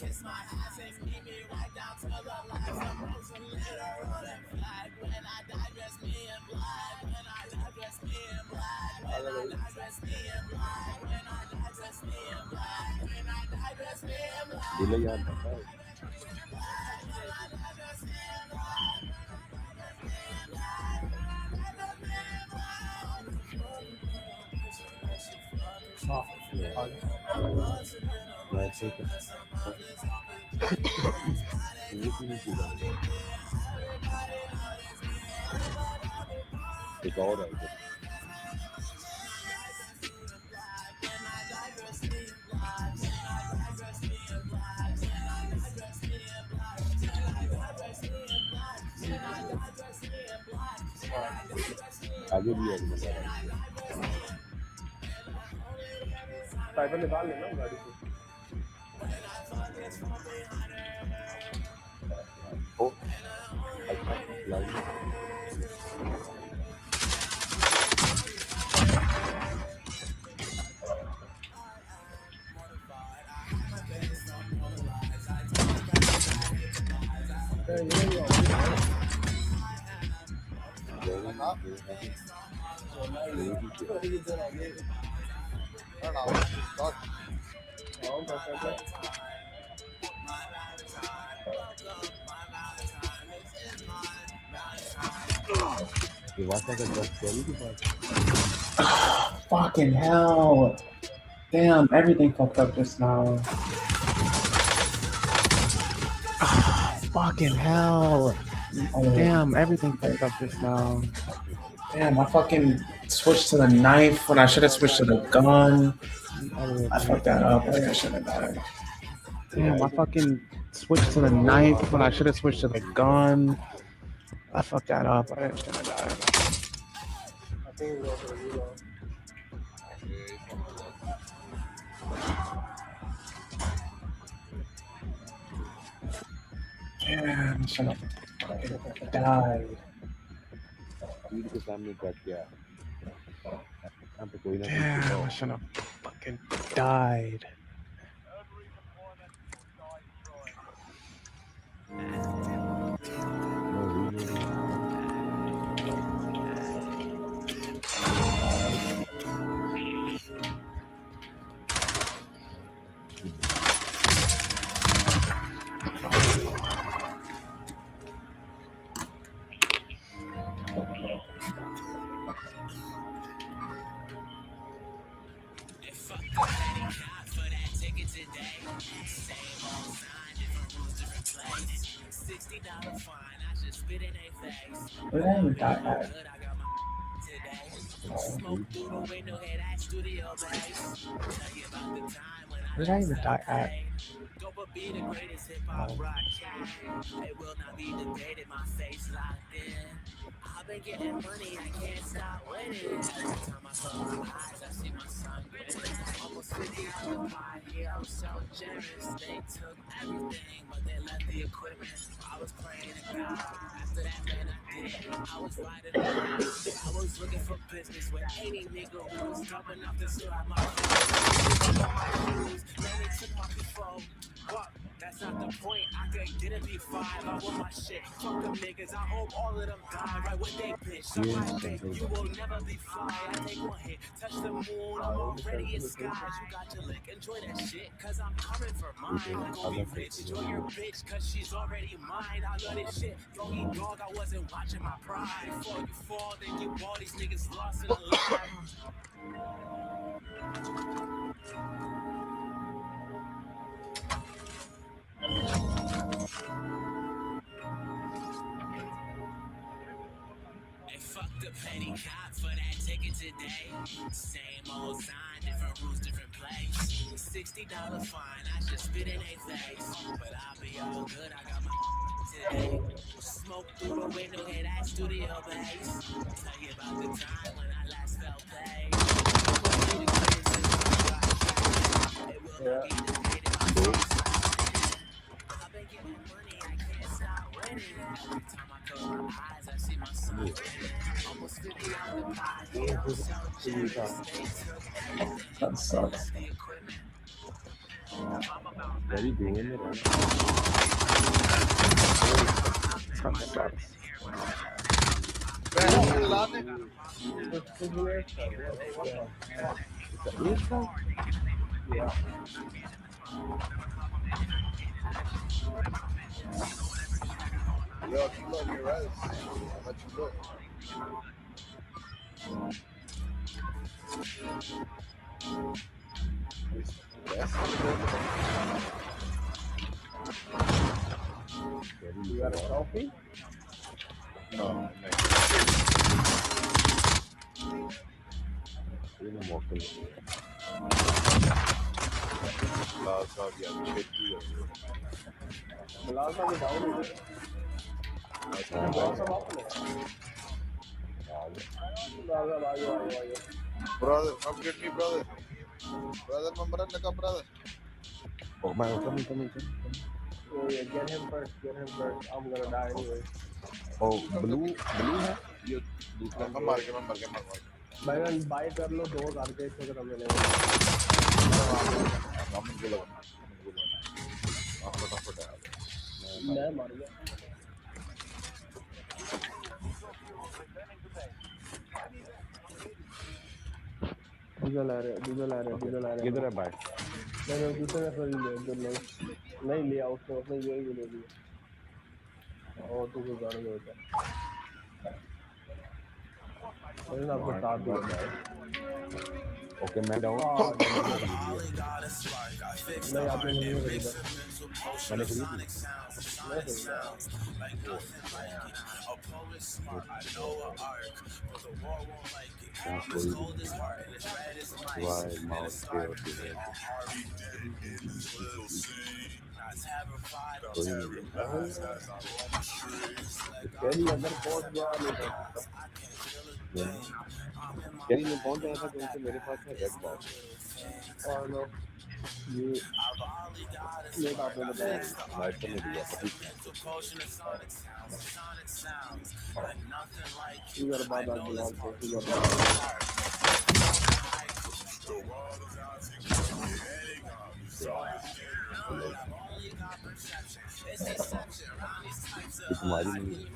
Kiss my ass and meet me right down to the last. I'm rose and litter on and flag. When I die, dress me in black. When I die, dress me in black. When I die, dress me in black. When I die, dress me in black. When I die, dress me in black. दिले याद आता है एक और है आगे भी है साइकिल निकाल लेना गाड़ी से ओ अच्छा लाइट ये वाचा का ड्रग स्टोरी के पास Fucking hell. Damn, everything fucked up just now. Fucking hell. Oh, Damn, everything fucked up just now. damn, I fucking switched to the knife when I should have switched to the gun. I fucked that up. I should have died. Damn, I fucking switched to the knife when I should have switched to the gun. I fucked that up. I should have died. Damn, I should have died. TV के सामने बैठ गया यहाँ पे कोई ना Damn, I should have fucking died. Where did I even die at? Where did I even die at? Be the greatest hip hop broadcast. It will not be debated. My face locked in. I've been getting money. I can't stop winning. Every time I close my eyes, I see my son grinning. Almost 50 out of my here. I'm so generous. They took everything, but they left the equipment. I was praying to God. After that, man, I did. I was riding around. I was looking for business with 80 niggas coming off the slide. My shoes. Then they took my phone. What? That's not the point. I could get a B5. I want my shit. Fuck them niggas. I hope all of them die right when they bitch. So I think you will never be fly. I take one hit, touch the moon. I'm already in skies. You got your lick. Enjoy that shit, cause I'm coming for mine. I'm gonna be rich. Enjoy your bitch, cause she's already mine. I love this shit. Don't eat dog. I wasn't watching my pride. Before you fall, then you all these niggas lost in the line. They fucked the petty cop for that ticket today. Same old sign, different rules, different place. $60 fine, I should spit in their face. But I'll be all good, I got my today. Smoke through the window, hear that studio bass. Tell you about the time when I last felt pain. It will not be debated, my face. I've been getting money, I can't stop winning. Every time I close my eyes, I see my son winning. Almost 50 out the pot, yeah, I'm so generous. They took everything, That sucks. the equipment. very doing it That sucks. Yo, if you love your rice, I'll let you look. You got a selfie? No, brother, come get me, brother. Brother, number brother. Oh my God, come. Yeah, get him first. I'm gonna die anyway. Oh, blue है ये दूसरा मैं मार के भाई bye कर लो 2 करके इससे खत्म मिलेगा हम को लगा आप फटाफट मैं मार गया ओके किधर है भाई? मैंने दूसरे ने खरीद लिया जो नहीं लिया उसने यही ले लिया और तू को गाड़ी होता मैंने आपको साथ दिया ओके मैं डाउन नहीं आपने नहीं खरीदा मैंने खरीद ली मैं खरीदा Why Mount Fair कैरी अंदर पहुंच गया नहीं कैरी में पहुंच गया था क्योंकि मेरे पास है रेड बॉक्स और नो ये आपने बताया लाइट में दिया था इधर बाद आ गया इधर तुम्हारी नहीं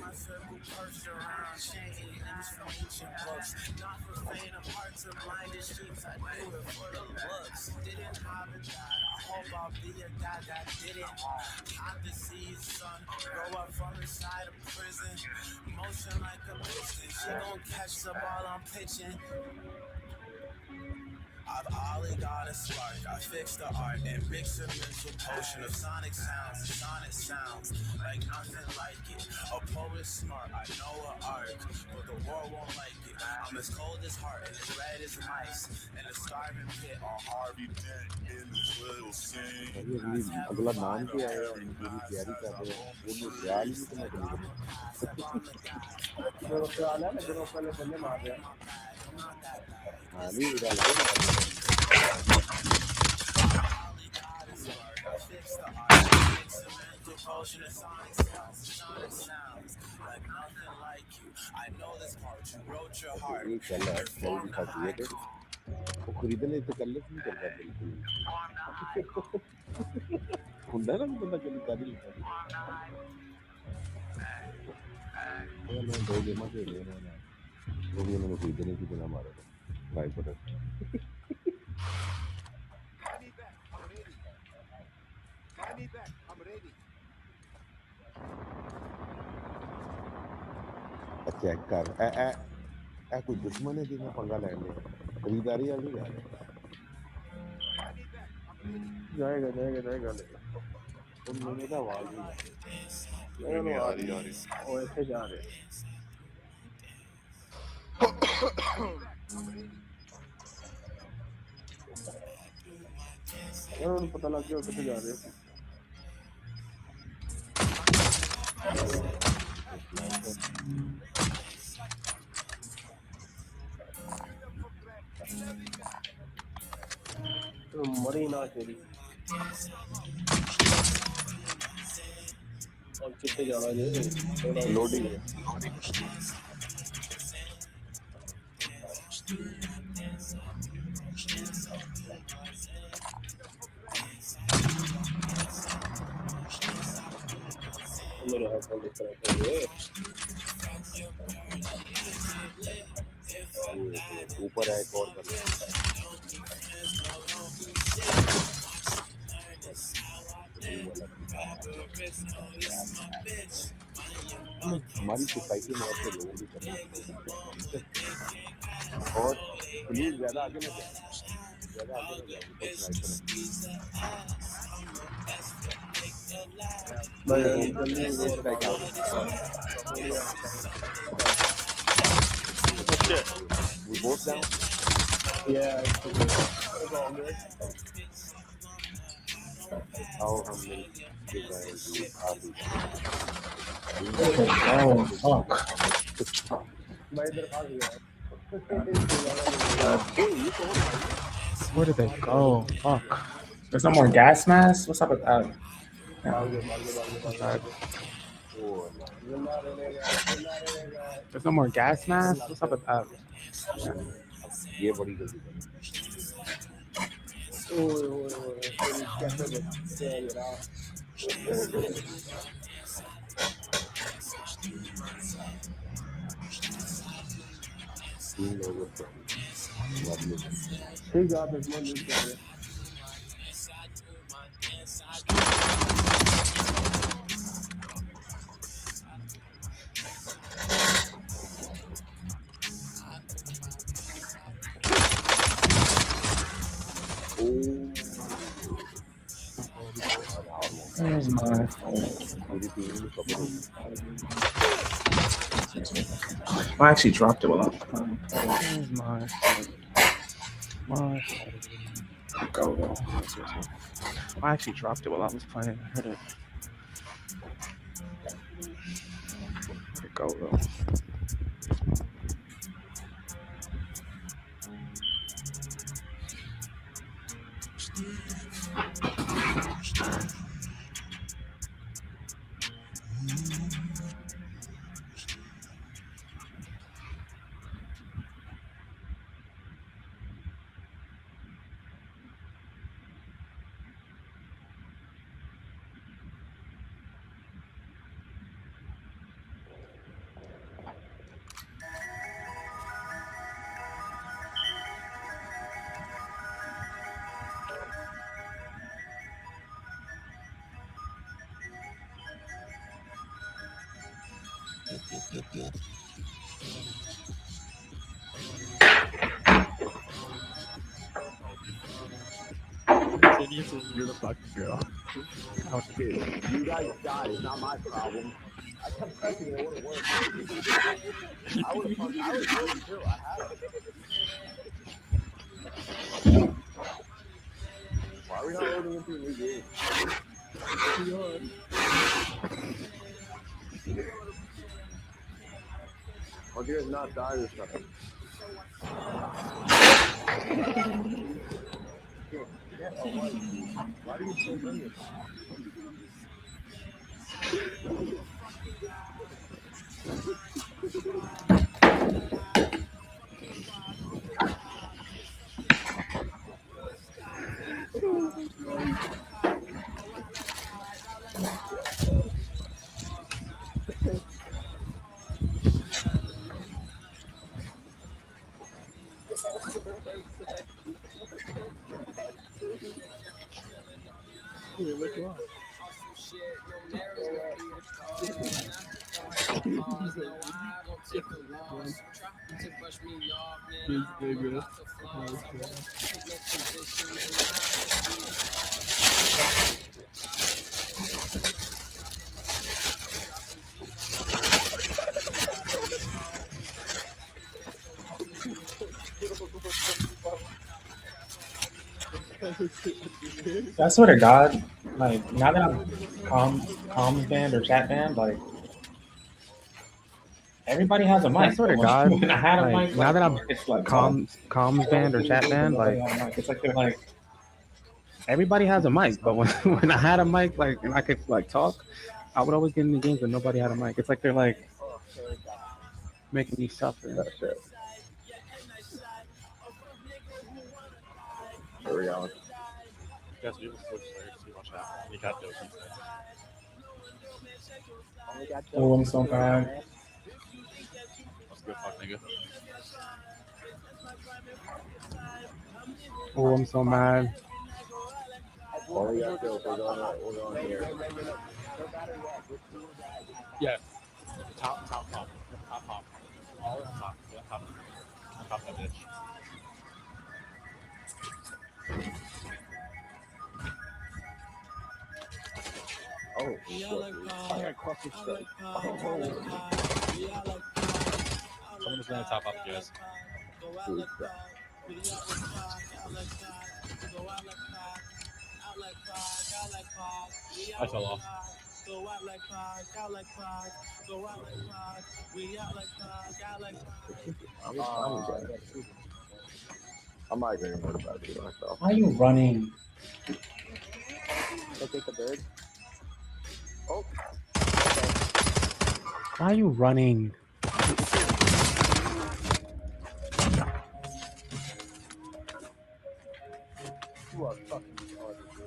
I've only got a spark. I fix the art and mix a mental potion of sonic sounds like nothing like it. A poet smart, I know an art, but the world won't like it. I'm as cold as heart and as red as mice in a starving pit on Harvey Dent in this little scene. अगला नाम क्या है और मेरी तैयारी कर रहे हैं वो मुझे ख्याल ही नहीं तुम्हें कभी मेरे ख्याल है ना जो पहले बंदे मार रहे हैं हाँ नहीं इधर Potion of sonic sounds like nothing like you. I know this part. You wrote your heart. ये चल रहा है चल भी खाती है वो खरीदने से कल्ले नहीं करता बिल्कुल हुंडा ना बंदा चली गाड़ी लेता है मैं दो गेम खेल रहा हूं वो भी उन्होंने खरीदने की बिना मारा था भाई पर चेक कर ए कोई दुश्मन है जिसने पंगा ले लिया खरीदारी वाली जा रहा जाएगा उन लोगों का आवाज नहीं आ रही वो ऐसे जा रहे यार पता लग गया कैसे जा रहे हैं मरी ना तेरी और कितने जाना है लोडिंग है मेरे हाथ में दिख रहा है ऊपर है एक और करना हमारी सोसाइटी में ऐसे लोगों की करना और प्लीज ज्यादा आगे ना जाए We both down? Yeah, it's all good. How many guys do Oh, fuck. मैं इधर भाग गया Where did they go? Fuck. There's no more gas masks? What's up with that? There's no more gas masks? What's up with that? ये बड़ी गलती He knows what's up. Love me. He got this money, brother. Where's my phone? I actually dropped it while I was playing. Where's my Go though. I actually dropped it while I was playing. I heard it. Where'd it go though? You're the fucking girl. Oh, Shit. You guys died. It's not my problem. I kept pressing it. It wouldn't work. I was worried too. I had it. Why are we not loading into a new game? Why do you guys not die this time? Why do you still bring it? I swear to God, like now that I'm comms band or chat band, like everybody has a mic. I swear to God, When I had a like, mic, now that I'm it's like comms band or chat band, like it's like they're like everybody has a mic, but when I had a mic, like and I could like talk, I would always get in the games when nobody had a mic. It's like they're like making me suffer. That shit. There we go. Guys, we have a switch there, so watch out. You got those. oh, I'm so bad. Let's go, fuck nigga. Oh, I'm so mad. Oh, we got kills. We're going here. Yeah. Top. Top top. All on top. Yeah, top. Top that bitch. Oh, shit. I got cluster strike. Someone is gonna top up, guys. Holy crap. I fell off. I'm migrating more about it myself. Why are you running? Go take the bird. Oh. Why are you running? You are fucking retarded, dude.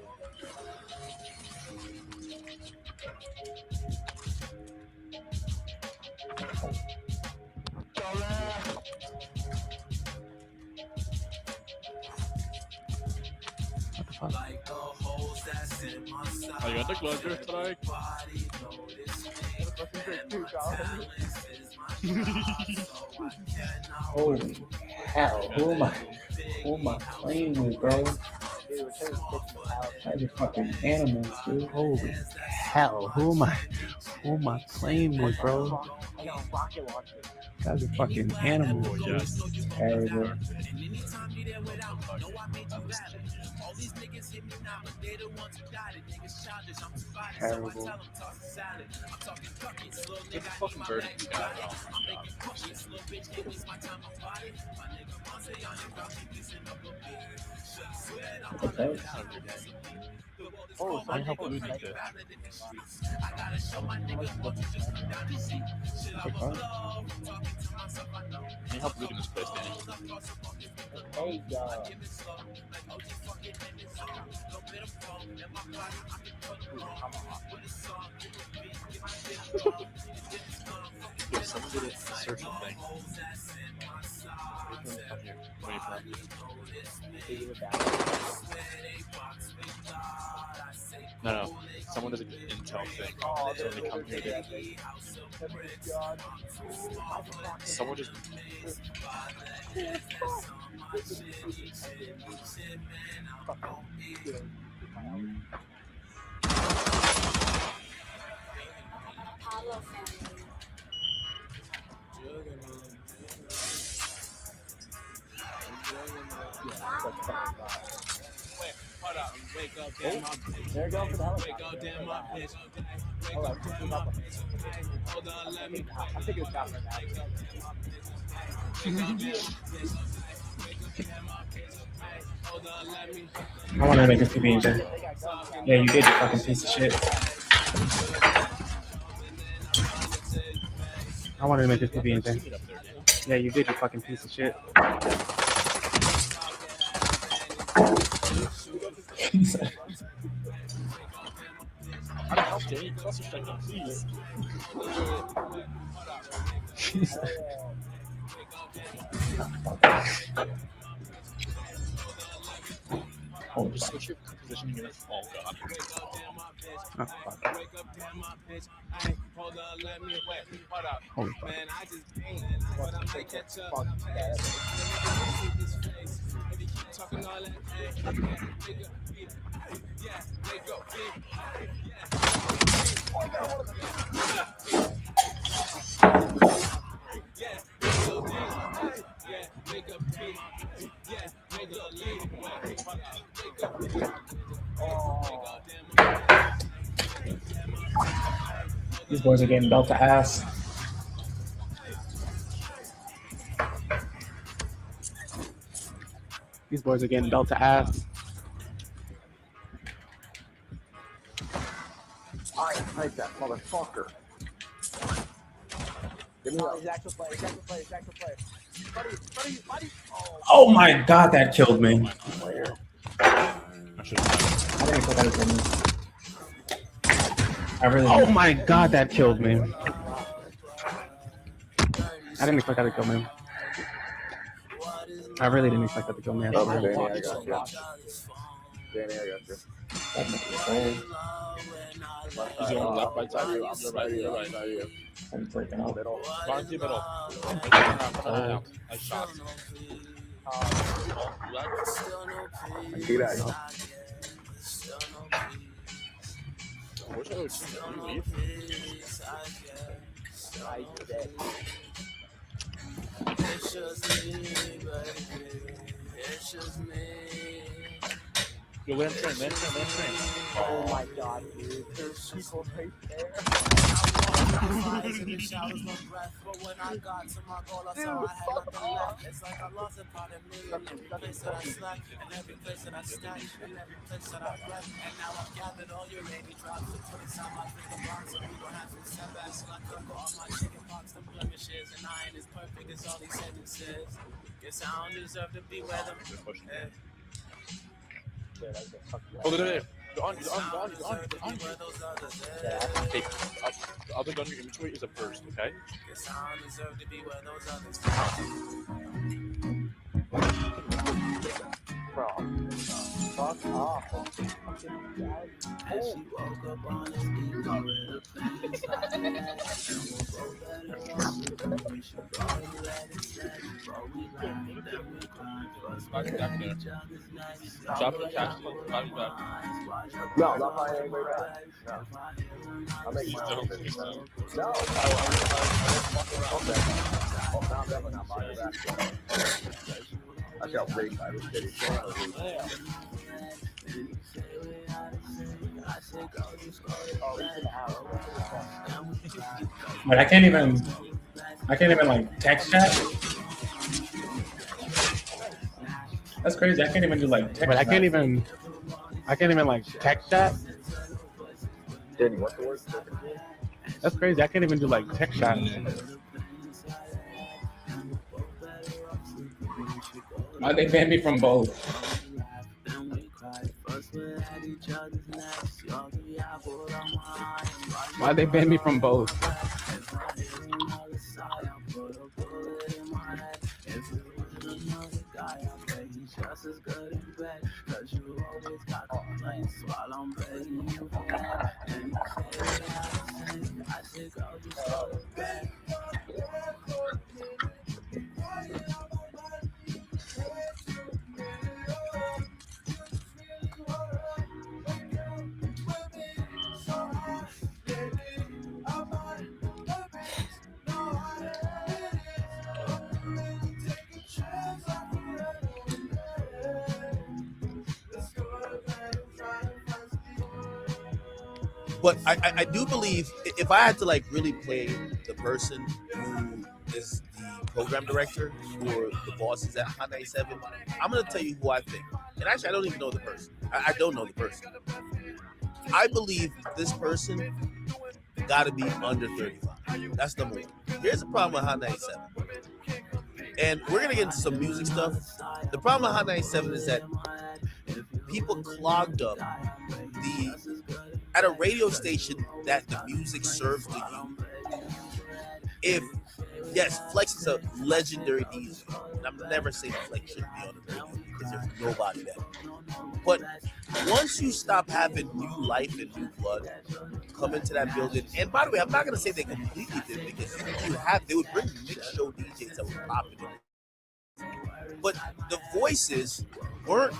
fuck? I got the Cluster Strike. Holy hell! Who am I playing with, bro? Dude, return bitch metallic. Guys are fucking animals, dude. Holy hell! Who am I playing with, bro? I got a rocket launcher. Guys are fucking animals, dude. Yes. Terrible. Terrible. Get the fucking bird you got now. Okay. Oh, I help lose this. Can you help looting this place, Danny? hey, Yo, someone did a search thing. Come here. Where are you from? No. Someone does an intel thing. So when they come here, they... Someone just... There you go for the helicopter. Alright, I'm taking a shot right I want to make a PB and J. Yeah, you did, you fucking piece of shit. I wanted to make this PB and J. Yeah, you did, you fucking piece of shit. Oh, just switch your positioning in a... Oh, God. Oh, fuck. Holy fuck. These boys are getting belt to ass. These boys are getting belt to ass. I type that motherfucker. Give me that. Exact play. Buddy. Oh my god, that killed me. I should have... I didn't put that as me. I really. Oh my god, that killed me. I didn't expect that to kill me. I really didn't expect that to kill me. Oh, Danny, I got you. Danny, I got you. He's going left, right side of you. I'm the right, you're right. I'm freaking out. Run to the middle. I shot. I see that. Where's the other team? Did you leave? I dead. It's just me, baby. It's just me. Yo, land train. Oh my god, dude. There's people right there. Eyes in the showers, no breath. But when I got to my goal, I saw I had nothing left. It's like I lost a part of me in every place that I slept, in every place that I snacked, in every place that I rep. And now I've gathered all your rainy drops and put inside my freaking box. So we gon' have some setbacks. And I cook all my chicken pox, them blemishes. And I ain't as perfect as all these sentences. Guess I don't deserve to be where them. Oh, there. Go on. Hey, the other gun in your inventory is a burst, okay? Guess I don't deserve to be where those others Bro. Fuck Fuck off. And she woke up on this ego with a pain inside her head. And we're both better off sleeping. We should go to bed instead. But we laugh, then we cry. First we hit each other's necks. Drop the trash. Bobby drop. No, not my way back. No. I'll make my own business. No. Okay. Well, now I'm definitely not buying it back. That's how big I was getting. But I can't even like text chat. That's crazy. I can't even do like text. But I can't even like text chat. Danny, what's the word? That's crazy. I can't even do like text chat. Why they banned me from both? Why they banned me from both? Just as good in bed, cause you always got complaints while I'm begging you for that. And you say I say, go just go to bed. But I do believe if I had to like really play the person who is the program director for the bosses at Hot 97, I'm gonna tell you who I think. And actually, I don't even know the person. I don't know the person. I believe this person got to be under 35. That's number one. Here's the problem with Hot 97. And we're gonna get into some music stuff. The problem with Hot 97 is that people clogged up at a radio station that the music serves to you. If yes, Flex is a legendary DJ, and I'm never saying Flex should be on the radio because there's nobody there. But once you stop having new life and new blood come into that building, and by the way, I'm not gonna say they completely did because they would bring mixed show DJs that were popular, but the voices weren't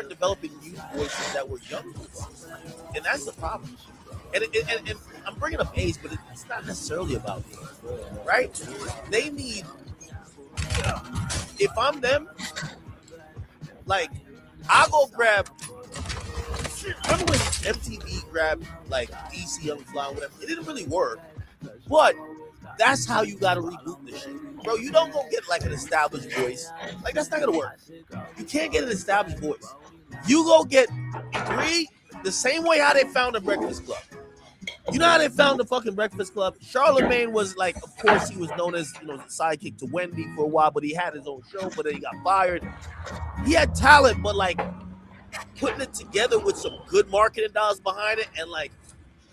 developing new voices that were young voices. And that's the problem. And I'm bringing up age, but it's not necessarily about age, right? They need, if I'm them, like, I'll go grab, remember when MTV grabbed, like, DC Young Fly, whatever? It didn't really work, but that's how you got to reboot this shit. Bro, you don't go get, like, an established voice. Like, that's not going to work. You can't get an established voice. You go get three, the same way how they found the Breakfast Club. You know how they found the fucking Breakfast Club? Charlemagne was like, of course, he was known as, the sidekick to Wendy for a while, but he had his own show, but then he got fired. He had talent, but like putting it together with some good marketing dollars behind it, and like,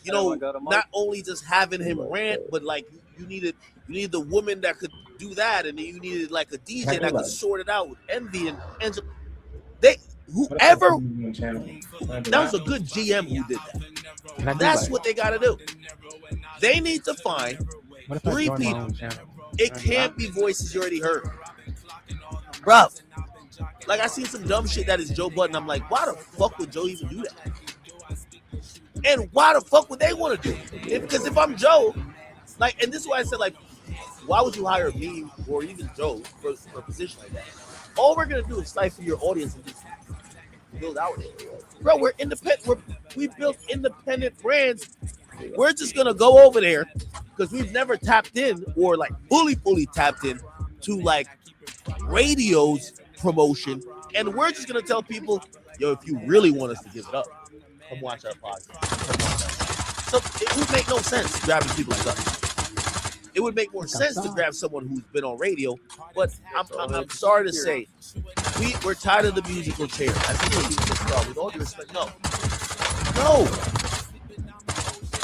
not only just having him rant, but like you needed the woman that could do that, and then you needed like a DJ that could sort it out with Envy and Angela. Whoever, that was a good GM who did that. That's what they got to do. They need to find 3 people. It can't be voices you already heard. Bruh, like I seen some dumb shit that is Joe Budden. I'm like, why the fuck would Joe even do that? And why the fuck would they want to do it? Because if I'm Joe, like, and this is why I said, like, why would you hire me or even Joe for a position like that? All we're going to do is stifle your audience and just build our shit. Bro, we're independent. We built independent brands. We're just going to go over there because we've never tapped in or like fully tapped in to like radio's promotion. And we're just going to tell people, yo, if you really want us to give it up, come watch our podcast. So it would make no sense grabbing people like us. It would make more sense to grab someone who's been on radio, but I'm sorry to say, we're tired of the musical chair. I think we're musical star. With all due respect, no.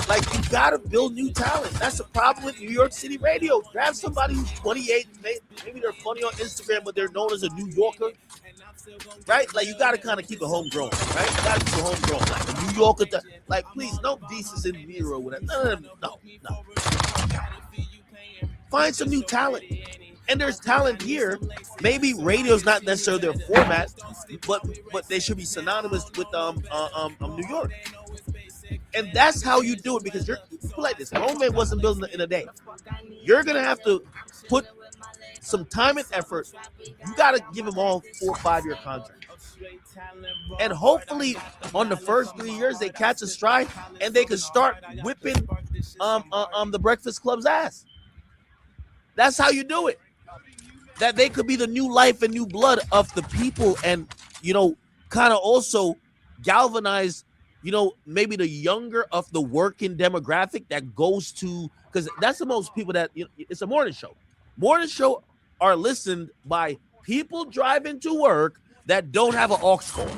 Like, you gotta build new talent. That's the problem with New York City radio. Grab somebody who's 28, maybe they're funny on Instagram, but they're known as a New Yorker, right? Like, you gotta kind of keep it homegrown, right? You gotta keep it homegrown. Like, a New Yorker, like, please, no Desus in Nero or whatever. No. Find some new talent. And there's talent here. Maybe radio's not necessarily their format, but they should be synonymous with New York. And that's how you do it, because you're like this. Grown Man wasn't built in a day. You're gonna have to put some time and effort. You gotta give them all 4 or 5 year contracts. And hopefully on the first 3 years they catch a stride and they can start whipping the Breakfast Club's ass. That's how you do it. That they could be the new life and new blood of the people, and kind of also galvanize maybe the younger of the working demographic that goes to, because that's the most people that it's a morning show. Morning show are listened by people driving to work that don't have an aux cord.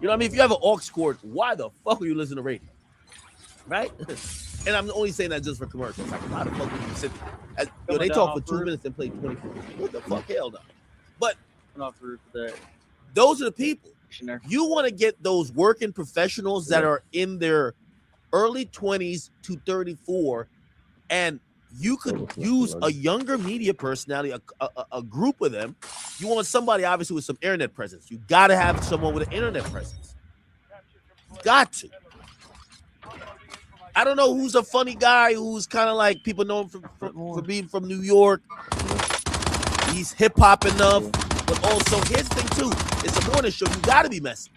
You know what I mean? If you have an aux cord, why the fuck are you listening to radio? Right? And I'm only saying that just for commercials. Like, why the fuck would you sit there? They talk for 2 minutes and play 24. What the fuck? Hell no. But those are the people. You want to get those working professionals that are in their early 20s to 34, and you could use a younger media personality, a group of them. You want somebody, obviously, with some internet presence. You got to have someone with an internet presence. Got to. I don't know who's a funny guy who's kind of like people know him for being from New York. He's hip hop enough, but also here's the thing too. It's a morning show. You got to be messy.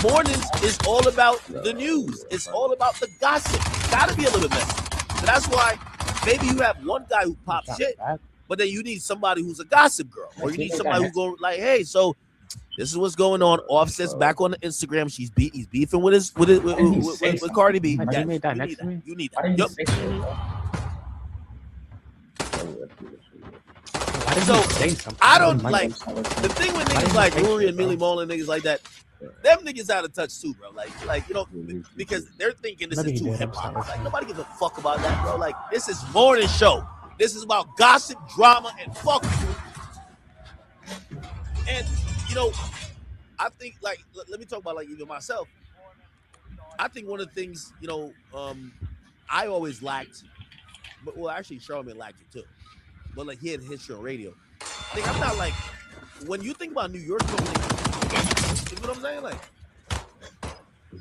Mornings is all about the news. It's all about the gossip. Got to be a little messy. So that's why maybe you have one guy who pops shit, but then you need somebody who's a gossip girl, or you need somebody who go like, hey, so this is what's going on. Offset's back on the Instagram. He's beefing with Cardi B. You made that next to me? You need that. Yep. So I don't like the thing with niggas like Rory and Millie Mola and niggas like that. Them niggas out of touch too, bro. Like because they're thinking this is too hip hop. Like, nobody gives a fuck about that, bro. Like, this is morning show. This is about gossip, drama, and fuck you. And I think, like, let me talk about, like, even myself. I think one of the things, I always lacked, but well, actually, Charlamagne lacked it too. But like, he had history on radio. Like, I'm not like, when you think about New York, you know what I'm saying? Like,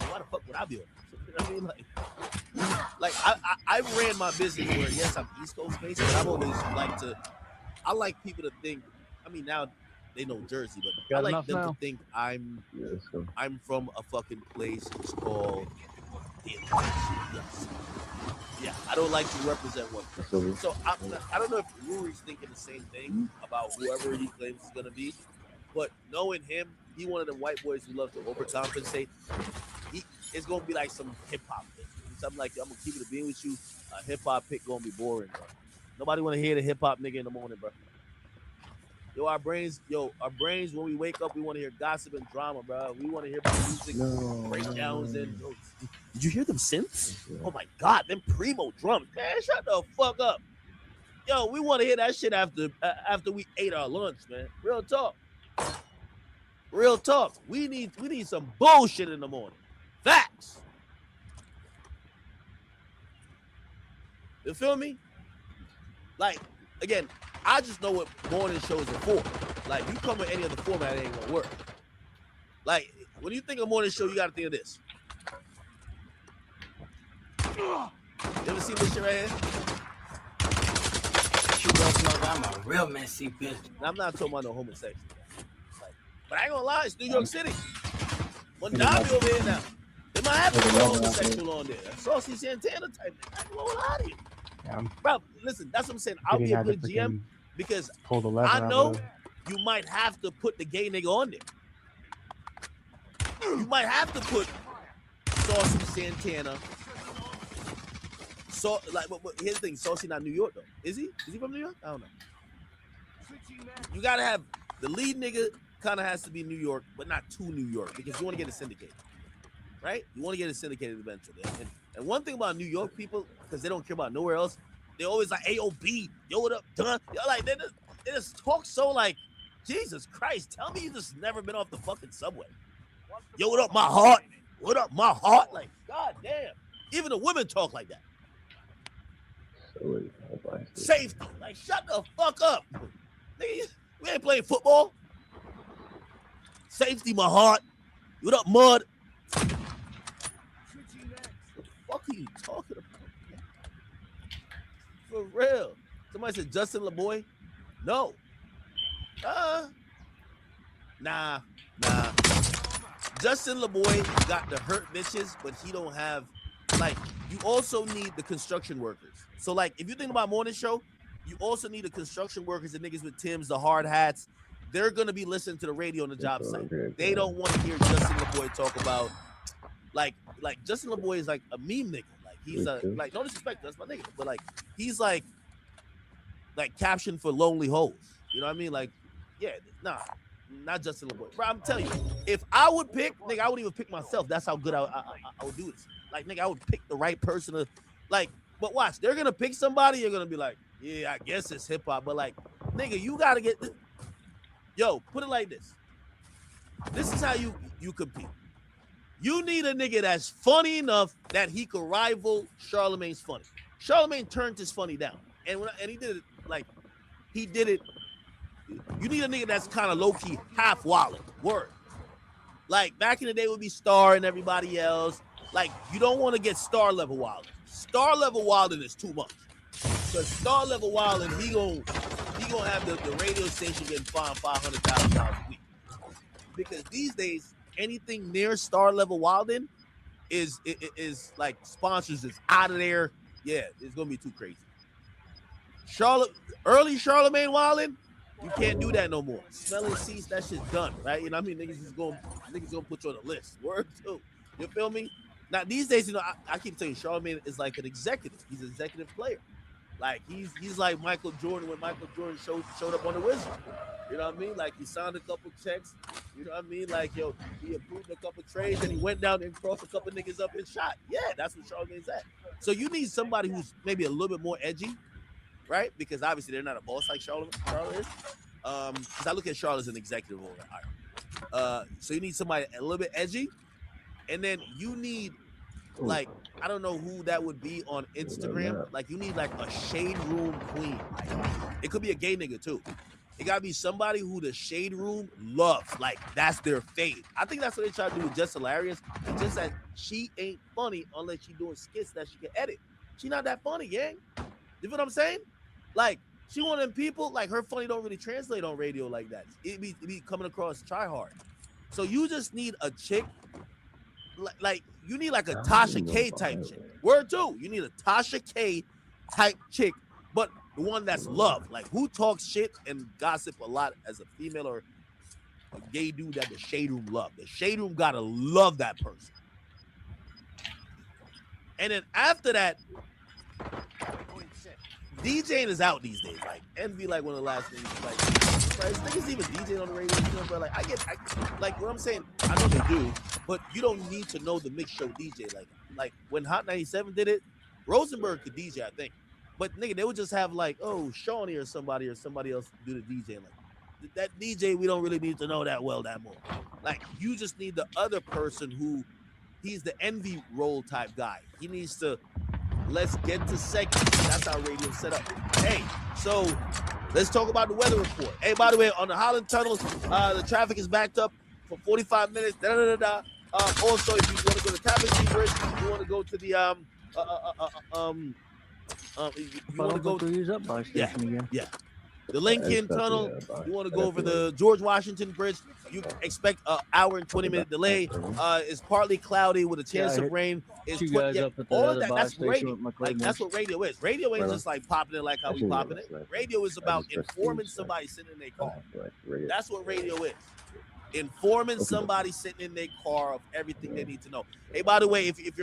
why the fuck would I be on? You know what I mean? Like I ran my business where, yes, I'm East Coast based, but I've always liked to. I like people to think. I mean, now they know Jersey, but I like them to think I'm from a fucking place it's called the yes. Yeah, I don't like to represent one. So I don't know if Rory's thinking the same thing about whoever he claims is gonna be, but knowing him, he one of the white boys who loves to overcompensate. It's gonna be like some hip hop thing. Something like, I'm gonna keep it a being with you. A hip hop pick gonna be boring, bro. Nobody wanna hear the hip hop nigga in the morning, bro. Our brains, when we wake up, we want to hear gossip and drama, bro. We want to hear about music, breakdowns, and did you hear them synths? Oh my God, them primo drums, man! Shut the fuck up, yo. We want to hear that shit after we ate our lunch, man. Real talk. We need some bullshit in the morning. Facts. You feel me? Like, again, I just know what morning shows are for. Like, you come with any other format, it ain't gonna work. Like, when you think of morning show, you gotta think of this. You ever seen this shit right here? You don't know that I'm a real messy bitch. Now, I'm not talking about no homosexual. Like, but I ain't gonna lie, it's New York City. One Dobby over here now. They might have to put a homosexual on there. A Saucy Santana type thing. I don't know how to. Yeah, bro, listen, that's what I'm saying. I'll be a good GM because I know you might have to put the gay nigga on there. You might have to put Saucy Santana. So, like, but here's the thing: Saucy not New York though. Is he? Is he from New York? I don't know. You gotta have the lead nigga. Kind of has to be New York, but not too New York because you want to get it syndicated, right? You want to get it syndicated eventually. And And one thing about New York people, because they don't care about nowhere else, they always like AOB, yo, what up, done? Yo, like they just talk so like, Jesus Christ, tell me you just never been off the fucking subway. Yo, what up, my heart? What up, my heart? Like, god damn. Even the women talk like that. Safety. Like, shut the fuck up. Nigga, we ain't playing football. Safety, my heart. What up, mud? What the fuck are you talking about? For real. Somebody said Justin LeBoy. No. Nah. Justin LeBoy got the hurt bitches, but he don't have, like, you also need the construction workers. So, like, if you think about morning show, you also need the construction workers, the niggas with Timbs, the hard hats. They're going to be listening to the radio on the job site. They don't want to hear Justin LeBoy talk about, like Justin LeBoy is like a meme nigga. Like, he's like, no disrespect, that's my nigga. But, like, he's like caption for lonely hoes. You know what I mean? Like, yeah, nah. Not Justin LeBoy. Bro, I'm telling you, if I would pick, nigga, I wouldn't even pick myself. That's how good I would do this. Like, nigga, I would pick the right person to, like, but watch, they're going to pick somebody, you're going to be like, yeah, I guess it's hip-hop, but, like, nigga, you got to get, yo, put it like this. This is how you compete. You need a nigga that's funny enough that he could rival Charlemagne's funny. Charlemagne turned his funny down. And he did it, like, he did it. You need a nigga that's kind of low-key half wallet. Word. Like, back in the day would be Star and everybody else. Like, you don't want to get Star level wilding. Star level wilding is too much. Because Star level wilding, he gonna have the radio station getting fined $500,000 a week. Because these days, anything near Star level wilding is like sponsors is out of there. Yeah, it's gonna be too crazy. Early Charlemagne wilding, you can't do that no more. Smelling seats, that shit's done, right? You know what I mean? Niggas gonna put you on the list. Word too. You feel me? Now these days, you know, I keep saying Charlemagne is like an executive. He's an executive player. Like he's like Michael Jordan when Michael Jordan showed up on the Wizards. You know what I mean? Like he signed a couple checks. You know what I mean? Like, yo, he approved a couple trades and he went down and crossed a couple niggas up and shot. Yeah, that's what Charlemagne's at. So you need somebody who's maybe a little bit more edgy, right? Because obviously they're not a boss like Charlotte is. Because I look at Charlotte as an executive over there. So you need somebody a little bit edgy, and then you need, like, I don't know who that would be on Instagram. Like, you need like a shade room queen. Like, it could be a gay nigga too. It gotta be somebody who the shade room loves. Like, that's their fave. I think that's what they try to do with Just Hilarious. It's just that she ain't funny unless she doing skits that she can edit. She not that funny, gang. You feel what I'm saying? Like, she one of them people, like, her funny don't really translate on radio like that. It be coming across try hard. So you just need a chick, like you need like a Tasha K type chick. Word too. You need a Tasha K type chick, but the one that's loved. Like, who talks shit and gossip a lot as a female or a gay dude that the shade room love. The shade room gotta love that person. And then after that, DJing is out these days. Like, Envy, like, one of the last things. Like, right, niggas even DJing on the radio, you know, bro. Like, like, what I'm saying, I know they do, but you don't need to know the mix show DJ. Like when Hot 97 did it, Rosenberg could DJ, I think. But nigga, they would just have like, oh, Shawnee or somebody else do the DJ. Like, that DJ, we don't really need to know that well that more. Like, you just need the other person who, he's the Envy role type guy. He needs to, let's get to seconds. That's how radio's set up. Hey, so let's talk about the weather report. Hey, by the way, on the Holland Tunnel, the traffic is backed up for 45 minutes. Also, if you want to go to Tappan Zee Bridge, you want to go to the you want to go to the Lincoln Tunnel. You want to go over the George Washington Bridge. You expect an hour and 20-minute delay. It's partly cloudy with a chance of rain. It's all of that. That's radio. Like, that's what radio is. Radio ain't just like popping it like how we popping it. Radio is about informing somebody sitting in their car. That's what radio is. Informing somebody sitting in their car of everything they need to know. Hey, by the way, if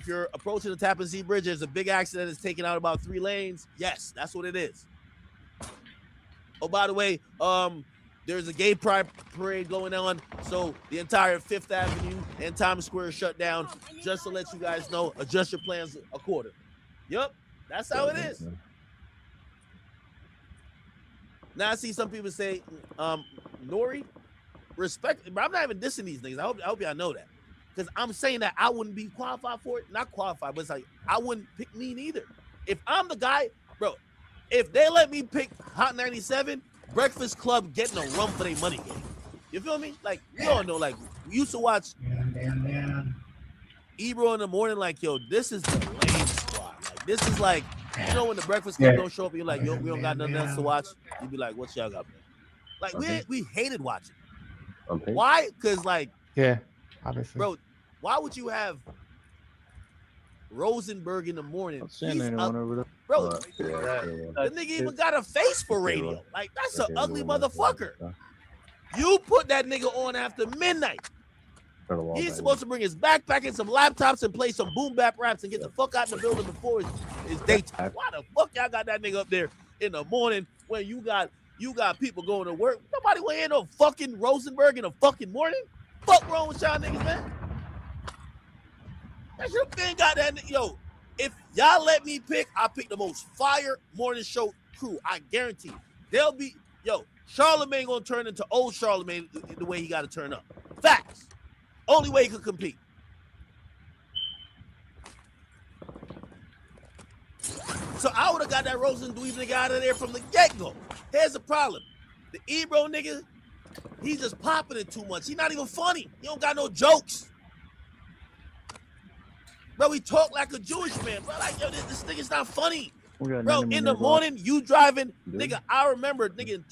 you're approaching the Tappan Zee Bridge, there's a big accident that's taking out about 3 lanes. Yes, that's what it is. Oh, by the way, There's a gay pride parade going on, so the entire Fifth Avenue and Times Square is shut down. Just to let you guys know, adjust your plans accordingly. Yep, that's how it is. Now I see some people say, Nori, respect, but I'm not even dissing these niggas. I hope y'all know that. Because I'm saying that I wouldn't be qualified for it. Not qualified, but it's like I wouldn't pick me neither. If I'm the guy, bro, if they let me pick Hot 97, Breakfast Club getting a run for their money game. You feel me? Like, we all know, like, we used to watch Ebro in the morning, like, yo, this is the lame squad. Like, this is like, you know, when the Breakfast Club don't show up and you're like, yo, we don't got nothing else to watch. You'd be like, what y'all got, man? Like, we hated watching. Why? Because, like, yeah, obviously. Bro, why would you have Rosenberg in the morning? Bro, the nigga even got a face for radio. Like, that's an ugly motherfucker. You put that nigga on after midnight. He's supposed to bring his backpack and some laptops and play some boom bap raps and get the fuck out of the building before it's daytime. Why the fuck y'all got that nigga up there in the morning when you got people going to work? Nobody want to hear no fucking Rosenberg in the fucking morning. Fuck wrong with y'all niggas, man? That's your thing, got that. Yo, if y'all let me pick, I pick the most fire morning show crew. I guarantee you. They'll be, yo, Charlemagne gonna turn into old Charlemagne the way he gotta turn up. Facts. Only way he could compete. So I would have got that Rosenberg nigga out of there from the get-go. Here's the problem. The Ebro nigga, he's just popping it too much. He's not even funny. He don't got no jokes. Bro, he talk like a Jewish man. Bro, like, yo, this nigga's not funny. Bro, in the morning, you driving, nigga, I remember, nigga, in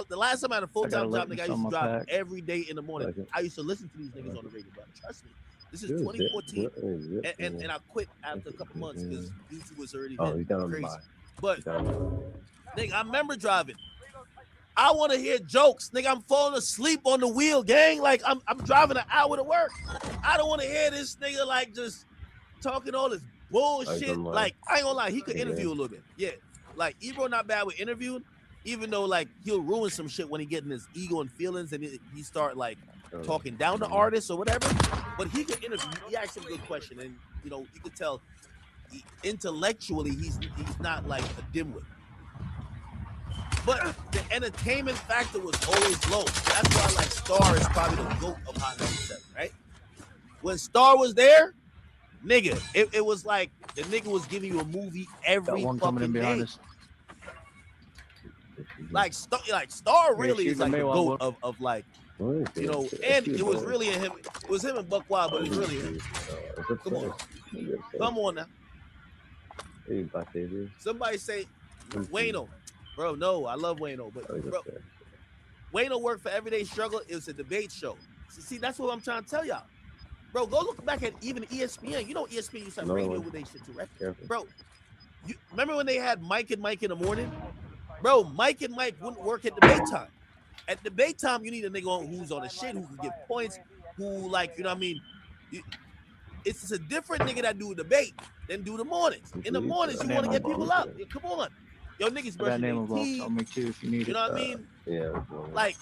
the last time I had a full-time job, nigga, I used to drive every day in the morning. I used to listen to these niggas on the radio, bro. Trust me. This is 2014, and I quit after a couple months because YouTube was already crazy. But, nigga, I remember driving. I want to hear jokes. Nigga, I'm falling asleep on the wheel, gang. Like, I'm driving an hour to work. I don't want to hear this nigga, like, just talking all this bullshit. Like, I ain't gonna lie, he could interview a little bit. Yeah. Like, Ebro not bad with interviewing, even though, like, he'll ruin some shit when he get in his ego and feelings and he start, like, talking down to artists or whatever. But he could interview. He asked him a good question. And, you know, you could tell intellectually he's not, like, a dimwit. But the entertainment factor was always low. That's why, like, Star is probably the GOAT of Hot 97, right? When Star was there, nigga, it was like the nigga was giving you a movie every fucking day. Like Star really is like the GOAT of like, you know, and it was really him. It was him and Buck Wild, but it was really him. Come on now. Somebody say Wayno. Bro, no, I love Wayno, but bro, Wayno worked for Everyday Struggle. It was a debate show. See, that's what I'm trying to tell y'all. Bro, go look back at even ESPN. You know ESPN used to have radio with they shit too, right? Bro, you remember when they had Mike and Mike in the morning? Bro, Mike and Mike wouldn't work at debate time. At debate time, you need a nigga who's on the shit, who can give points, who, like, you know what I mean? It's a different nigga that do a debate than do the mornings. In the mornings, you want to get people up. Come on. Yo, niggas brushing their teeth. You know what I mean? Yeah. Like,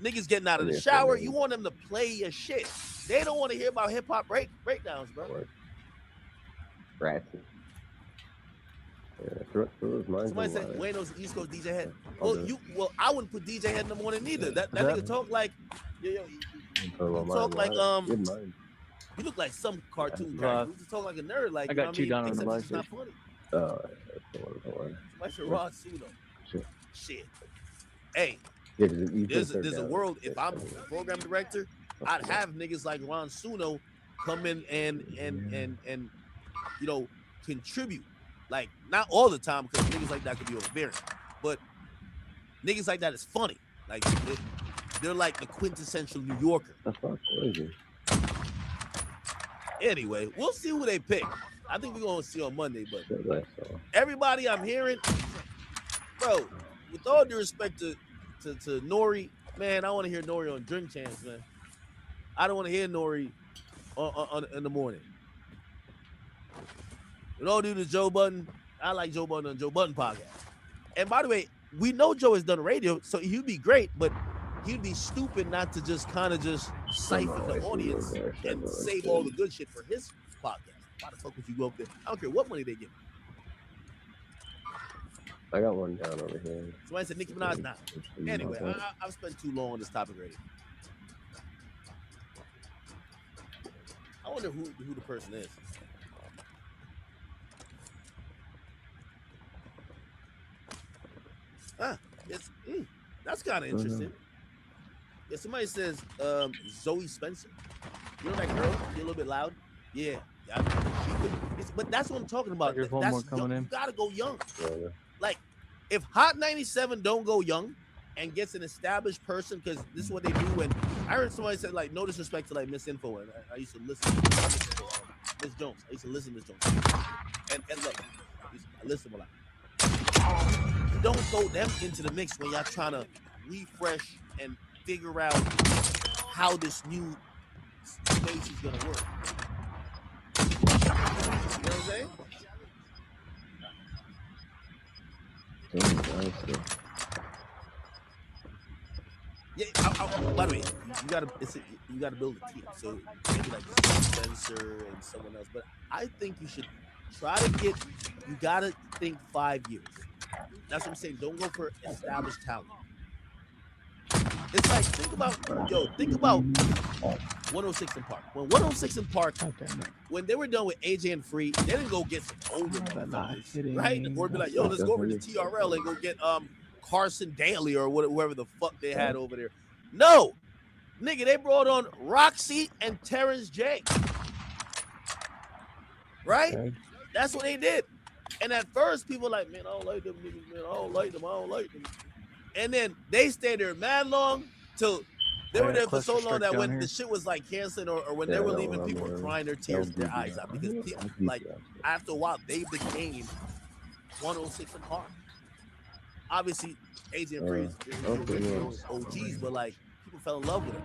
niggas getting out of the shower. You want them to play your shit. They don't want to hear about hip-hop breakdowns, bro. Ratchet. Somebody said Wayno's East Coast DJ Head. Well, I wouldn't put DJ Head in the morning neither. That nigga talk like, he talk like, you look like some cartoon guy. You just talk like a nerd. Like, I got you down on the it's not funny. Somebody said Rod Suno. Shit. Hey, there's a world. If I'm a program director, I'd have niggas like Ron Suno come in and you know, contribute. Like, not all the time, because niggas like that could be overbearing, but niggas like that is funny. Like, they're like the quintessential New Yorker. That's not crazy. Anyway, we'll see who they pick. I think we're gonna see on Monday, but everybody I'm hearing, bro, with all due respect to Nori, man, I want to hear Nori on Drink Champs, man. I don't want to hear Nori on in the morning. With all due to Joe Budden, I like Joe Budden on Joe Budden podcast. And by the way, we know Joe has done radio, so he'd be great, but he'd be stupid not to just kind of just siphon the audience and save all the good shit for his podcast. Why the fuck would you go up there? I don't care what money they give. I got one down over here. Somebody said Nicki Minaj now. Anyway, I've spent too long on this topic already. I wonder who the person is. That's kind of interesting. Yeah, somebody says Zoe Spencer. You know that girl? She's a little bit loud. Yeah. But that's what I'm talking about. There's one more coming in. You gotta go young. Yeah. Like, if Hot 97 don't go young and gets an established person, because this is what they do. And I heard somebody say, like, no disrespect to like Miss Info, and I used to listen to Miss Jones. I used to listen to Miss Jones. And look, I listen a lot. Don't throw them into the mix when y'all trying to refresh and figure out how this new space is gonna work. You know what I'm saying? Yeah. By the way, you gotta build a team. So maybe like Spencer and someone else. But I think you should try to get. You gotta think 5 years. That's what I'm saying. Don't go for established talent. It's like think about 106 in Park. When 106 in Park, when they were done with AJ and Free, they didn't go get some older motherfuckers, right? Or be like, yo, let's go over to TRL and go get Carson Daly or whoever the fuck they had over there. No, nigga, they brought on Roxy and Terrence J. Right? Okay. That's what they did. And at first, people were like, man, I don't like them niggas, man. I don't like them. And then they stayed there mad long till they were there for so long that when the shit was like canceling or when they were leaving, people were crying their tears in their eyes out because people, like after a while they became 106 in Park. Obviously, AJ and Free is OGs, but like people fell in love with them.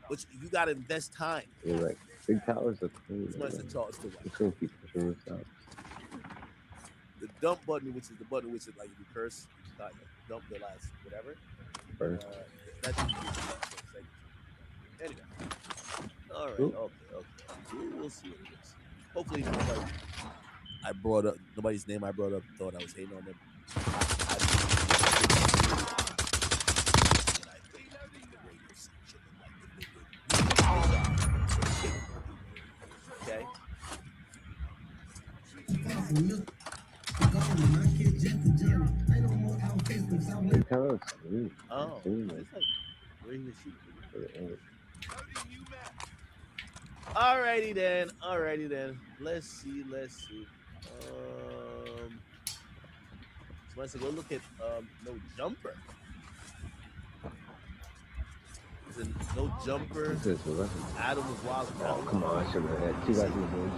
Which you gotta invest time. Yeah, like big towers are clean. Somebody said Charles still it's gonna keep pushing this out. The dump button, which is the button which is like if you curse, like dump the last whatever. That's anyway. All right, okay. We'll see what it is. Hopefully, nobody's name I brought up thought I was hating on them. Okay. Oh, it's like where he shoot. Alrighty then. Let's see. So let's go look at No Jumper. Is it No Jumper? Adam was wild. Oh, come on, I should have had 2 guys in the board.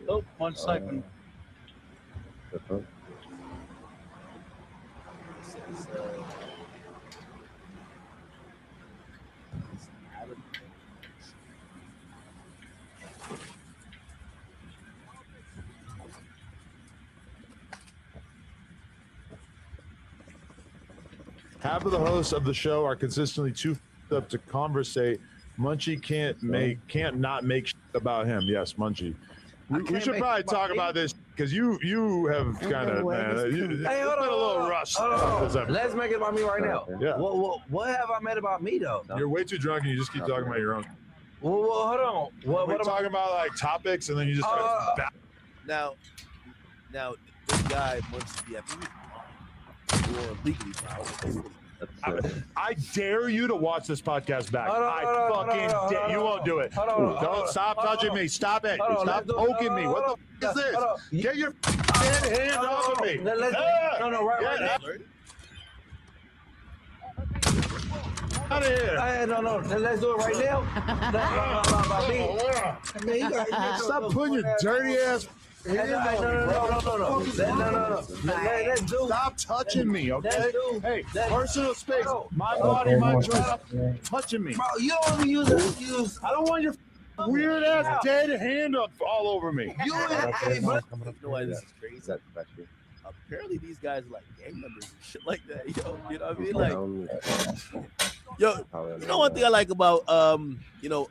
Oh, 1 second. Half of the hosts of the show are consistently too up to conversate. Munchie can't not make shit about him. Yes, Munchie. We should probably talk about this because you have kind of hey, hold on, a little rushed. Let's make it about me right now. Yeah. What have I made about me though? You're way too drunk and you just keep talking about your own. Well, hold on. We're talking about like topics and then you just start. Now, this guy Munchie, I think or legally I dare you to watch this podcast back. I fucking dare you. Won't do it. Don't stop touching me. Stop it. Stop poking me. What the f is this? Get your hand off of me. Right. Out of here. No. Let's do it right now. Stop putting your dirty ass No. Let's do. Stop touching me, okay? Let's do. Hey, Let's- personal space. My Okay, body, my more choice. people. Touching me. Bro, you don't even use. I don't want your weird ass dead hand up all over me. You Okay, You more know why this is crazy? Apparently these guys are like gang members and shit like that. Yo, you know what I mean? Like, yo, you know one thing I like about you know,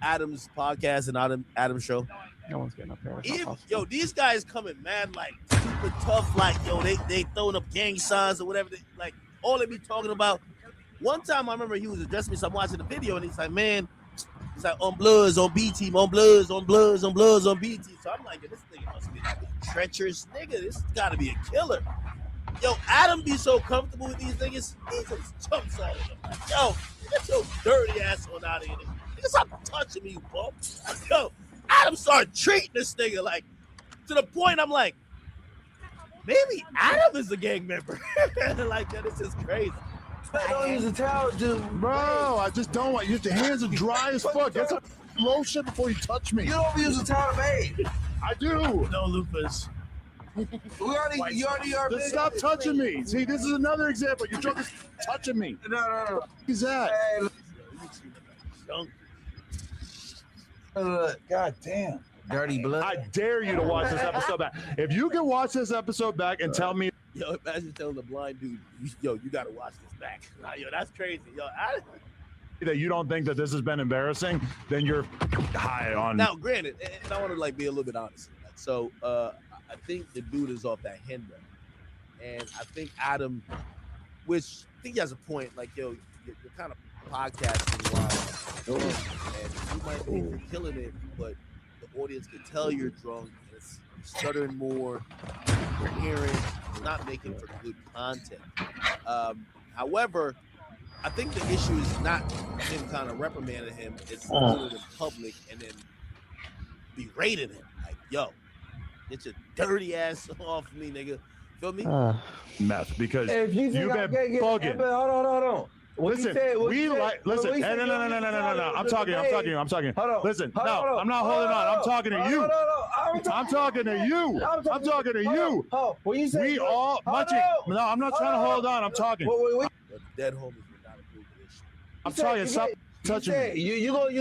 Adam's podcast and Adam's show. No one's getting up there. Yo, these guys coming mad like super tough, like yo, they throwing up gang signs or whatever. Like all they be talking about. One time I remember he was addressing me, so I'm watching the video and he's like, man, he's like on Bloods, on B team, on Bloods, on Bloods, on Bloods, on B team. So I'm like, yo, this nigga must be like a treacherous nigga. This gotta be a killer. Yo, Adam be so comfortable with these niggas, he just jumps on them. Like, yo, get your dirty ass on out of here. Nigga, stop touching me, you bum. Like, yo, Adam started treating this nigga like to the point I'm like, maybe Adam is a gang member. Like that, this is crazy. Don't use a towel, dude. Bro, I just don't want your hands are dry as fuck. Get some lotion before you touch me. You don't use a towel to bathe. I do. No, Lupus. You already are. Just stop touching me. See, this is another example. You're just touching me. No. Who's that? God damn. Dirty blood. I dare you to watch this episode back. If you can watch this episode back and tell me. Yo, imagine telling the blind dude, yo, you gotta watch this back. Nah, yo, that's crazy. Yo, that you don't think that this has been embarrassing, then you're high on. Now, granted, and I want to like be a little bit honest. So, I think the dude is off that Hendra, and I think Adam, which I think he has a point. Like, yo, you're kind of podcasting while, and you might think you're killing it, but the audience can tell you're drunk. And it's stuttering more, coherent, not making for good content. However, I think the issue is not him kind of reprimanding him, it's doing it in public and then berating him. Like, yo, get your dirty ass off me, nigga. Feel me? Meth, because If you you've been bugging. Hold on. Listen, listen. Hey, no. I'm talking. Listen, no, I'm not holding on. I'm talking to you. I'm talking to you. I'm talking to you. When you say we all, Munchie. No, I'm not trying to hold on. I'm talking. Dead homies would not approve of this shit. I'm telling you, stop touching me. You don't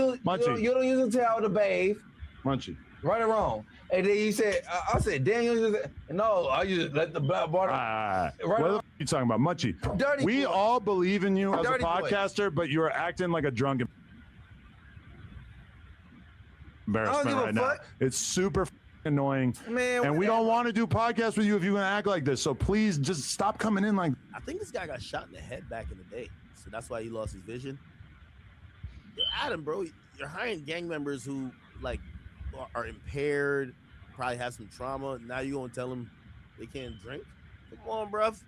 use a towel to bathe. Munchie. Right or wrong? And then you said, I said, Daniel, no, I just let the black water. What the f you talking about, Munchie? Dirty we boy. all believe in you as a Dirty boy. podcaster, but you're acting like a drunken embarrassment right now. It's super annoying, Man, and we don't want to do podcasts with you if you're gonna act like this. So please, just stop coming in like. I think this guy got shot in the head back in the day, so that's why he lost his vision. Yo, Adam, bro, you're hiring gang members who like are impaired, probably have some trauma. Now you gonna tell them they can't drink? Come on, bruv.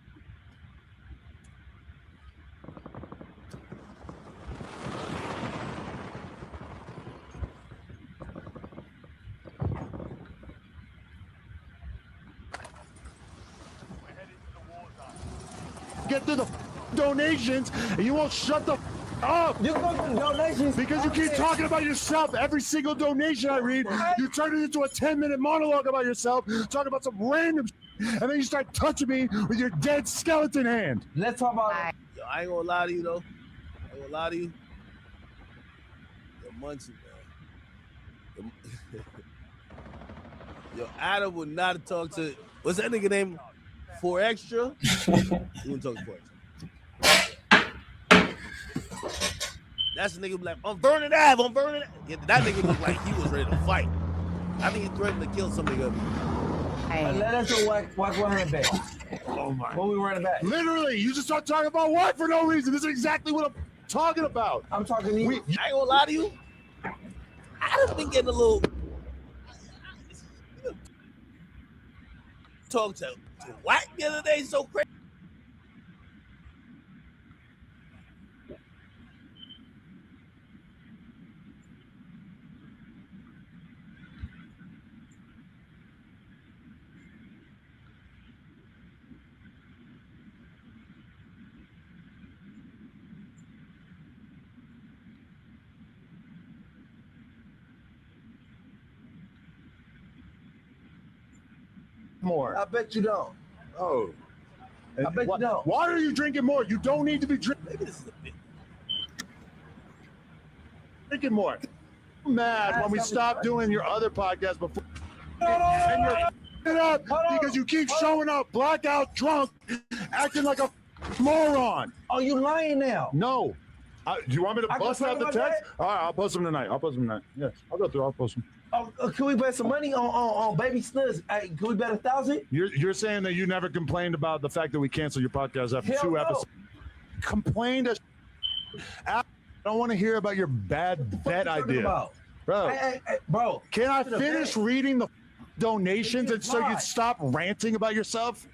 Get to the donations, and you won't shut the up. You go to donations because you keep talking about yourself. Every single donation I read, you turn it into a 10-minute monologue about yourself, talking about some random and then you start touching me with your dead skeleton hand. Let's talk about Yo, I ain't gonna lie to you though. I ain't gonna lie to you. Yo, Munchie, man. Yo, Adam would not talk to what's that nigga name? 4 Extra? He wouldn't talk to 4 Extra. That's the nigga like, I'm Vernon Ave, I'm Vernon Ave. Yeah, that nigga looked like he was ready to fight. I think he threatened to kill some nigga. Let us go watch 100 back. Oh my. What we running back? Literally, you just start talking about what for no reason. This is exactly what I'm talking about. I'm talking to you. I ain't gonna lie to you. I've been getting a little talk to Whack the other day so crazy. more. I bet you don't. Oh. I bet you don't. Why are you drinking more? You don't need to be drinking more. I'm mad when we stopped doing your other podcast before. And you're it up because you keep showing up blackout drunk, acting like a moron. Oh, you lying now? No. Do you want me to I can bust out the talk about text? All right, I'll post them tonight. Yes, I'll go through. I'll post them. Oh, can we bet some money on Baby Snuds? Hey, can we bet 1,000? You're saying that you never complained about the fact that we canceled your podcast after 2 episodes. Complained. I don't want to hear about your bad bet idea, bro. Hey, bro, can I finish reading the donations and so you stop ranting about yourself?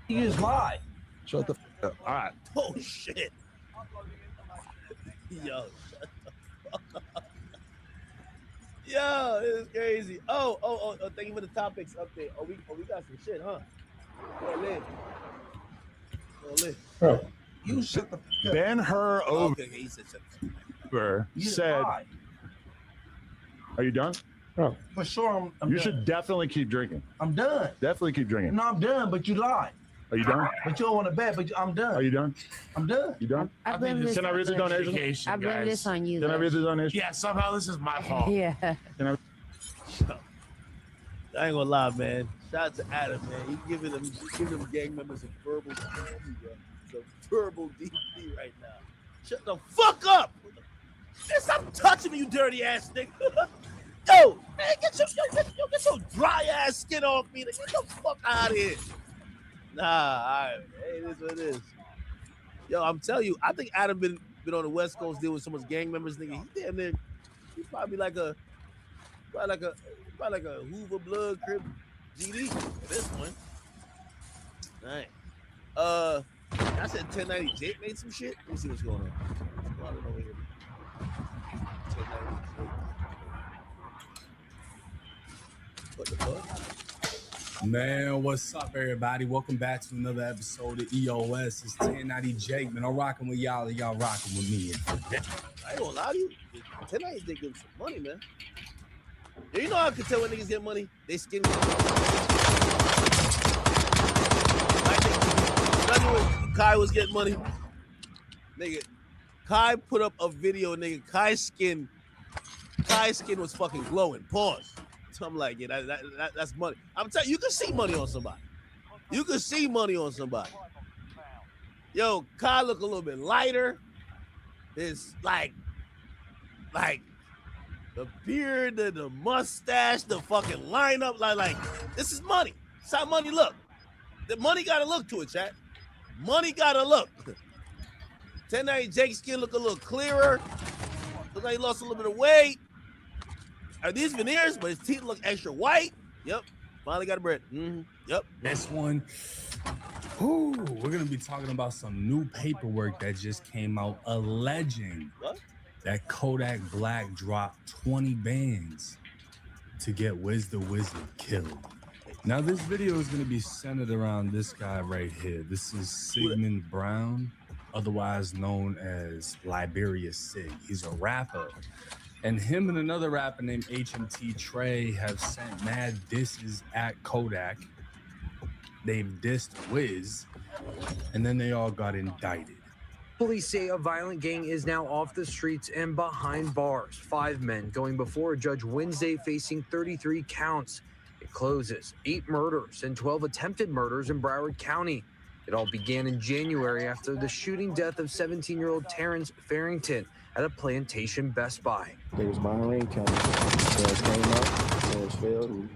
You just lied. Shut the up. All right. Oh shit. Yo. Yo, it is crazy. Oh, thank you for the topics update. Oh, we got some shit, huh? Bro. You shut the Ben Hur over Okay, he said said, are you done? Bro. For sure, I'm You done. should definitely keep drinking. I'm done. Definitely keep drinking. No, I'm done, but you lied. Are you done? But you don't want to bet, but I'm done. Are you done? I'm done. You done? I blame this Can I read the donation? I blame this on you. Can I read the donation? Yeah, somehow this is my fault. Yeah. Can I? I ain't gonna lie, man. Shout out to Adam, man. He giving them gang members some verbal DP, bro. Some verbal DP right now. Shut the fuck up! Man, stop touching me, you dirty ass nigga. Yo, man, get your dry ass skin off me. Get the fuck out of here. Nah, all right, man. Hey, it is what it is. Yo, I'm telling you, I think Adam been on the West Coast dealing with so much gang members, nigga. He damn near, he probably like a Hoover Blood Crip GD at this point. All right. I said 1090 Jake made some shit. Let me see what's going on. What's going on over here? 1090 Jake. What the fuck? Man, what's up, everybody? Welcome back to another episode of EOS. It's 1090 Jake, man. I'm rocking with y'all, and y'all rocking with me. I ain't gonna lie to you. 1090 Jake give some money, man. You know how I can tell when niggas get money? They skin. I knew when Kai was getting money. Nigga, Kai put up a video, nigga. Kai's skin was fucking glowing. Pause. So I'm like, yeah, that's money. I'm telling you, you can see money on somebody. You can see money on somebody. Yo, Kai look a little bit lighter. It's like the beard, the mustache, the fucking lineup, like this is money. It's how money look. The money gotta look to it, chat. Money gotta look. 1090 Jake's skin look a little clearer. Look like he lost a little bit of weight. Are these veneers? But his teeth look extra white. Yep. Finally got a bread. Mm-hmm. Yep. This one, we're going to be talking about some new paperwork that just came out alleging that Kodak Black dropped 20 bands to get Wiz the Wizard killed. Now, this video is going to be centered around this guy right here. This is Sigmund Brown, otherwise known as Liberius Sig. He's a rapper. And him and another rapper named HMT Trey have sent mad disses at Kodak. They've dissed Wiz, and then they all got indicted. Police say a violent gang is now off the streets and behind bars. 5 men going before a judge Wednesday facing 33 counts. It closes 8 murders and 12 attempted murders in Broward County. It all began in January after the shooting death of 17-year-old Terrence Farrington at a Plantation Best Buy. They was behind rain county. They came up, they was failed, and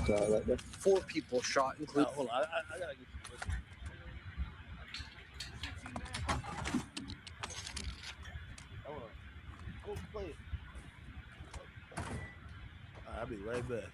died like that. 4 people shot, including. Hold on, I gotta get. Hold on. Go play it. I'll be right back.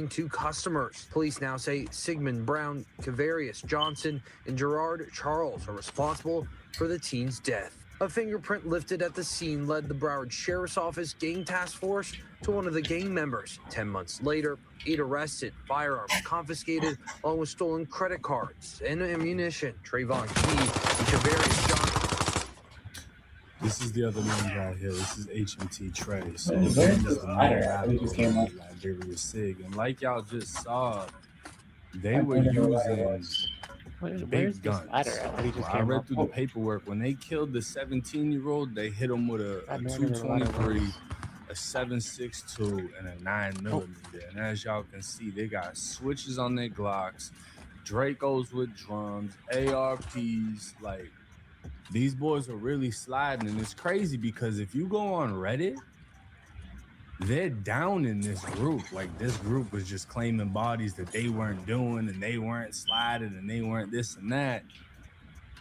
2 customers. Police now say Sigmund Brown, Kavarius Johnson, and Gerard Charles are responsible for the teen's death. A fingerprint lifted at the scene led the Broward Sheriff's Office gang task force to one of the gang members. 10 months later, 8 arrested, firearms confiscated, along with stolen credit cards and ammunition. Trayvon Key and Kavarius Johnson. This is the other main guy here. This is HMT Trey. So This is the fighter. He just came up. Liberia SIG. And like y'all just saw, they were using Where's big this guns. ladder at that he just I came read up? through the paperwork. When they killed the 17-year-old, they hit him with a I had no idea where the ladder 223, was. a 7.62, and a 9mm. And as y'all can see, they got switches on their Glocks, Dracos with drums, ARPs. Like, these boys are really sliding. And it's crazy because if you go on Reddit, they're down in this group. Like, this group was just claiming bodies that they weren't doing, and they weren't sliding, and they weren't this and that.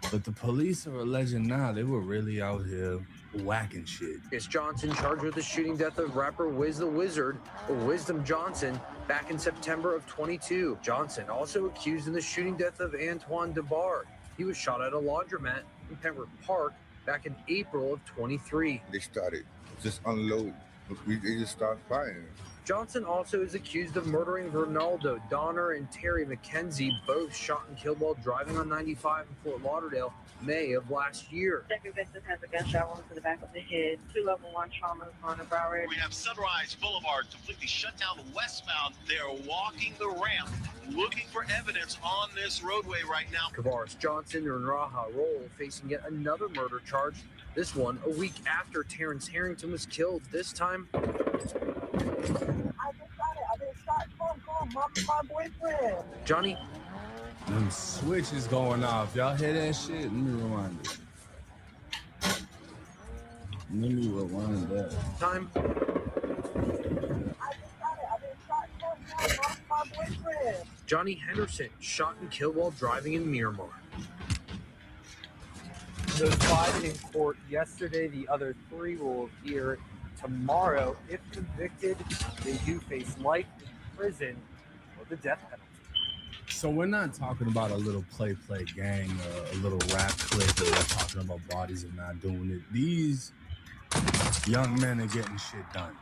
But the police are alleging now they were really out here whacking shit. Is Johnson charged with the shooting death of rapper Wiz the Wizard, or Wisdom Johnson, back in September of 22. Johnson also accused in the shooting death of Antoine DeBar. He was shot at a laundromat in Pembroke Park back in April of 23. They started just unload. They just started firing. Johnson also is accused of murdering Ronaldo, Donner, and Terry McKenzie, both shot and killed while driving on 95 in Fort Lauderdale, May of last year. Second victim has a gunshot wound to the back of the head, 2 level 1 trauma on the Broward. We have Sunrise Boulevard completely shut down westbound. They're walking the ramp, looking for evidence on this roadway right now. Kavaris Johnson and Raha Roll facing yet another murder charge, this one a week after Terrence Harrington was killed, this time my boyfriend. Johnny. Them switches going off. Y'all hear that shit? Let me rewind it. Let me rewind that. Time. Johnny Henderson shot and killed while driving in Miramar. Those 5 in court yesterday. The other 3 will appear tomorrow. If convicted, they do face life in prison or the death penalty. So we're not talking about a little play gang, a little rap clip, or we're talking about bodies and not doing it. These young men are getting shit done.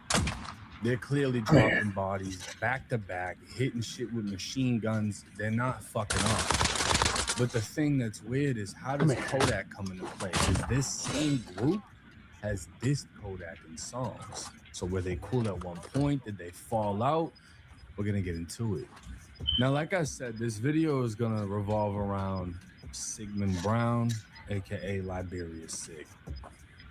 They're clearly dropping bodies back to back, hitting shit with machine guns. They're not fucking up. But the thing that's weird is, how does Kodak come into play? Because this same group has dissed Kodak in songs. So were they cool at one point? Did they fall out? We're gonna get into it. Now, like I said, this video is gonna revolve around Sigmund Brown, aka Liberia SIG.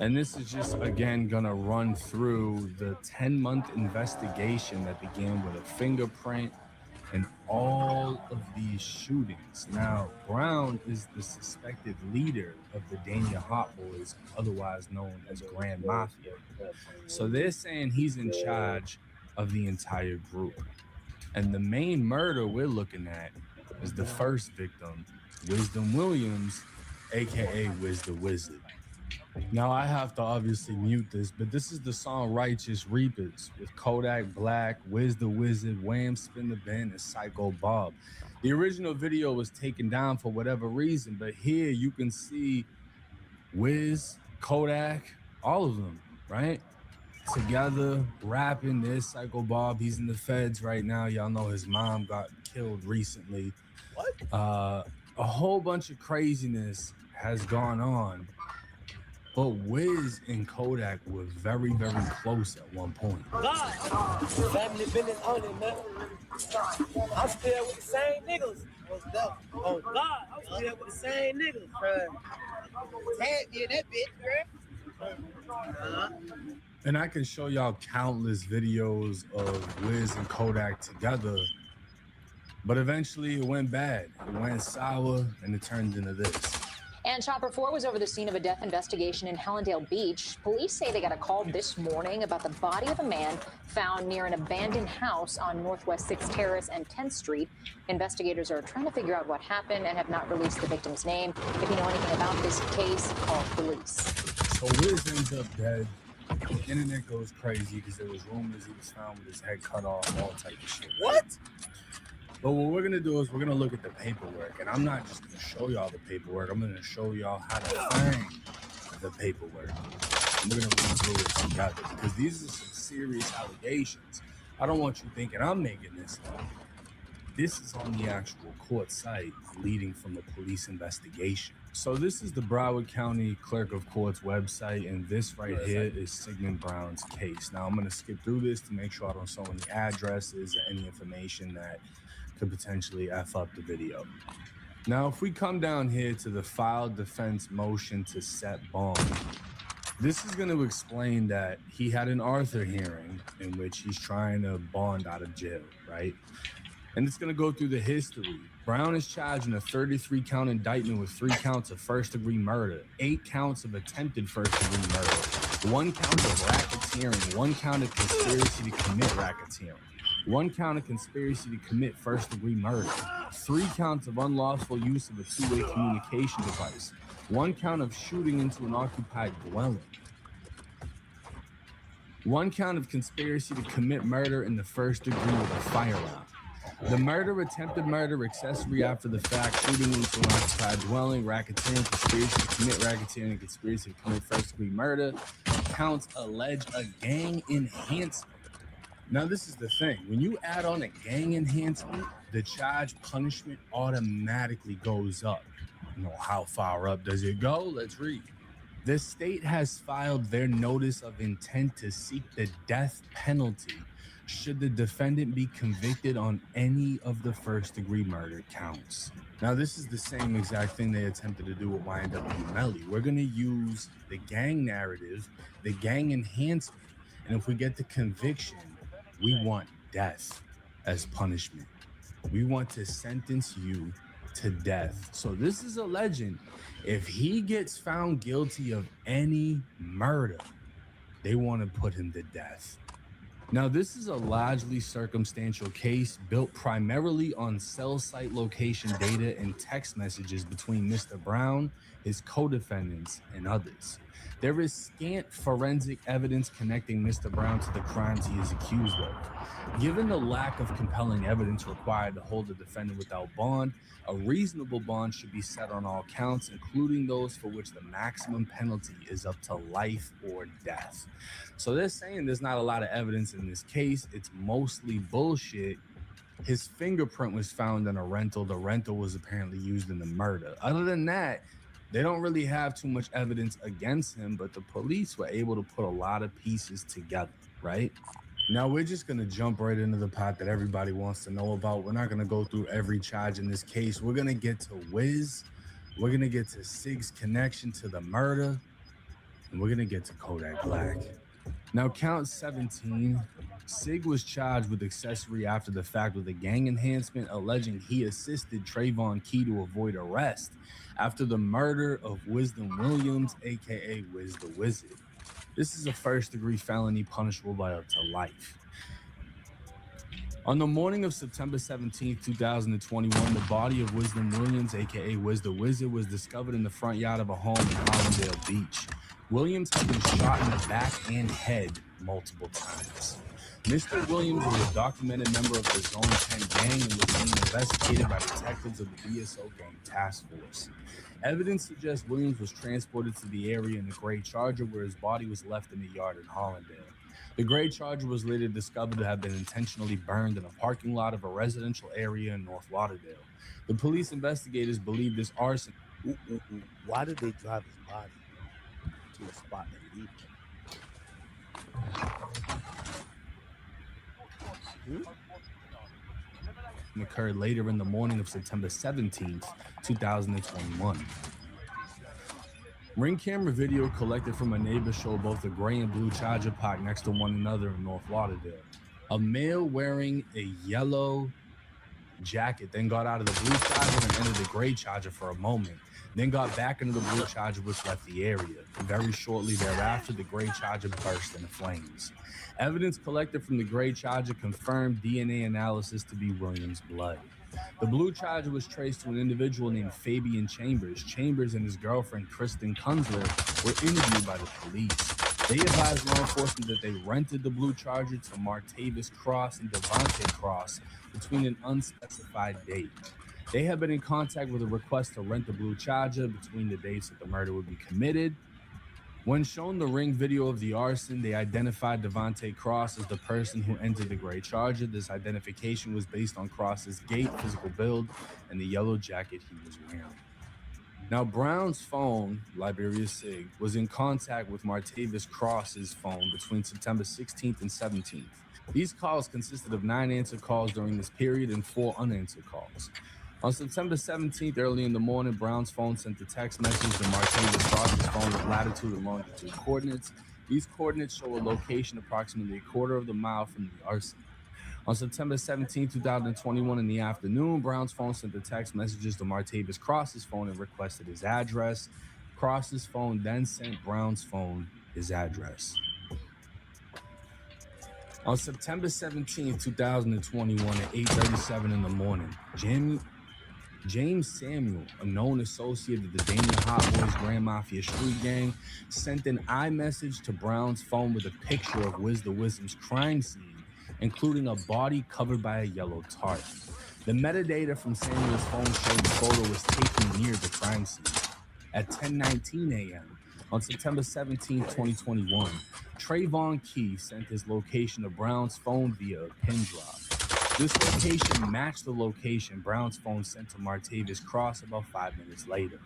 And this is just, again, gonna run through the 10-month investigation that began with a fingerprint and all of these shootings. Now, Brown is the suspected leader of the Dania Hot Boys, otherwise known as Grand Mafia. So they're saying he's in charge of the entire group. And the main murder we're looking at is the first victim, Wisdom Williams, aka Wiz the Wizard. Now, I have to obviously mute this, but this is the song Righteous Reapers with Kodak Black, Wiz the Wizard, Wham Spin the Band, and Psycho Bob. The original video was taken down for whatever reason, but here you can see Wiz, Kodak, all of them, right? Together, rapping. There's Psycho Bob. He's in the feds right now. Y'all know his mom got killed recently. What? A whole bunch of craziness has gone on. But Wiz and Kodak were very, very close at one point. God, family business on it, man. I'm still with the same niggas. Oh God, I'm still with the same niggas. Tag me in that bitch, girl. And I can show y'all countless videos of Wiz and Kodak together, but eventually it went bad. It went sour, and it turned into this. And Chopper 4 was over the scene of a death investigation in Hellendale Beach. Police say they got a call this morning about the body of a man found near an abandoned house on Northwest 6th Terrace and 10th Street. Investigators are trying to figure out what happened and have not released the victim's name. If you know anything about this case, call police. So Wiz ends up dead. The internet goes crazy because there was rumors he was found with his head cut off, all type of shit. What? But what we're gonna do is we're gonna look at the paperwork, and I'm not just gonna show y'all the paperwork. I'm gonna show y'all how to find the paperwork. And we're gonna read through it together because these are some serious allegations. I don't want you thinking I'm making this up. This is on the actual court site leading from a police investigation. So this is the Broward County Clerk of Court's website, and this right here is Sigmund Brown's case. Now I'm going to skip through this to make sure I don't show any addresses or any information that could potentially F up the video. Now, if we come down here to the filed defense motion to set bond, this is going to explain that he had an Arthur hearing in which he's trying to bond out of jail, right? And it's going to go through the history. Brown is charged in a 33-count indictment with 3 counts of first-degree murder, 8 counts of attempted first-degree murder, 1 count of racketeering, 1 count of conspiracy to commit racketeering, 1 count of conspiracy to commit first-degree murder, 3 counts of unlawful use of a two-way communication device, 1 count of shooting into an occupied dwelling, 1 count of conspiracy to commit murder in the first degree with a firearm. The murder, attempted murder, accessory after the fact, shooting into an occupied dwelling, racketeering, conspiracy to commit racketeering, and conspiracy to commit first-degree murder counts allege a gang enhancement. Now, this is the thing. When you add on a gang enhancement, the charge punishment automatically goes up. You know, how far up does it go? Let's read. The state has filed their notice of intent to seek the death penalty should the defendant be convicted on any of the first-degree murder counts. Now, this is the same exact thing they attempted to do with YNW Melly. We're going to use the gang narrative, the gang enhancement, and if we get the conviction, we want death as punishment. We want to sentence you to death. So this is alleging if he gets found guilty of any murder, they want to put him to death. Now, this is a largely circumstantial case built primarily on cell site location data and text messages between Mr. Brown, his co-defendants, and others. There is scant forensic evidence connecting Mr. Brown to the crimes he is accused of. Given the lack of compelling evidence required to hold the defendant without bond, a reasonable bond should be set on all counts, including those for which the maximum penalty is up to life or death. So they're saying there's not a lot of evidence in this case. It's mostly bullshit. His fingerprint was found in a rental. The rental was apparently used in the murder. Other than that, they don't really have too much evidence against him, but the police were able to put a lot of pieces together, right? Now, we're just going to jump right into the part that everybody wants to know about. We're not going to go through every charge in this case. We're going to get to Wiz. We're going to get to Sig's connection to the murder. And we're going to get to Kodak Black. Now, count 17, Sig was charged with accessory after the fact with a gang enhancement alleging he assisted Trayvon Key to avoid arrest after the murder of Wisdom Williams, aka Wiz the Wizard. This is a first-degree felony punishable by up to life. On the morning of September 17, 2021, the body of Wisdom Williams, aka Wiz the Wizard, was discovered in the front yard of a home in Hollandale Beach. Williams had been shot in the back and head multiple times. Mr. Williams was a documented member of the Zone 10 gang and was being investigated by detectives of the BSO gang task force. Evidence suggests Williams was transported to the area in a gray Charger where his body was left in the yard in Hollandale. The gray Charger was later discovered to have been intentionally burned in a parking lot of a residential area in North Lauderdale. The police investigators believe this arson... Why did they drive his body to a spot and leave him? Occurred later in the morning of September 17th, 2021. Ring camera video collected from a neighbor showed both the gray and blue Charger parked next to one another in North Lauderdale. A male wearing a yellow jacket then got out of the blue Charger and entered the gray Charger for a moment, then got back into the blue Charger which left the area. Very shortly thereafter, the gray Charger burst into flames. Evidence collected from the gray Charger confirmed DNA analysis to be Williams' blood. The blue Charger was traced to an individual named Fabian Chambers. Chambers and his girlfriend, Kristen Kunzler, were interviewed by the police. They advised law enforcement that they rented the blue Charger to Martavis Cross and Devontae Cross between an unspecified date. They had been in contact with a request to rent the blue Charger between the dates that the murder would be committed. When shown the ring video of the arson, they identified Devontae Cross as the person who entered the gray Charger. This identification was based on Cross's gait, physical build, and the yellow jacket he was wearing. Now, Brown's phone, Liberia Sig, was in contact with Martavis Cross's phone between September 16th and 17th. These calls consisted of 9 answered calls during this period and 4 unanswered calls. On September 17th, early in the morning, Brown's phone sent a text message to Martavis Cross's phone with latitude and longitude coordinates. These coordinates show a location approximately a quarter of the mile from the arson. On September 17, 2021 in the afternoon, Brown's phone sent the text messages to Martavis Cross's phone and requested his address. Cross's phone then sent Brown's phone his address. On September 17, 2021 at 8:37 in the morning, James Samuel, a known associate of the Dania Hot Boys Grand Mafia Street Gang, sent an iMessage to Brown's phone with a picture of Wiz the Wisdom's crime scene, including a body covered by a yellow tarp. The metadata from Samuel's phone showed the photo was taken near the crime scene. At 10:19 a.m. on September 17, 2021, Trayvon Key sent his location to Brown's phone via a pin drop. This location matched the location Brown's phone sent to Martavis Cross about 5 minutes later.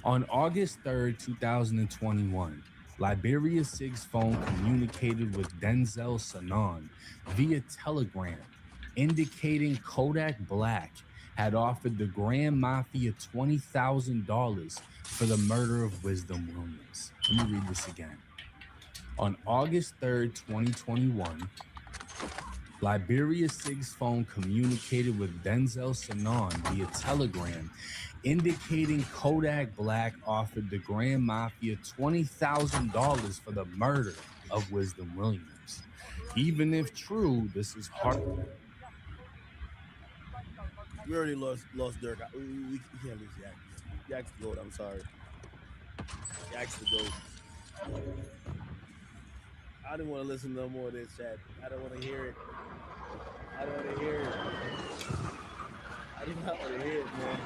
On August 3rd, 2021, Liberia Sig's phone communicated with Denzel Sanon via Telegram, indicating Kodak Black had offered the Grand Mafia $20,000 for the murder of Wisdom Williams. Let me read this again. On August 3rd, 2021, Liberia Sig's phone communicated with Denzel Sanon via Telegram, indicating Kodak Black offered the Grand Mafia $20,000 for the murder of Wisdom Williams. Even if true, this is hard. We already lost Dirk. We can't lose Yak. Yak's the GOAT. I'm sorry. Yak's the GOAT. I didn't want to listen to no more of this chat. I don't want to hear it. I don't want to hear it. I do not want to hear it, man.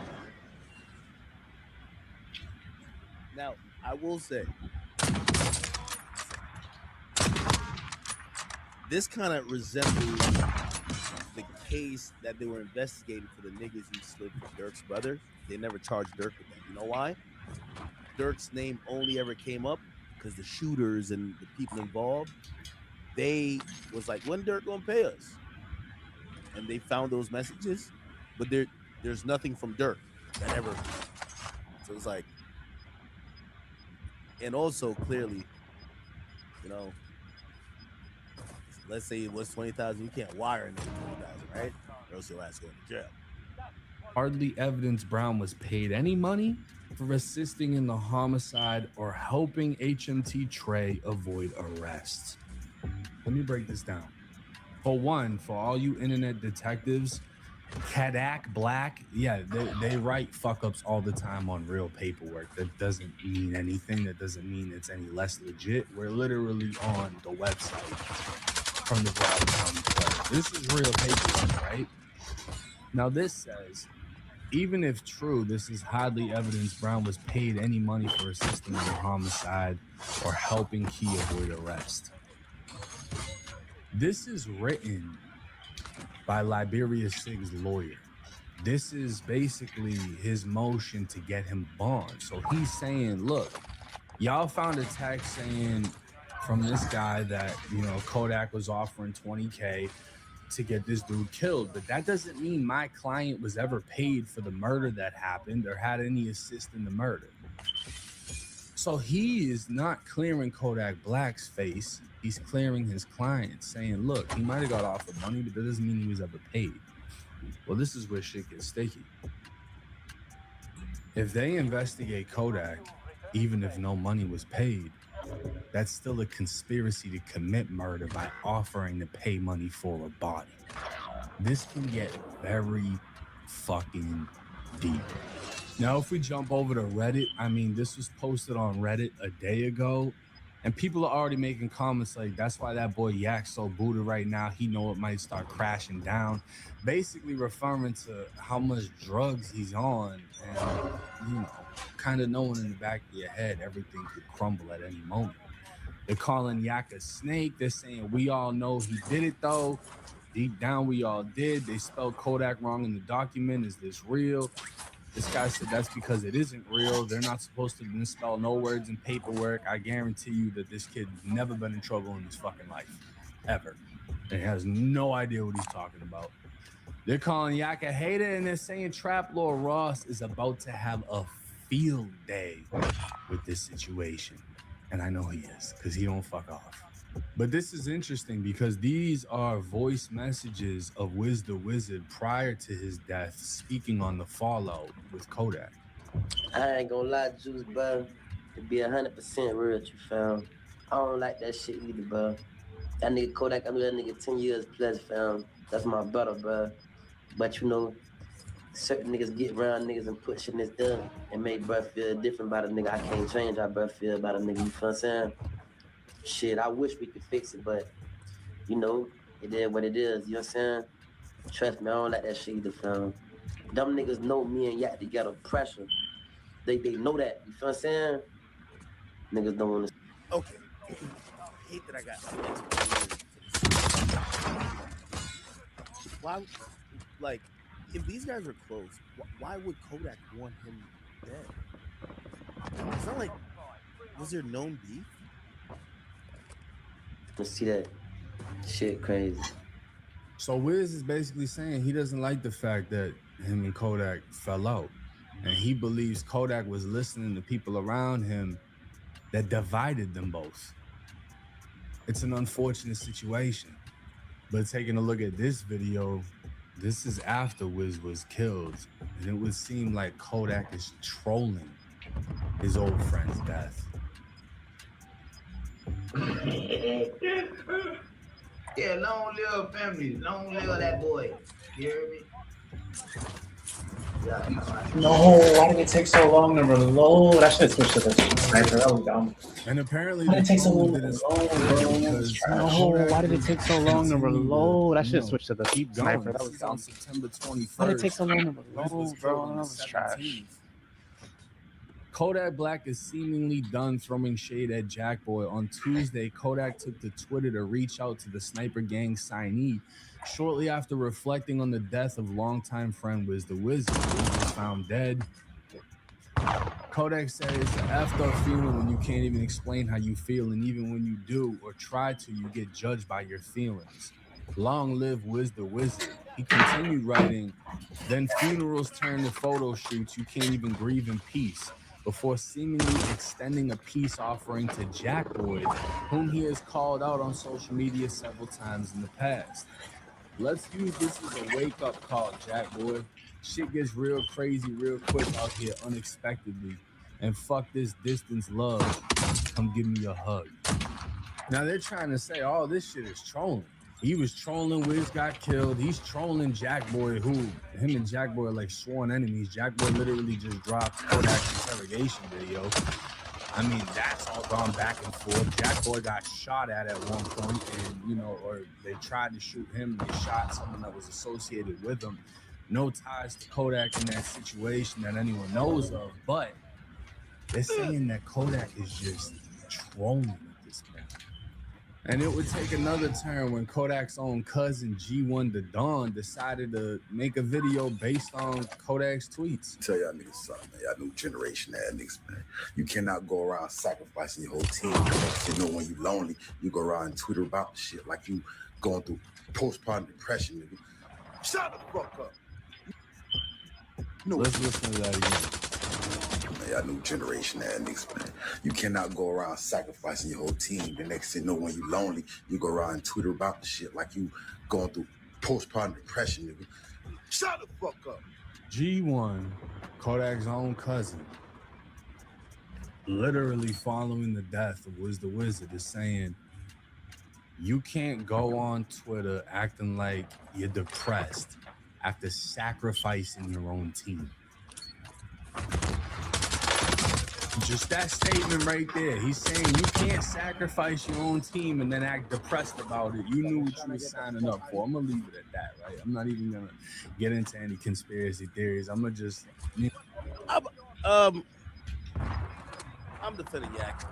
Now, I will say, this kind of resembles the case that they were investigating for the niggas who slid for Dirk's brother. They never charged Dirk with that. You know why? Dirk's name only ever came up because the shooters and the people involved, they was like, when Dirk gonna pay us? And they found those messages, but there's nothing from Dirk that ever. So it's like, and also clearly, you know, let's say it was 20,000, you can't wire another 20,000, right? Or else your ass going to jail. Hardly evidence Brown was paid any money for assisting in the homicide or helping HMT Trey avoid arrest. Let me break this down. For one, for all you internet detectives, Kodak Black, yeah, they write fuck-ups all the time on real paperwork. That doesn't mean anything. That doesn't mean it's any less legit. We're literally on the website from the Broward County Clerk. This is real paperwork, right? Now this says, even if true, this is hardly evidence Brown was paid any money for assisting in the homicide or helping Key avoid arrest. This is written by Liberia Sig's lawyer. This is basically his motion to get him bond. So he's saying, look, y'all found a text saying from this guy that, you know, Kodak was offering $20K to get this dude killed. But that doesn't mean my client was ever paid for the murder that happened or had any assist in the murder. So he is not clearing Kodak Black's face. He's clearing his client, saying, look, he might have got offered money, but that doesn't mean he was ever paid. Well, this is where shit gets sticky. If they investigate Kodak, even if no money was paid, that's still a conspiracy to commit murder by offering to pay money for a body. This can get very fucking deep. Now, if we jump over to Reddit, I mean, this was posted on Reddit a day ago, and people are already making comments like, that's why that boy Yak's so booted right now. He know it might start crashing down. Basically referring to how much drugs he's on and, you know, kind of knowing in the back of your head everything could crumble at any moment. They're calling Yak a snake. They're saying we all know he did it, though. Deep down, we all did. They spelled Kodak wrong in the document. Is this real? This guy said that's because it isn't real. They're not supposed to misspell no words in paperwork. I guarantee you that this kid never been in trouble in his fucking life, ever. And he has no idea what he's talking about. They're calling Yak a hater, and they're saying Trap Lord Ross is about to have a field day with this situation. And I know he is, because he don't fuck off. But this is interesting because these are voice messages of Wiz the Wizard prior to his death, speaking on the fallout with Kodak. I ain't gonna lie, Juice, bro. To be 100% real, you found. I don't like that shit either, bro. That nigga Kodak, I knew that nigga 10 years plus, fam. That's my brother, bro. But you know, certain niggas get around niggas and put shit in his done and make bro feel different about a nigga. I can't change how bro feel about a nigga, you feel what I'm saying? Shit, I wish we could fix it, but you know, it is what it is, you know what I'm saying? Trust me, I don't like that shit either, fam. Them niggas know me and Yak together pressure. They know that, you feel what I'm saying? Niggas don't want to. Okay. I hate that I got. Why, like, if these guys are close, why would Kodak want him dead? It's not like, was there known beef? Let's see that shit crazy. So Wiz is basically saying he doesn't like the fact that him and Kodak fell out. And he believes Kodak was listening to people around him that divided them both. It's an unfortunate situation. But taking a look at this video, this is after Wiz was killed. And it would seem like Kodak is trolling his old friend's death. Yeah, long live family. Long live that boy. You hear me? No, why did it take so long to reload? I should have switched to the sniper. That was dumb. And apparently, why did it take so long to No, why did it take so long to reload? I should have switched to the sniper. That was dumb. On September 21st. Why did it take so long to reload, bro? That was trash. Kodak Black is seemingly done throwing shade at Jackboy. On Tuesday, Kodak took to Twitter to reach out to the Sniper Gang signee shortly after reflecting on the death of longtime friend Wiz the Wizard, who was found dead. Kodak said it's an effed up feeling when you can't even explain how you feel, and even when you do or try to, you get judged by your feelings. Long live Wiz the Wizard. He continued writing, then funerals turn to photo shoots, you can't even grieve in peace, before seemingly extending a peace offering to Jackboy, whom he has called out on social media several times in the past. Let's use this as a wake-up call, Jackboy. Shit gets real crazy real quick out here unexpectedly. And fuck this distance love. Come give me a hug. Now they're trying to say, oh, this shit is trolling. He was trolling, Wiz got killed. He's trolling Jackboy, who him and Jackboy are like sworn enemies. Jackboy literally just dropped Kodak's interrogation video. I mean, that's all gone back and forth. Jackboy got shot at one point, and you know, or they tried to shoot him. They shot someone that was associated with him. No ties to Kodak in that situation that anyone knows of, but they're saying that Kodak is just trolling at this point. And it would take another turn when Kodak's own cousin G1 the Dawn decided to make a video based on Kodak's tweets. Tell y'all niggas something, man. Y'all new generation ass niggas, man. You cannot go around sacrificing your whole team. You know, when you lonely, you go around and Twitter about shit like you going through postpartum depression, nigga. Shut the fuck up. No. Let's listen to that again. Y'all new generation ass niggas, man. You cannot go around sacrificing your whole team. The next thing you know, when you lonely, you go around and Twitter about the shit like you going through postpartum depression, nigga. Shut the fuck up. G1, Kodak's own cousin, literally following the death of Wiz the Wizard, is saying, you can't go on Twitter acting like you're depressed after sacrificing your own team. Just that statement right there. He's saying you can't sacrifice your own team and then act depressed about it. You knew what you were signing up for. I'm going to leave it at that, right? I'm not even going to get into any conspiracy theories. I'm going to just... I'm defending Yak.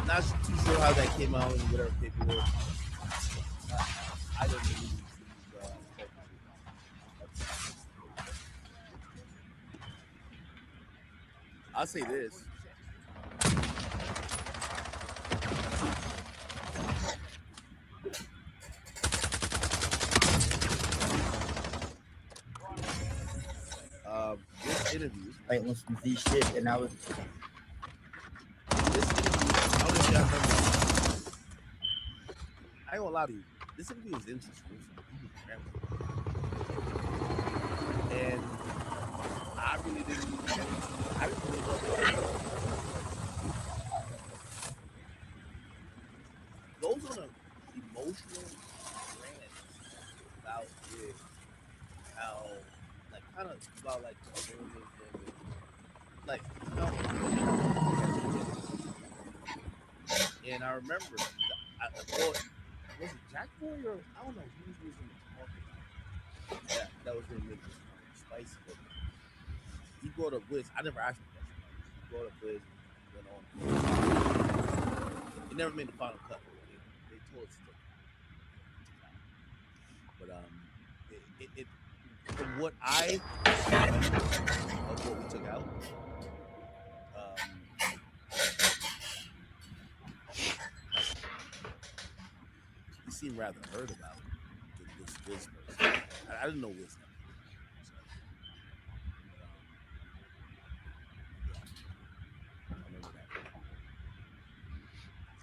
Not too sure how that came out in whatever paperwork. I don't believe these I'll say this. This interview, like on some Z shit, and I was. I ain't gonna lie to you. This interview is interesting. And I really didn't. I didn't really love it. Goes on an emotional rant about how, like, kind of about like like, you know. And I remember, I thought, was it Jack Boy or I don't know who was in the talking about that was gonna make this spicy. But he brought up Wiz. I never asked him a question. He brought up Wiz and went on. It never made the final cut. They told us to. But it from what I remember of what we took out, he seemed rather hurt about this Wiz person. I didn't know Wiz.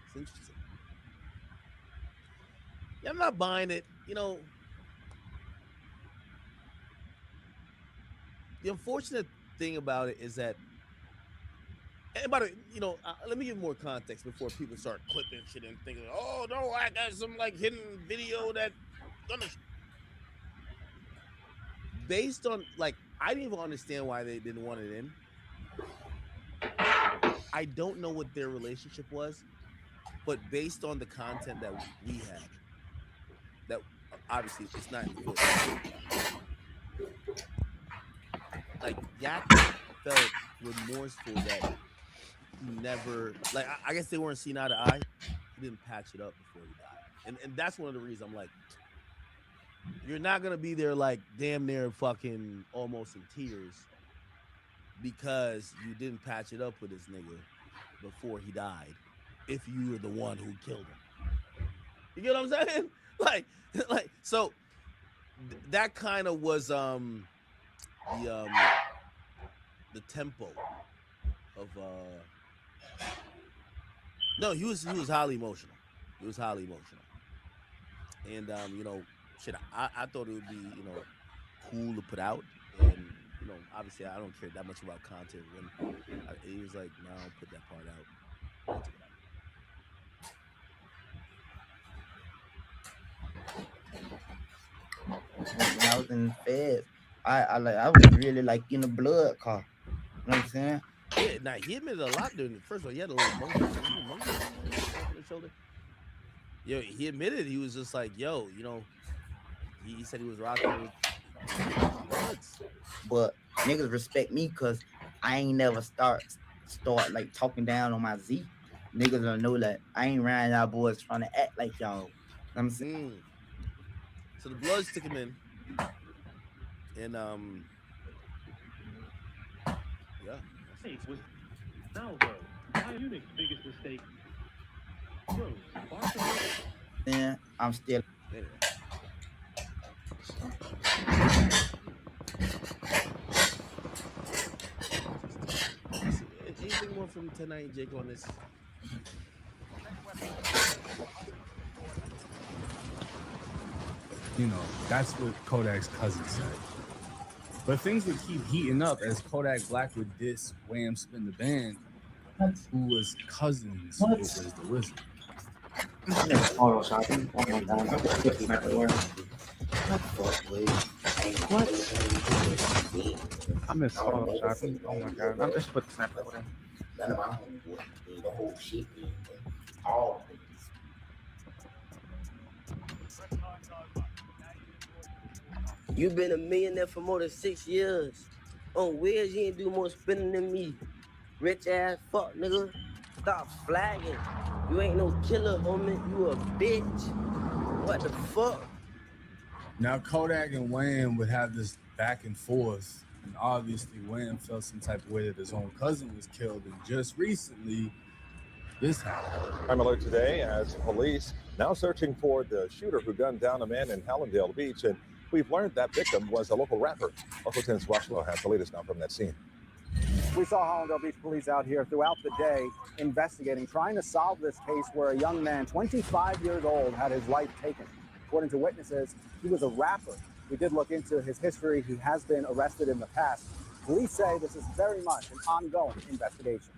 It's interesting. Yeah, I'm not buying it. You know, the unfortunate thing about it is that, and by the way, you know, let me give more context before people start clipping shit and thinking, oh no, I got some like hidden video that gonna. Based on, like, I didn't even understand why they didn't want it in. I don't know what their relationship was, but based on the content that we had, that obviously it's not in the footage. Like, Yak felt remorseful that he never, like, I guess they weren't seen eye to eye. He didn't patch it up before he died, and that's one of the reasons I'm like, you're not gonna be there like damn near fucking almost in tears because you didn't patch it up with this nigga before he died, if you were the one who killed him. You get what I'm saying? Like so that kind of was the tempo of no, he was highly emotional. He was highly emotional. And you know, shit, I thought it would be, you know, cool to put out, and you know, obviously I don't care that much about content. When he was like, no, I'll put that part out. When I was in Fed, I was really like in the blood car. You know what I'm saying? Yeah, now he admitted a lot during the first one. He had a little monkey on his shoulder. Yo, he admitted he was just like, yo, you know, he said he was rocking with Bloods. But niggas respect me because I ain't never start like talking down on my Z. Niggas don't know that I ain't around y'all boys trying to act like y'all. You know what I'm saying? So the Bloods took him in, and yeah. Now though, Bayern Munich's biggest mistake. Yeah, I'm still. Anyway. Anything more from tonight, Jake, on this? You know, that's what Kodak's cousin said. But things would keep heating up as Kodak Black would diss Wham Spin the Band, who was cousins with Wiz the Wizard. Photoshopping. Oh my god, I'm just putting that everywhere. What? I miss photoshopping. Oh my god, I'm just putting snap everywhere. The whole shit. All You've been a millionaire for more than 6 years. On Wiz, you ain't do more spending than me. Rich ass fuck, nigga. Stop flagging. You ain't no killer, homie. You a bitch. What the fuck? Now Kodak and Wham would have this back and forth, and obviously Wham felt some type of way that his own cousin was killed, and just recently this happened. Crime alert today as police now searching for the shooter who gunned down a man in Hallandale Beach, and we've learned that victim was a local rapper. Local 10's Washington has the latest now from that scene. We saw Hallandale Beach police out here throughout the day investigating, trying to solve this case where a young man, 25 years old, had his life taken. According to witnesses, he was a rapper. We did look into his history. He has been arrested in the past. Police say this is very much an ongoing investigation.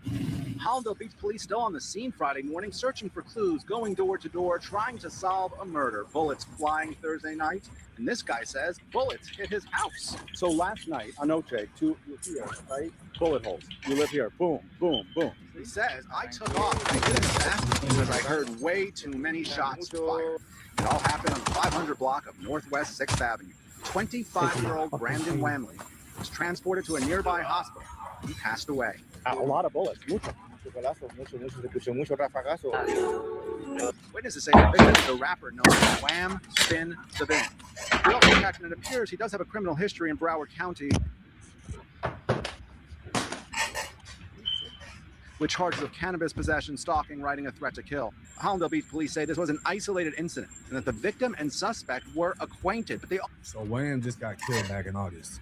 Hallandale Beach police still on the scene Friday morning, searching for clues, going door to door, trying to solve a murder. Bullets flying Thursday night, and this guy says bullets hit his house. So last night, Anoche, you here, right? Bullet holes. You live here. Boom, boom, boom. He says, I took off. I didn't fast because I heard way too many shots fired. It all happened on the 500 block of Northwest 6th Avenue. 25-year-old Brandon Whamley was transported to a nearby hospital. He passed away. A lot of bullets. Witnesses say the victim is a rapper known as Wham Spin the Bin. We also checked, and it appears he does have a criminal history in Broward County with charges of cannabis possession, stalking, writing a threat to kill. Hallandale Beach police say this was an isolated incident and that the victim and suspect were acquainted, but they... So Wham just got killed back in August.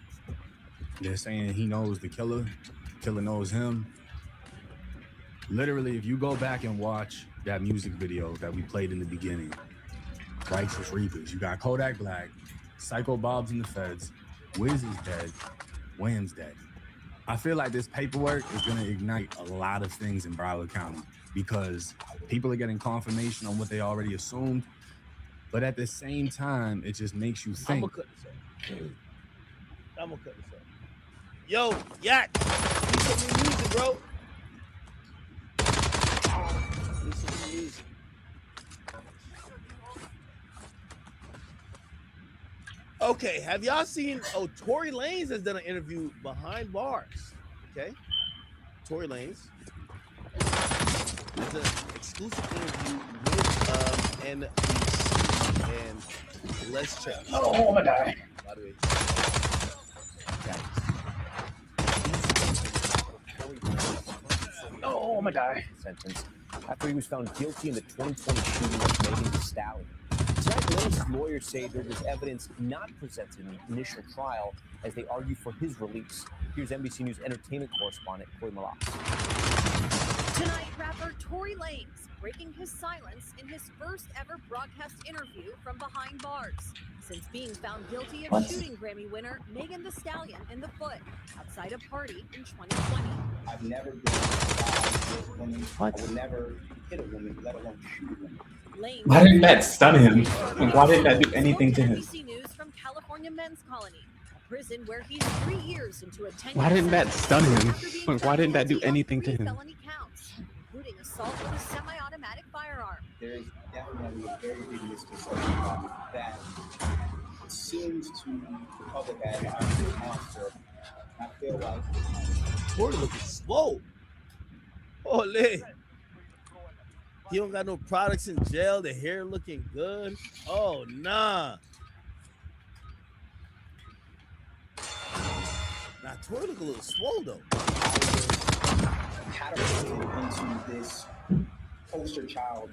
They're saying he knows the killer knows him. Literally, if you go back and watch that music video that we played in the beginning, Righteous Reapers, you got Kodak Black, Psycho Bob's in the feds, Wiz is dead, Wham's dead. I feel like this paperwork is going to ignite a lot of things in Broward County because people are getting confirmation on what they already assumed. But at the same time, it just makes you think. I'm going to cut this up. Yo, Yak, need some new music, bro. Need some new music. Okay, have y'all seen? Oh, Tory Lanez has done an interview behind bars. Okay, Tory Lanez. It's an exclusive interview with NBC, and let's check. Oh my God. By the way. Oh my God. Sentence after he was found guilty in the 2020 shooting of Megan Thee Stallion. Tonight, Lanez's lawyers say there was evidence not presented in the initial trial as they argue for his release. Here's NBC News entertainment correspondent Chloe Malas. Tonight, rapper Tory Lanez breaking his silence in his first ever broadcast interview from behind bars since being found guilty of shooting Grammy winner Megan Thee Stallion in the foot outside a party in 2020. I've never been with a woman. I would never hit a woman, let alone shoot a woman. Why didn't that stun him? Like, why didn't that do anything to him? NBC News from California Men's Colony, a prison where he's 3 years into a 10-year Why didn't that stun him? Like, why didn't that do guilty of anything to 3 him? felony counts, including assault with a semi-automatic firearm. There is definitely a very big misconception that seems to the public as I'm a monster. I feel like Tory looking slow. Holy. He don't got no products in jail. The hair looking good. Oh, nah. Nah, Tory look a little swole, though. catapulted into this poster child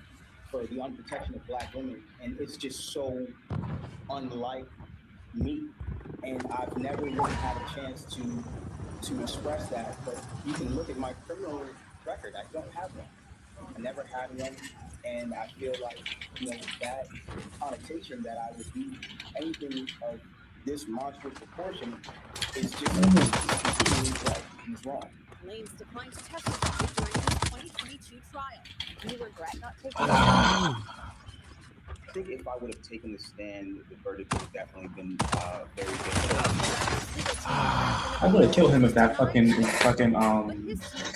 for the unprotection of Black women, and it's just so unlike me. And I've never really had a chance to express that. But you can look at my criminal record. I don't have one. I never had one, and I feel like, that connotation that I would do anything of this monstrous proportion is just completely right. He's wrong. Lanez declined to testify during his 2022 trial. Do you regret not taking I think if I would have taken the stand, the verdict would have definitely been very different. I would have killed him if that fucking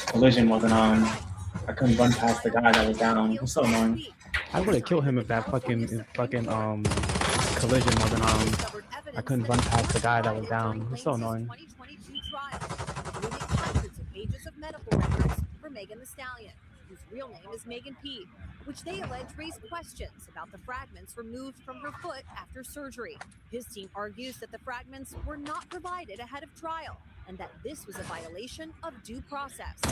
collision wasn't on. I couldn't run past the guy that was down. It's so annoying. I would have killed him if that fucking collision wasn't on. I couldn't run past the guy that was down. It's so annoying. 2022 trial, including hundreds of pages of medical records for Megan Thee Stallion, whose real name is Megan P., which they allege raised questions about the fragments removed from her foot after surgery. His team argues that the fragments were not provided ahead of trial and that this was a violation of due process. Or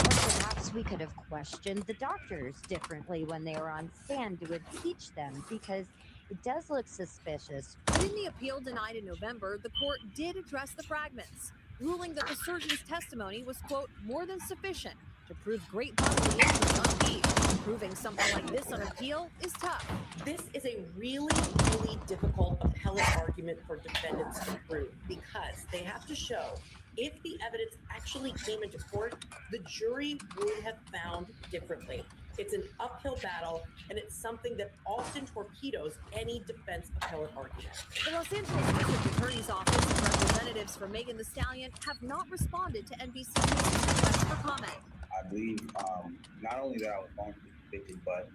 perhaps we could have questioned the doctors differently when they were on stand to impeach them, because it does look suspicious. But in the appeal denied in November, the court did address the fragments, ruling that the surgeon's testimony was, quote, more than sufficient to prove great bodily injury on P. Proving something like this on appeal is tough. This is a really, really difficult appellate argument for defendants to prove because they have to show if the evidence actually came into court, the jury would have found differently. It's an uphill battle, and it's something that often torpedoes any defense appellate argument. The Los Angeles District Attorney's Office and representatives for Megan Thee Stallion have not responded to NBC News' request for comment. I believe not only that I was wrongfully convicted, but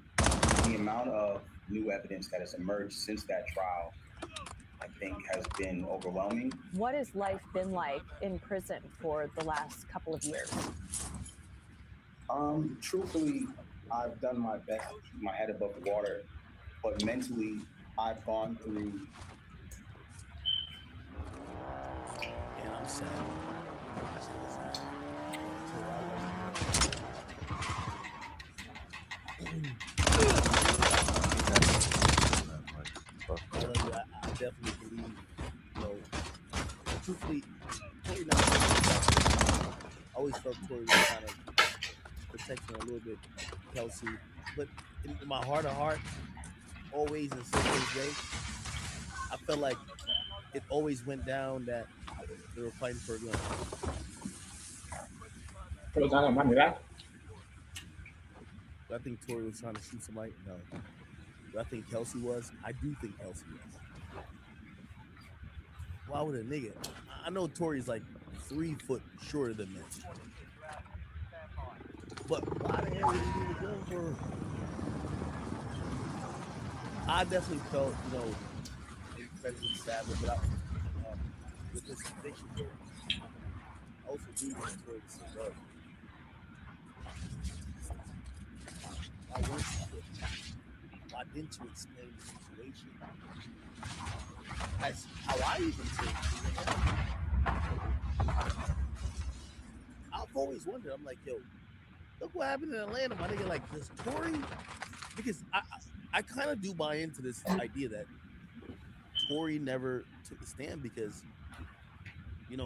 the amount of new evidence that has emerged since that trial, I think, has been overwhelming. What has life been like in prison for the last couple of years? Truthfully, I've done my best to keep my head above the water, but mentally, I've gone through. Yeah, I'm sad. I definitely believe, truthfully, Tory not. I always felt Tory was kind of protecting a little bit Kelsey, but in my heart of heart, always in some way, I felt like it always went down that they were fighting for a gun. Do I think Tory was trying to shoot somebody? No. Do I think Kelsey was? I do think Kelsey was. Why would a nigga? I know Tory's like 3 foot shorter than me. But why the hell would he need a gun for? I definitely felt, maybe President Savage, but with this conviction here, I also do think Tory was so low. Why didn't you explain the situation? That's how I even think. I've always wondered. I'm like, yo, look what happened in Atlanta, my nigga. Like, this Tory, because I kind of do buy into this idea that Tory never took a stand because, he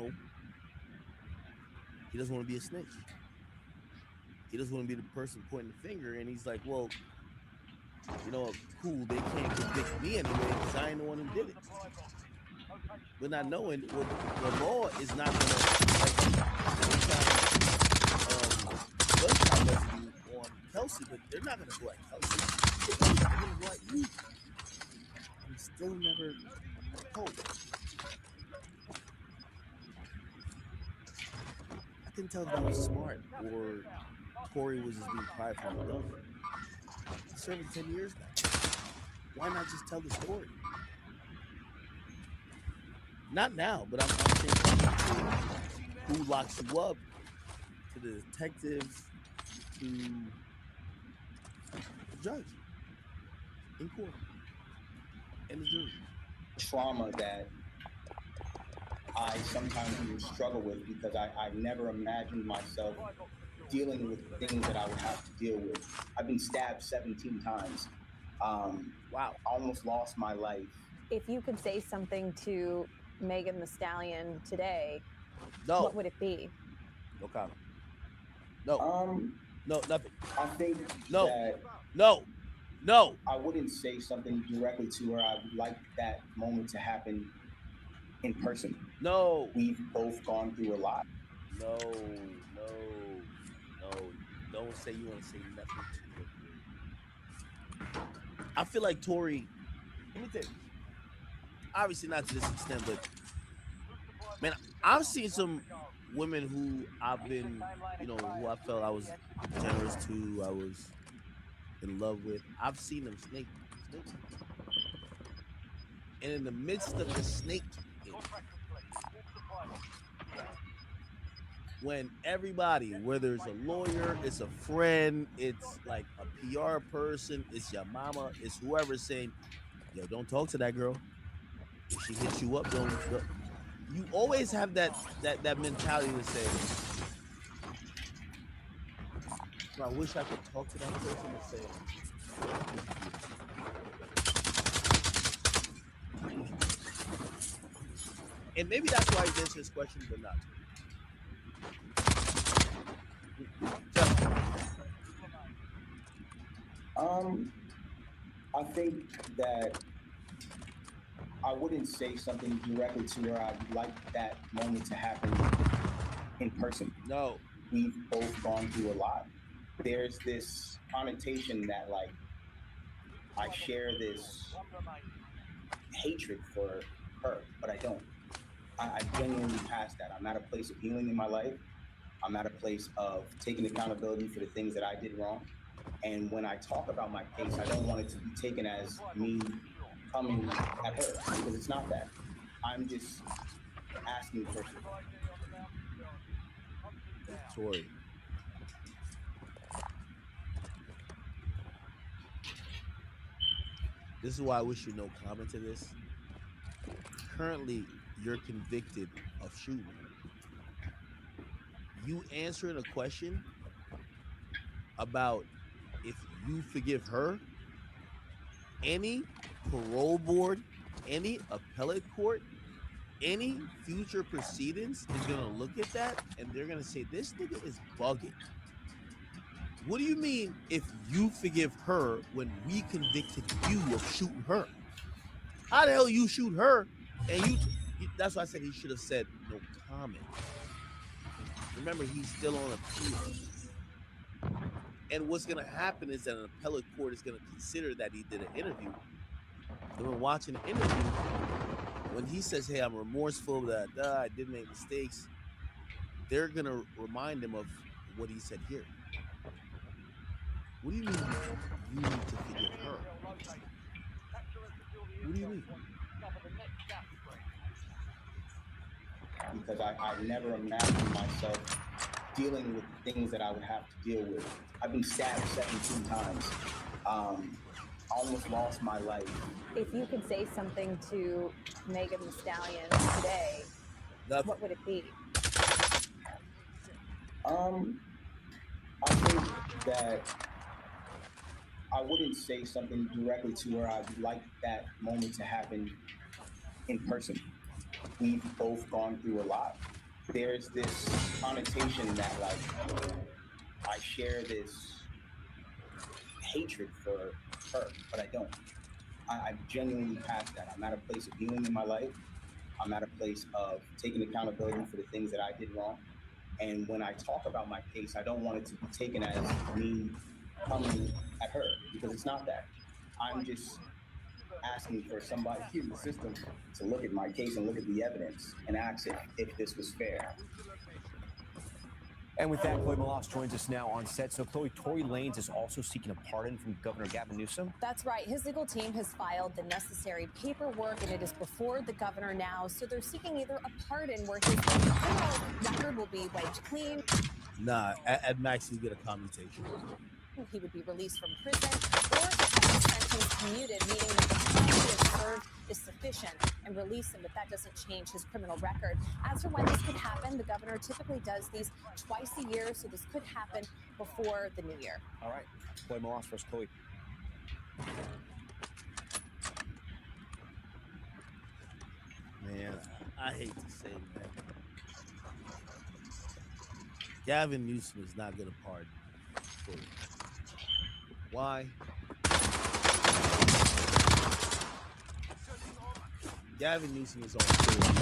doesn't want to be a snitch. He doesn't want to be the person pointing the finger, and he's like, well, cool, they can't convict me anyway because I ain't the one who did it. But not knowing, the law is not going to gunshot residue on Kelsey, but they're not going to go at Kelsey. They're going to go at you. I'm still never told. I couldn't tell if that was smart or Tory was just being prideful and dumb. He's serving 10 years now. Why not just tell the story? Not now, but I'm saying who locks you up, to the detectives, to the judge in court and the jury. Trauma that I sometimes even struggle with because I never imagined myself dealing with things that I would have to deal with. I've been stabbed 17 times. Wow. I almost lost my life. If you could say something to Megan Thee Stallion today, what would it be? No comment. No. No, nothing. I think No. that No. I wouldn't say something directly to her. I would like that moment to happen in person. No. We've both gone through a lot. No. Don't say you want to say nothing to her. I feel like Tory, let me tell you, obviously not to this extent, but man, I've seen some women who I've been, who I felt I was generous to, I was in love with. I've seen them snake. And in the midst of the snake, when everybody, whether it's a lawyer, it's a friend, it's like a PR person, it's your mama, it's whoever's saying, yo, don't talk to that girl. If she hits you up, don't you always have that mentality to say, I wish I could talk to that person and say, and maybe that's why he's answering this question, but not. I think that I wouldn't say something directly to her. I'd like that moment to happen in person. No. We've both gone through a lot. There's this connotation that, like, I share this hatred for her, but I don't. I genuinely passed that. I'm at a place of healing in my life. I'm at a place of taking accountability for the things that I did wrong. And when I talk about my case, I don't want it to be taken as me coming at her, because it's not that. I'm just asking for Tori. This is why I wish you no comment to this. Currently, you're convicted of shooting. You answering a question about if you forgive her, any parole board, any appellate court, any future proceedings is going to look at that and they're going to say, this nigga is bugging. What do you mean if you forgive her when we convicted you of shooting her? How the hell you shoot her and that's why I said he should have said no comment. Remember, he's still on appeal. And what's going to happen is that an appellate court is going to consider that he did an interview. Then when watching the interview, when he says, hey, I'm remorseful, that I did make mistakes, they're going to remind him of what he said here. What do you mean you need to forgive her? What do you mean? Because I never imagined myself dealing with things that I would have to deal with. I've been stabbed 17 times. I almost lost my life. If you could say something to Megan Thee Stallion today, what would it be? I think that I wouldn't say something directly to her. I'd like that moment to happen in person. We've both gone through a lot. There's this connotation that, like, I share this hatred for her, but I don't. I've genuinely passed that. I'm at a place of healing in my life. I'm at a place of taking accountability for the things that I did wrong. And when I talk about my case, I don't want it to be taken as me coming at her, because it's not that. I'm just asking for somebody in the system to look at my case and look at the evidence and ask if this was fair. And with that, Chloe Malas joins us now on set. So, Chloe, Tory Lanez is also seeking a pardon from Governor Gavin Newsom. That's right. His legal team has filed the necessary paperwork, and it is before the governor now. So they're seeking either a pardon where his criminal record will be wiped clean. Nah, at max, you get a commutation. He would be released from prison, or have his sentence commuted, meaning that the time he has served is sufficient, and release him, but that doesn't change his criminal record. As for when this could happen, the governor typically does these twice a year, so this could happen before the new year. All right, Chloe Malas versus Chloe. Man, I hate to say, man, Gavin Newsom is not going to pardon Chloe. Why? Gavin Newsom is on Twitter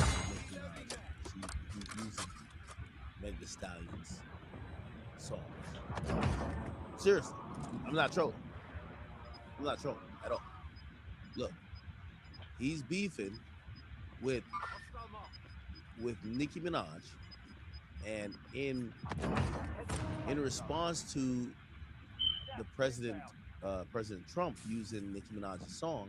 using Meg Thee Stallion's song. Seriously, I'm not trolling. I'm not trolling at all. Look, he's beefing with Nicki Minaj, and in response to the President Trump using Nicki Minaj's song,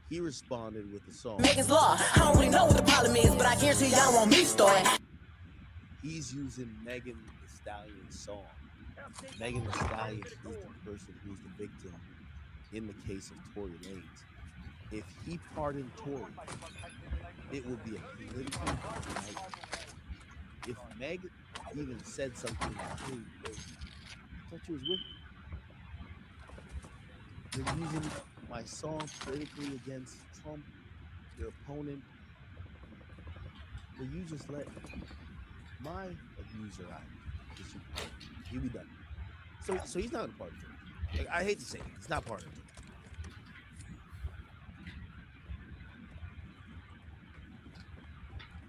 he responded with the song. Megan's Law. I don't really know what the problem is, but I guarantee y'all want me started. he's using Megan Thee Stallion's song. Megan Thee Stallion is the person who's the victim in the case of Tory Lanez. If he pardoned Tory, it would be a political nightmare. If Meg even said something like, hey, I thought you was with me. You're using my song politically against Trump, your opponent, but you just let my abuser out. He'll be done. So he's not a part of it. Like, I hate to say it, he's not part of it.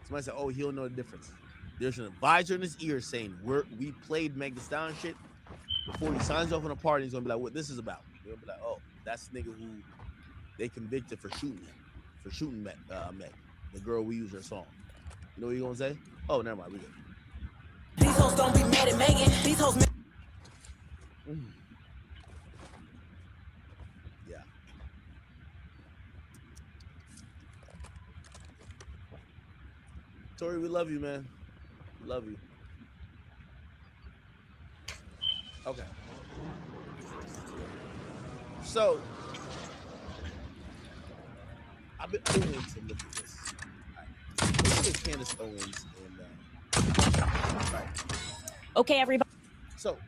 Somebody said, "Oh, he'll know the difference." There's an advisor in his ear saying, "We played Meg Thee Stallion shit." Before he signs off on a party, he's gonna be like, "What this is about?" They're gonna be like, "Oh, that's the nigga who they convicted for shooting Meg, the girl we use her song." You know what you gonna say? Oh, never mind, we good. These hoes don't be mad at Megan. These hoes. Yeah. Tori, we love you, man. We love you. Okay. So I've been waiting to look at this. Right. Look at Candace Owens and right. Okay, everybody. So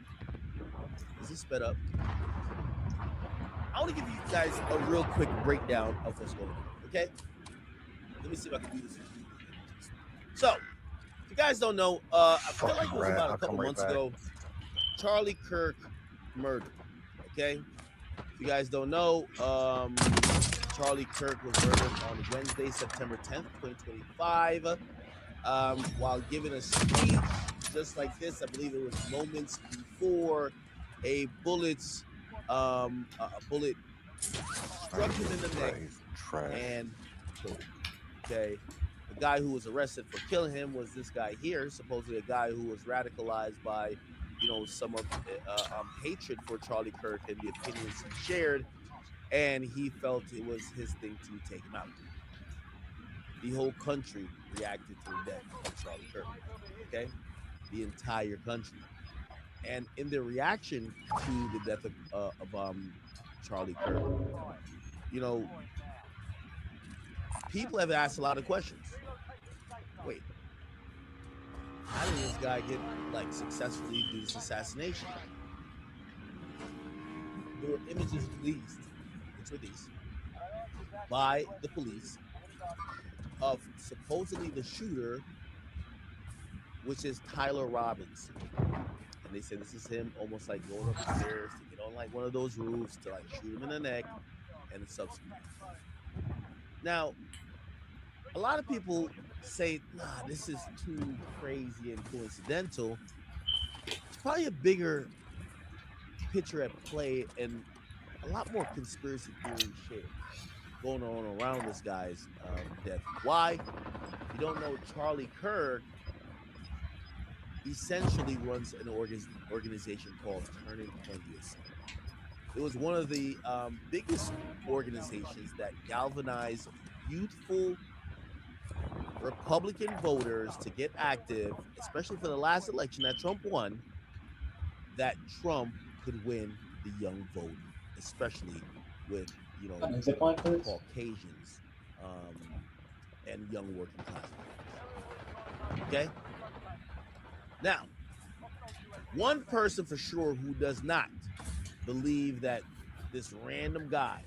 is this sped up? I want to give you guys a real quick breakdown of what's going on. Okay. Let me see if I can do this. So, if you guys don't know, I feel like it was about a couple months ago, Charlie Kirk murder. Okay. If you guys don't know, Charlie Kirk was murdered on Wednesday, September 10th, 2025, while giving a speech just like this. I believe it was moments before a bullet struck him in the neck and killed him. Okay. The guy who was arrested for killing him was this guy here, supposedly a guy who was radicalized by, some of hatred for Charlie Kirk and the opinions he shared, and he felt it was his thing to take him out. The whole country reacted to the death of Charlie Kirk. Okay, the entire country, and in their reaction to the death of Charlie Kirk, people have asked a lot of questions. Wait, how did this guy get successfully do this assassination? There were images released by the police of supposedly the shooter, which is Tyler Robbins. And they say this is him almost like going up the stairs to get on one of those roofs to shoot him in the neck and subsequent. Now, a lot of people say, nah, this is too crazy and coincidental. It's probably a bigger picture at play and a lot more conspiracy theory shit going on around this guy's death. Why? If you don't know, Charlie Kirk essentially runs an organization called Turning Point USA. It was one of the biggest organizations that galvanized youthful Republican voters to get active, especially for the last election that Trump won, that Trump could win the young vote, especially with, Caucasians and young working class voters. Okay? Now, one person for sure who does not believe that this random guy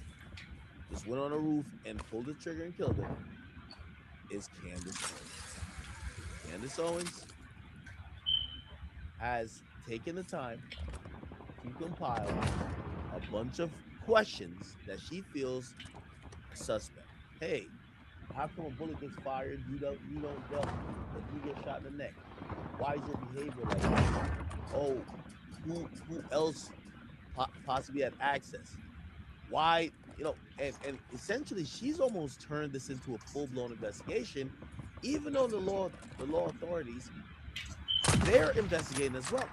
just went on a roof and pulled the trigger and killed him is Candace Owens. Candace Owens has taken the time to compile a bunch of questions that she feels suspect. Hey, how come a bullet gets fired, you don't duck, but you get shot in the neck? Why is your behavior like that? Oh, who else possibly had access? Why, and essentially she's almost turned this into a full-blown investigation, even though the law authorities, they're investigating as well.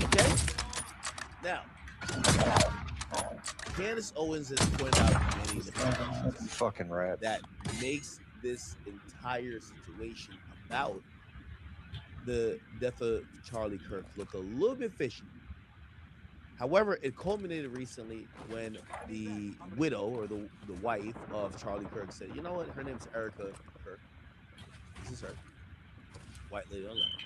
Okay? Now, Candace Owens has pointed out many different fucking rats that makes this entire situation about the death of Charlie Kirk looked a little bit fishy. However, it culminated recently when the widow or the wife of Charlie Kirk said, "You know what? Her name's Erica Kirk. This is her, white lady on left."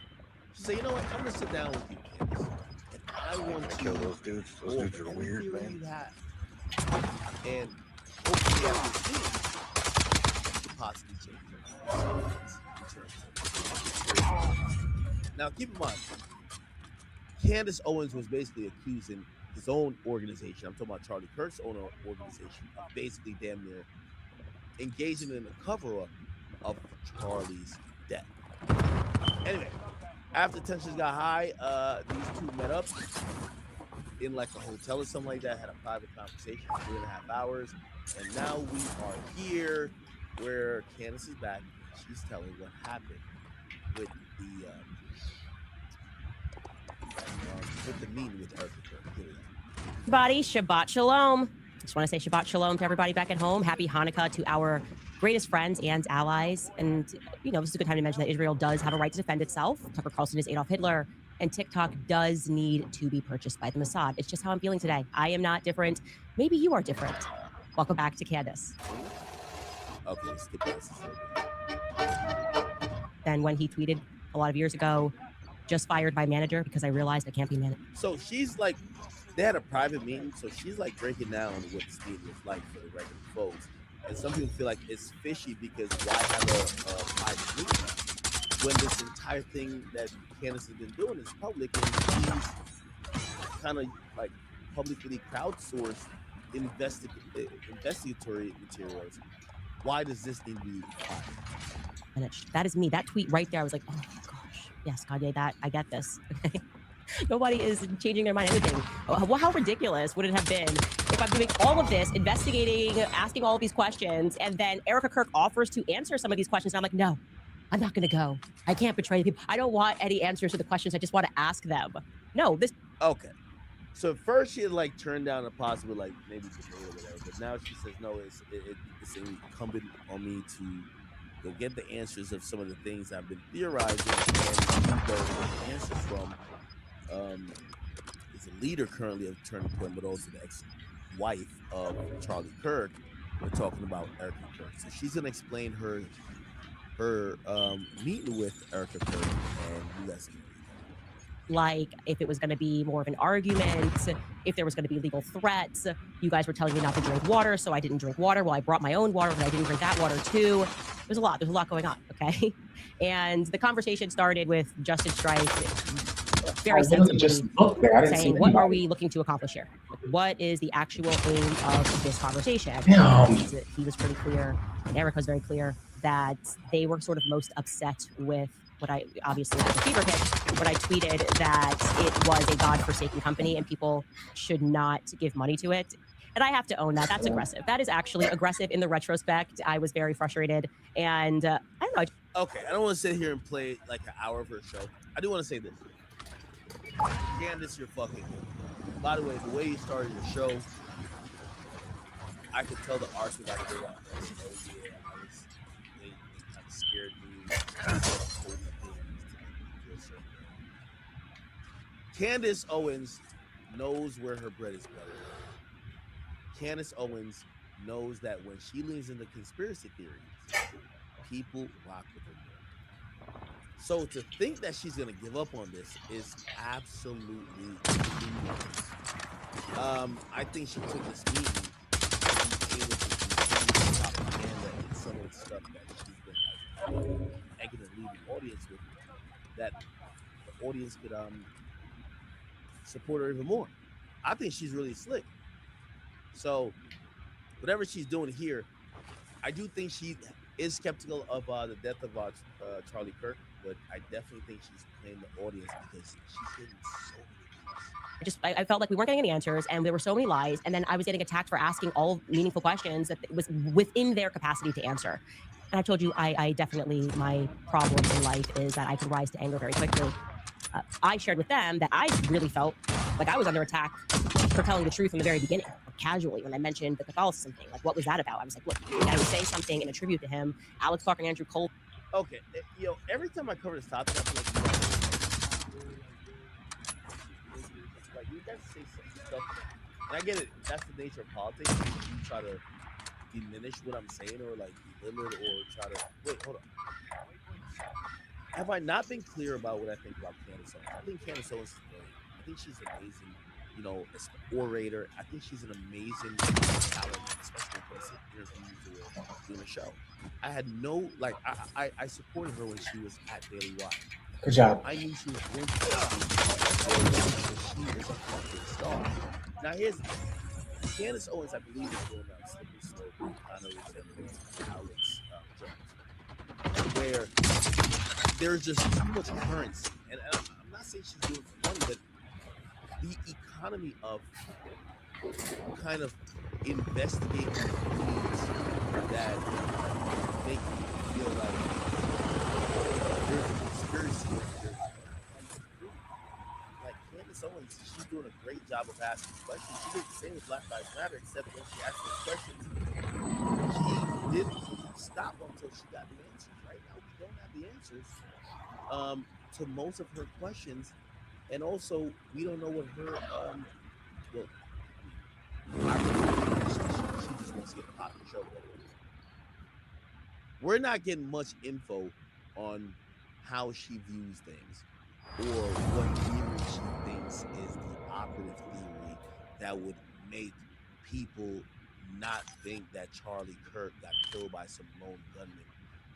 She said, "You know what? I'm gonna sit down with you, Candace, and I want to kill those dudes. Those dudes are weird, man. And hopefully after this meeting, possibly change your mind in terms of now, keep in mind, Candace Owens was basically accusing his own organization. I'm talking about Charlie Kirk's own organization of basically damn near engaging in a cover-up of Charlie's death. Anyway, after tensions got high, these two met up in like a hotel or something like that, had a private conversation for 3.5 hours, and now we are here where Candace is back. She's telling what happened with the meeting with Erica Kirk. Everybody, Shabbat Shalom. Just want to say Shabbat Shalom to everybody back at home. Happy Hanukkah to our greatest friends and allies. And, you know, this is a good time to mention that Israel does have a right to defend itself. Tucker Carlson is Adolf Hitler. And TikTok does need to be purchased by the Mossad. It's just how I'm feeling today. I am not different. Maybe you are different. Welcome back to Candace. Okay, let's skip this. Then when he tweeted a lot of years ago, just fired my manager because I realized I can't be managed. So she's like, they had a private meeting, so she's like breaking down what this meeting was like for the regular folks. And some people feel like it's fishy because why have a private meeting when this entire thing that Candace has been doing is public, and she's kind of like publicly crowdsourced investigatory materials. Why does this need to be Managed. That is me. That tweet right there, I was like, oh my gosh. Yes, Kanye, that I get this. Nobody is changing their mind anything. How ridiculous would it have been if I'm doing all of this, investigating, asking all of these questions, and then Erica Kirk offers to answer some of these questions, and I'm like, no, I'm not going to go. I can't betray people. I don't want any answers to the questions. I just want to ask them. No, this. Okay. So at first she had like turned down a possible like maybe debate or whatever, but now she says no, it's incumbent on me to go get the answers of some of the things I've been theorizing, and go get the answers from is a leader currently of Turning Point, but also the ex-wife of Charlie Kirk. We're talking about Erica Kirk, so she's gonna explain her meeting with Erica Kirk, and you guys can like if it was going to be more of an argument, if there was going to be legal threats. You guys were telling me not to drink water, so I didn't drink water. Well, I brought my own water, but I didn't drink that water too. There's a lot going on, okay? And the conversation started with Justin Strife very sensibly saying, what are we looking to accomplish here? What is the actual aim of this conversation? He was pretty clear, and Erica was very clear, that they were sort of most upset with what I obviously had a fever pitch when I tweeted that it was a godforsaken company and people should not give money to it. And I have to own that. That's aggressive. That is actually aggressive in the retrospect. I was very frustrated. And I don't know. Okay, I don't want to sit here and play like an hour of her show. I do want to say this. Candace, you're fucking good. By the way, the way you started your show, I could tell the arts were about to go out. They kind of scared me. Candace Owens knows where her bread is buttered. Candace Owens knows that when she leans into conspiracy theories, people rock with her. So to think that she's going to give up on this is absolutely ridiculous. I think she took this meeting and she able to continue propaganda and some of the stuff that she's been like egging and leading the audience with, that the audience could support her even more. I think she's really slick. So whatever she's doing here, I do think she is skeptical of the death of Charlie Kirk, but I definitely think she's playing the audience because she's getting so many. I felt like we weren't getting any answers and there were so many lies, and then I was getting attacked for asking all meaningful questions that was within their capacity to answer. And I told you, I definitely, my problem in life is that I can rise to anger very quickly. I shared with them that I really felt like I was under attack for telling the truth from the very beginning, casually, when I mentioned the Catholicism thing. Like, what was that about? I was like, look, I would say something in a tribute to him, Alex Clark and Andrew Cole. Okay, every time I cover this topic, I feel like Like you got to say some stuff, and I get it. That's the nature of politics. You try to diminish what I'm saying, or like belittle it, or try to wait. Hold on. Have I not been clear about what I think about Candace Owens? I think Candace Owens is brilliant. I think she's amazing. You know, as an orator. I think she's an amazing talent, especially when it comes to interviews or doing a show. I had no like. I supported her when she was at Daily Wire. Good job. I knew she was going to succeed because she is a fucking star. Now here's the thing. Candace Owens, I believe, is going down a slippery slope, kind of resembling Alex Jones, where there's just too much currency. And I'm not saying she's doing it for money, but the economy of kind of investigating things that make people feel like there's a conspiracy. Like Candace Owens, she's doing a great job of asking questions. She did the same with Black Lives Matter, except when she asked those questions, she didn't stop until she got the answers. Right now, we don't have the answers to most of her questions, and also we don't know what her well, she just wants to get a popular show. We're not getting much info on how she views things or what theory she thinks is the operative theory that would make people not think that Charlie Kirk got killed by some lone gunman.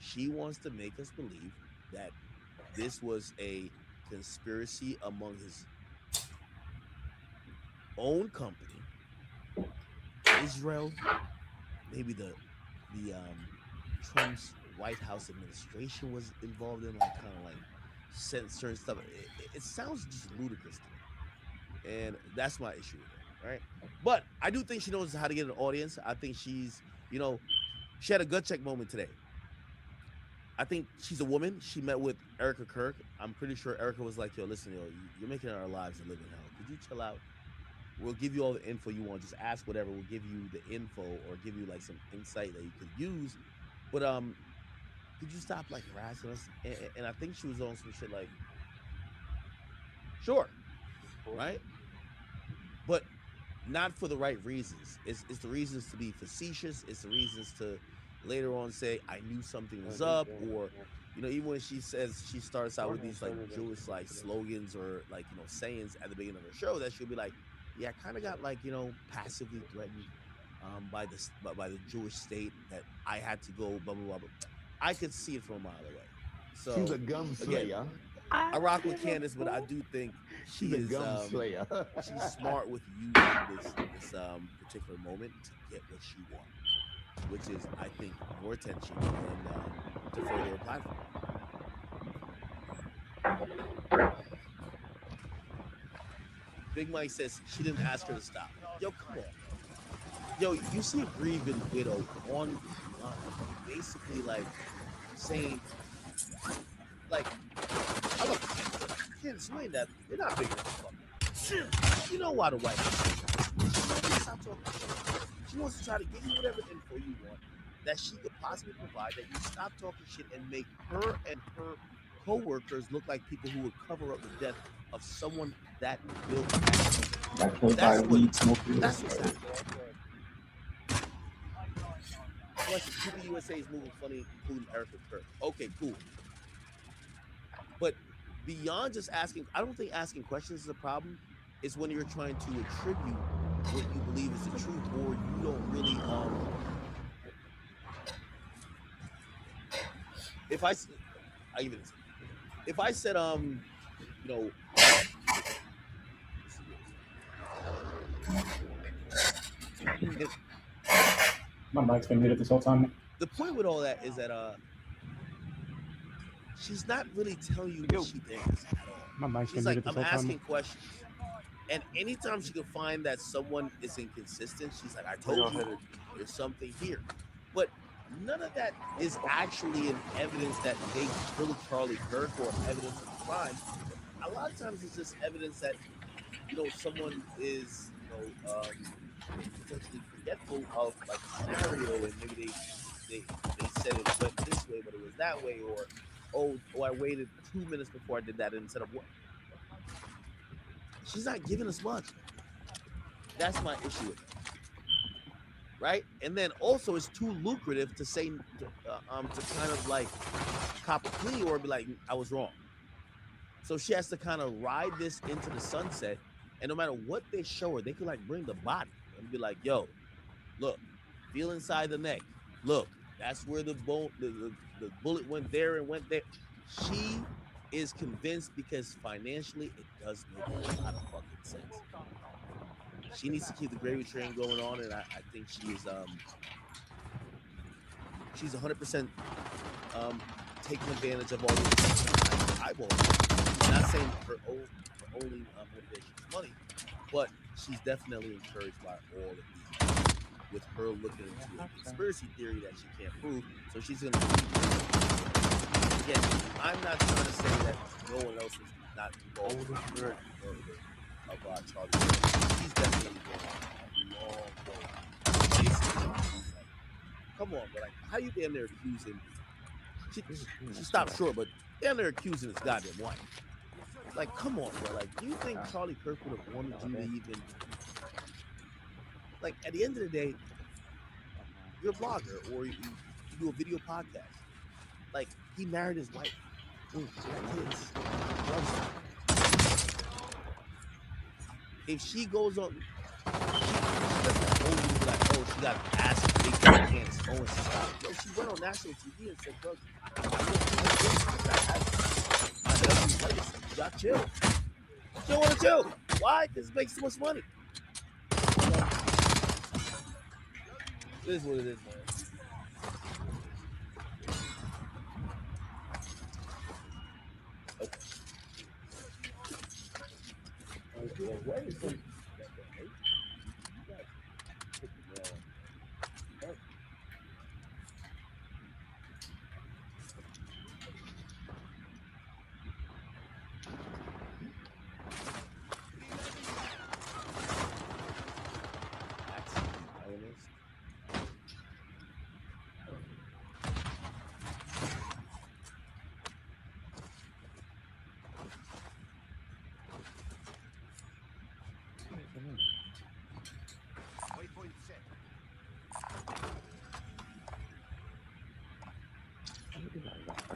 She wants to make us believe that this was a conspiracy among his own company, Israel, maybe the Trump's White House administration was involved in, like kind of like certain stuff. It sounds just ludicrous to me, and that's my issue with it. Right, but I do think she knows how to get an audience. I think she's, you know, she had a gut check moment today. I think she's a woman. She met with Erica Kirk. I'm pretty sure Erica was like, "Yo, listen, you're making our lives a living hell. Could you chill out? We'll give you all the info you want. Just ask whatever. We'll give you the info or give you like some insight that you could use. But could you stop like harassing us?" And I think she was on some shit like, sure, right? But not for the right reasons. It's the reasons to be facetious. It's the reasons to later on say, I knew something was up, or, you know, even when she says she starts out with these like Jewish like slogans or like, you know, sayings at the beginning of her show, that she'll be like, yeah, I kind of got like, you know, passively threatened by the Jewish state that I had to go blah blah blah. Blah. I could see it from a mile away. So She's a gunslayer. Again, I rock with Candace, but I do think she is she's smart with using this particular moment to get what she wants, which is, I think, more attention and to further her platform. Big Mike says she didn't ask her to stop. Yo, come on. Yo, you see a grieving widow on basically like saying, like, I can't explain that. They're not bigger than fuck. You know why the white house stop talking. She wants to try to give you whatever info you want that she could possibly provide, that you stop talking shit and make her and her co-workers look like people who would cover up the death of someone that built that's what's happening. Plus, People USA is moving funny, including Erica Kirk. Okay, cool. But beyond just asking, I don't think asking questions is a problem. It's when you're trying to attribute what you believe is the truth, or you don't really if I even if I said you know, My mic's been muted this whole time. The point with all that is that she's not really telling you what she thinks at all. My mic's She's been like, muted this I'm whole time. asking questions. And anytime she can find that someone is inconsistent, she's like, I told you, there's something here. But none of that is actually an evidence that they killed Charlie Kirk or evidence of crime. A lot of times it's just evidence that, you know, someone is, you know, potentially forgetful of like a scenario, and maybe they said it went this way, but it was that way, or oh, I waited 2 minutes before I did that instead of what. she's not giving us much. That's my issue with it. Right? And then also it's too lucrative to say to kind of like cop a plea or be like, I was wrong. So she has to kind of ride this into the sunset, and no matter what they show her, they can like bring the body and be like, yo, look, feel inside the neck. Look, that's where the bone the bullet went there and went there. She is convinced because financially it does make a lot of fucking sense. She needs to keep the gravy train going on, and I think she's 100% taking advantage of all these eyeballs. I'm not saying her only motivation is money, but she's definitely encouraged by all of these. With her looking into a conspiracy theory that she can't prove, so she's gonna keep. Again, I'm not trying to say that no one else is not involved in the murder of Charlie. She's definitely going a long way. Basically, come on, but like, how you damn near accusing? She stopped short, but damn near accusing his goddamn wife. Like, come on, bro. Like, do you think Charlie Kirk would have wanted you to even? Like, at the end of the day, you're a blogger or you do a video podcast. Like, he married his wife. They got kids. Loves her. If she goes on, she doesn't hold you like, oh, she got an ass big cancer. Oh, and stop. Yo, she went on national TV and said, bro, y'all chill. She don't want to chill. Why? Because it makes too much money. It is what it is, man. Okay.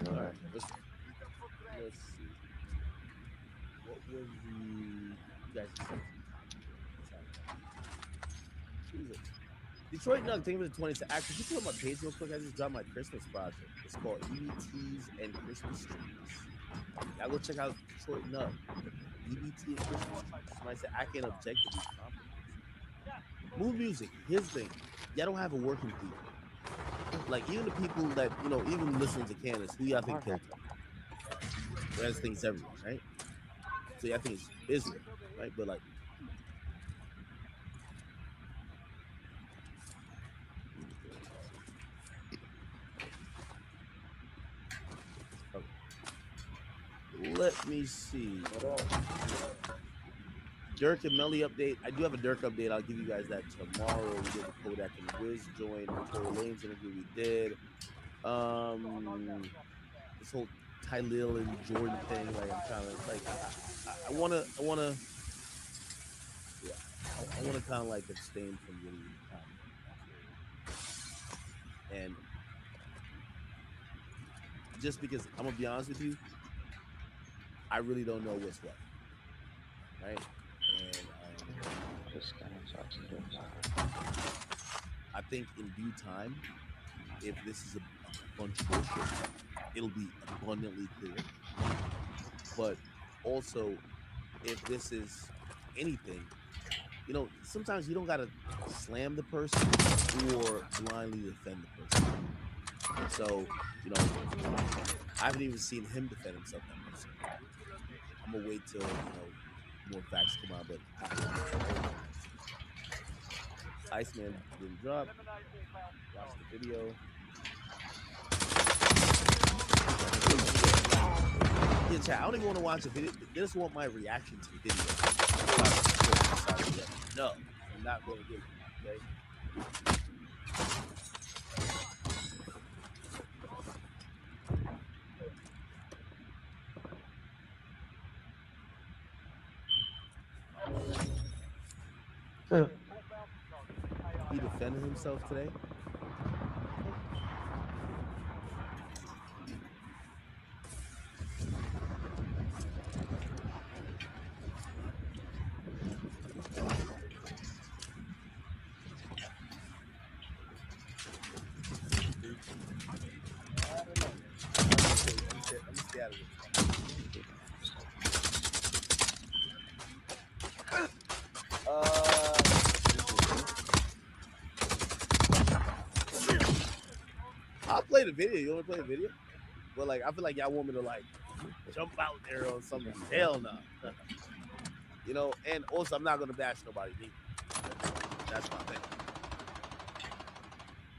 All right, let's see. What was you guys said? Jesus. Detroit Nug, thank you for the 20 to act. Could you put on my page real quick? I just dropped my Christmas project. It's called EBTs and Christmas Trees. Y'all go check out Detroit Nug. EBT and Christmas Trees. Somebody said I can't objectively compliment. Mood music. Here's the thing. Y'all don't have a working people. Like, even the people that, you know, even listening to Candace, who y'all think killed her? There's things everywhere, right? So y'all think it's Israel, right? But like, let me see. Dirk and Melly update. I do have a Dirk update. I'll give you guys that tomorrow. We did the Kodak and the Wiz join the Tory Lanez interview. We did. This whole Tylil and Jordan thing. Like, I'm kind of like, I wanna, yeah, I wanna kind of like abstain from really and just because I'm gonna be honest with you, I really don't know what's what, right? And I think in due time, if this is a bunch of bullshit, it'll be abundantly clear. But also, if this is anything, you know, sometimes you don't gotta slam the person or blindly defend the person. So, you know, I haven't even seen him defend himself that much. I'm gonna wait till, you know, more facts come out. But Iceman didn't drop. Watch the video. Yeah, chat. I don't even want to watch the video. They just want my reaction to the video. No, I'm not going to give it. Okay. He defended himself today. Let me stay out of this. I'll play the video. You want to play the video? But like, I feel like y'all want me to like jump out there or something. Hell no. You know, and also I'm not gonna bash nobody. That's my thing.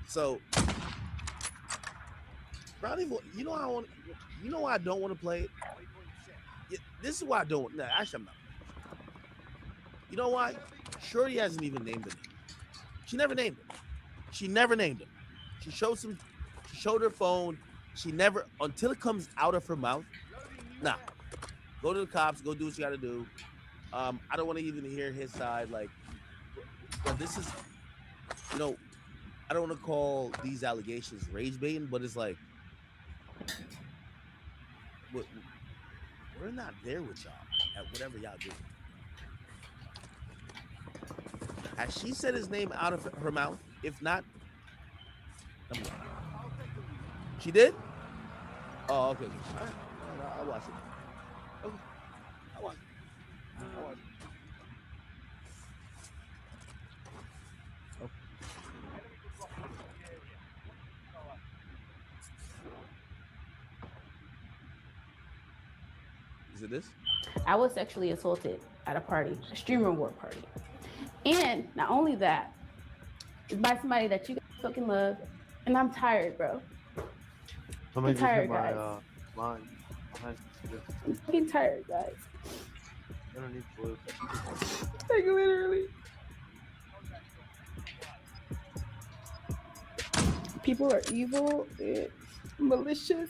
So, Brownie, you know I want. You know why I don't want to play it. This is why I don't. No, actually, I'm not. You know why? Shorty hasn't even named him. She never named him. She never named him. She showed her phone. She never, until it comes out of her mouth. Nah. Go to the cops. Go do what you got to do. I don't want to even hear his side. Like, but this is, you know, I don't want to call these allegations rage baiting, but it's like, we're not there with y'all at whatever y'all do. Has she said his name out of her mouth? If not, she did? Oh, okay. All right. I'll watch it. Okay. I'll watch it. Okay. Is it this? I was sexually assaulted at a party, a stream reward party. And not only that, it's by somebody that you guys fucking love. And I'm tired, bro. I'm tired, guys. Mine. I'm fucking tired, guys. I don't need blue. Like, literally. People are evil and malicious.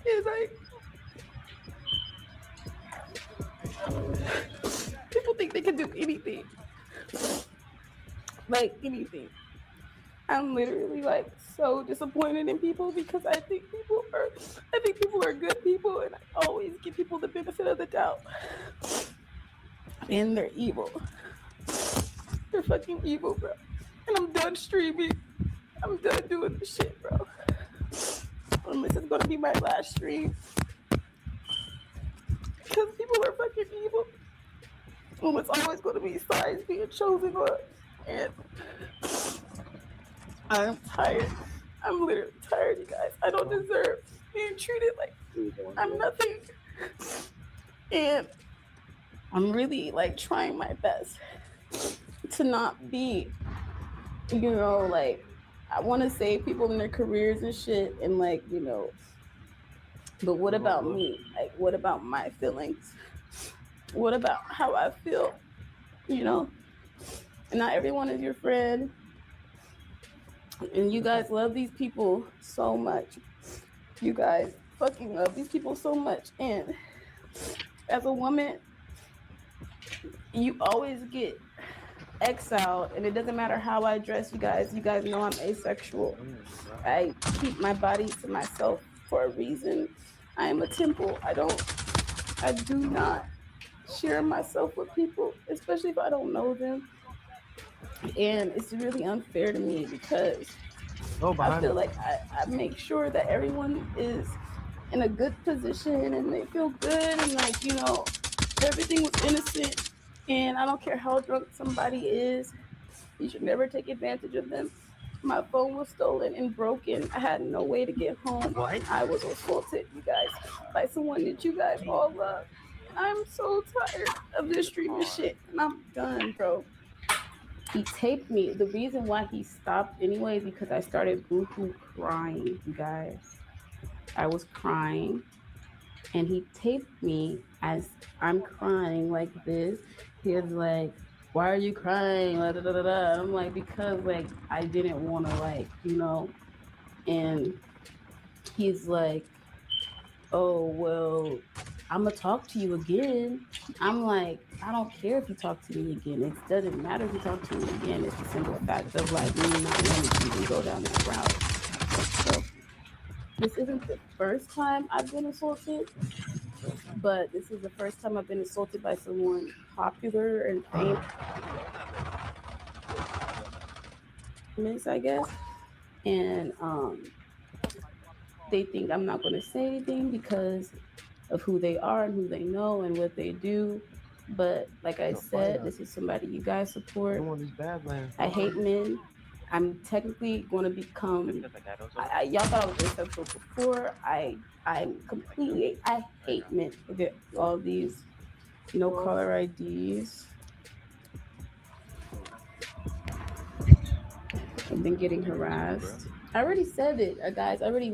It's like, people think they can do anything. Like, anything. I'm literally like so disappointed in people because I think people are good people, and I always give people the benefit of the doubt. And they're evil. They're fucking evil, bro. And I'm done streaming. I'm done doing this shit, bro. And this is gonna be my last stream. Because people are fucking evil. And it's always gonna be sides being chosen on. And I'm tired. I'm literally tired, you guys. I don't deserve being treated like I'm nothing. And I'm really like trying my best to not be, you know, like, I want to save people in their careers and shit. And like, you know, but what about me? Like, what about my feelings? What about how I feel? You know, and not everyone is your friend. And you guys love these people so much. You guys fucking love these people so much. And as a woman, you always get exiled. And it doesn't matter how I dress, you guys. You guys know I'm asexual. I keep my body to myself for a reason. I am a temple. I do not share myself with people, especially if I don't know them. And it's really unfair to me because I feel like I make sure that everyone is in a good position and they feel good and like, you know, everything was innocent. And I don't care how drunk somebody is, you should never take advantage of them. My phone was stolen and broken. I had no way to get home. What? I was assaulted, you guys, by someone that you guys all love. I'm so tired of this streaming shit and I'm done, bro. He taped me. The reason why he stopped anyway is because I started boo-hoo crying, you guys. I was crying and he taped me as I'm crying like this. He was like, why are you crying? Da, da, da, da. I'm like, because like I didn't want to, like, you know. And he's like, oh, well, I'm gonna talk to you again. I'm like, I don't care if you talk to me again. It doesn't matter if you talk to me again. It's the simple fact of like me not wanting to even go down that route. So this isn't the first time I've been assaulted, but this is the first time I've been assaulted by someone popular and famous, I guess. And they think I'm not going to say anything because of who they are and who they know and what they do. But like I said, this is somebody you guys support. I hate men. I'm technically going to become. Y'all thought I was asexual before. I'm completely. I hate men. Look at all these no caller IDs. I've been getting harassed. I already said it, guys. I already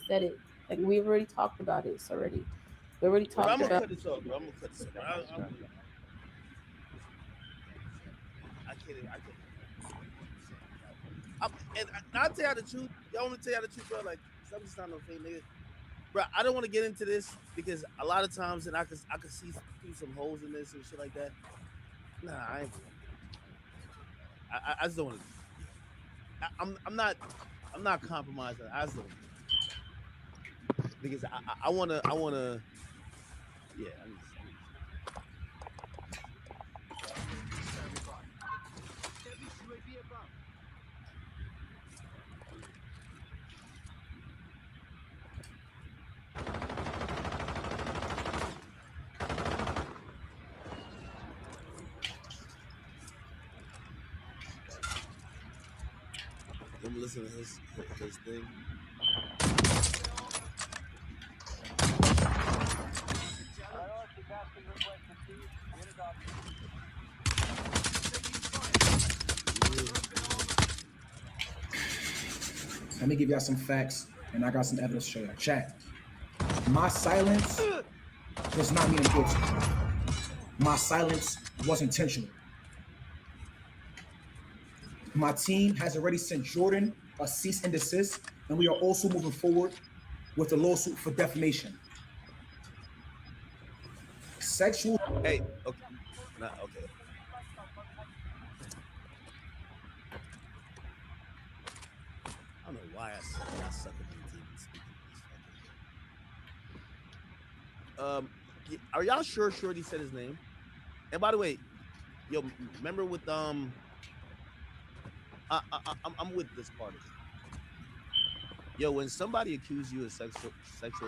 said it. Like we've already talked about it already. We already Bro, talked I'm gonna about. cut this off, bro. I'm gonna cut this off. I can't. And I'll tell you the truth. Y'all want me to tell you the truth, bro? Like, I'm just not no fake nigga. Bro, I don't want to get into this because a lot of times, and I could see through some holes in this and shit like that. Nah, I ain't. I just don't want to. I'm not compromising. I just don't. Because I wanna. Yeah. I'm listening to his thing. Let me give y'all some facts, and I got some evidence to show y'all. Chat. My silence does not mean I'm guilty. My silence was intentional. My team has already sent Jordan a cease and desist, and we are also moving forward with a lawsuit for defamation. Sexual. Hey, okay. Nah, okay. I don't know why I suck at maintaining speaking this fucking. Are y'all sure Shorty said his name? And by the way, yo, remember with I'm with this part of it. Yo, when somebody accuses you of sexual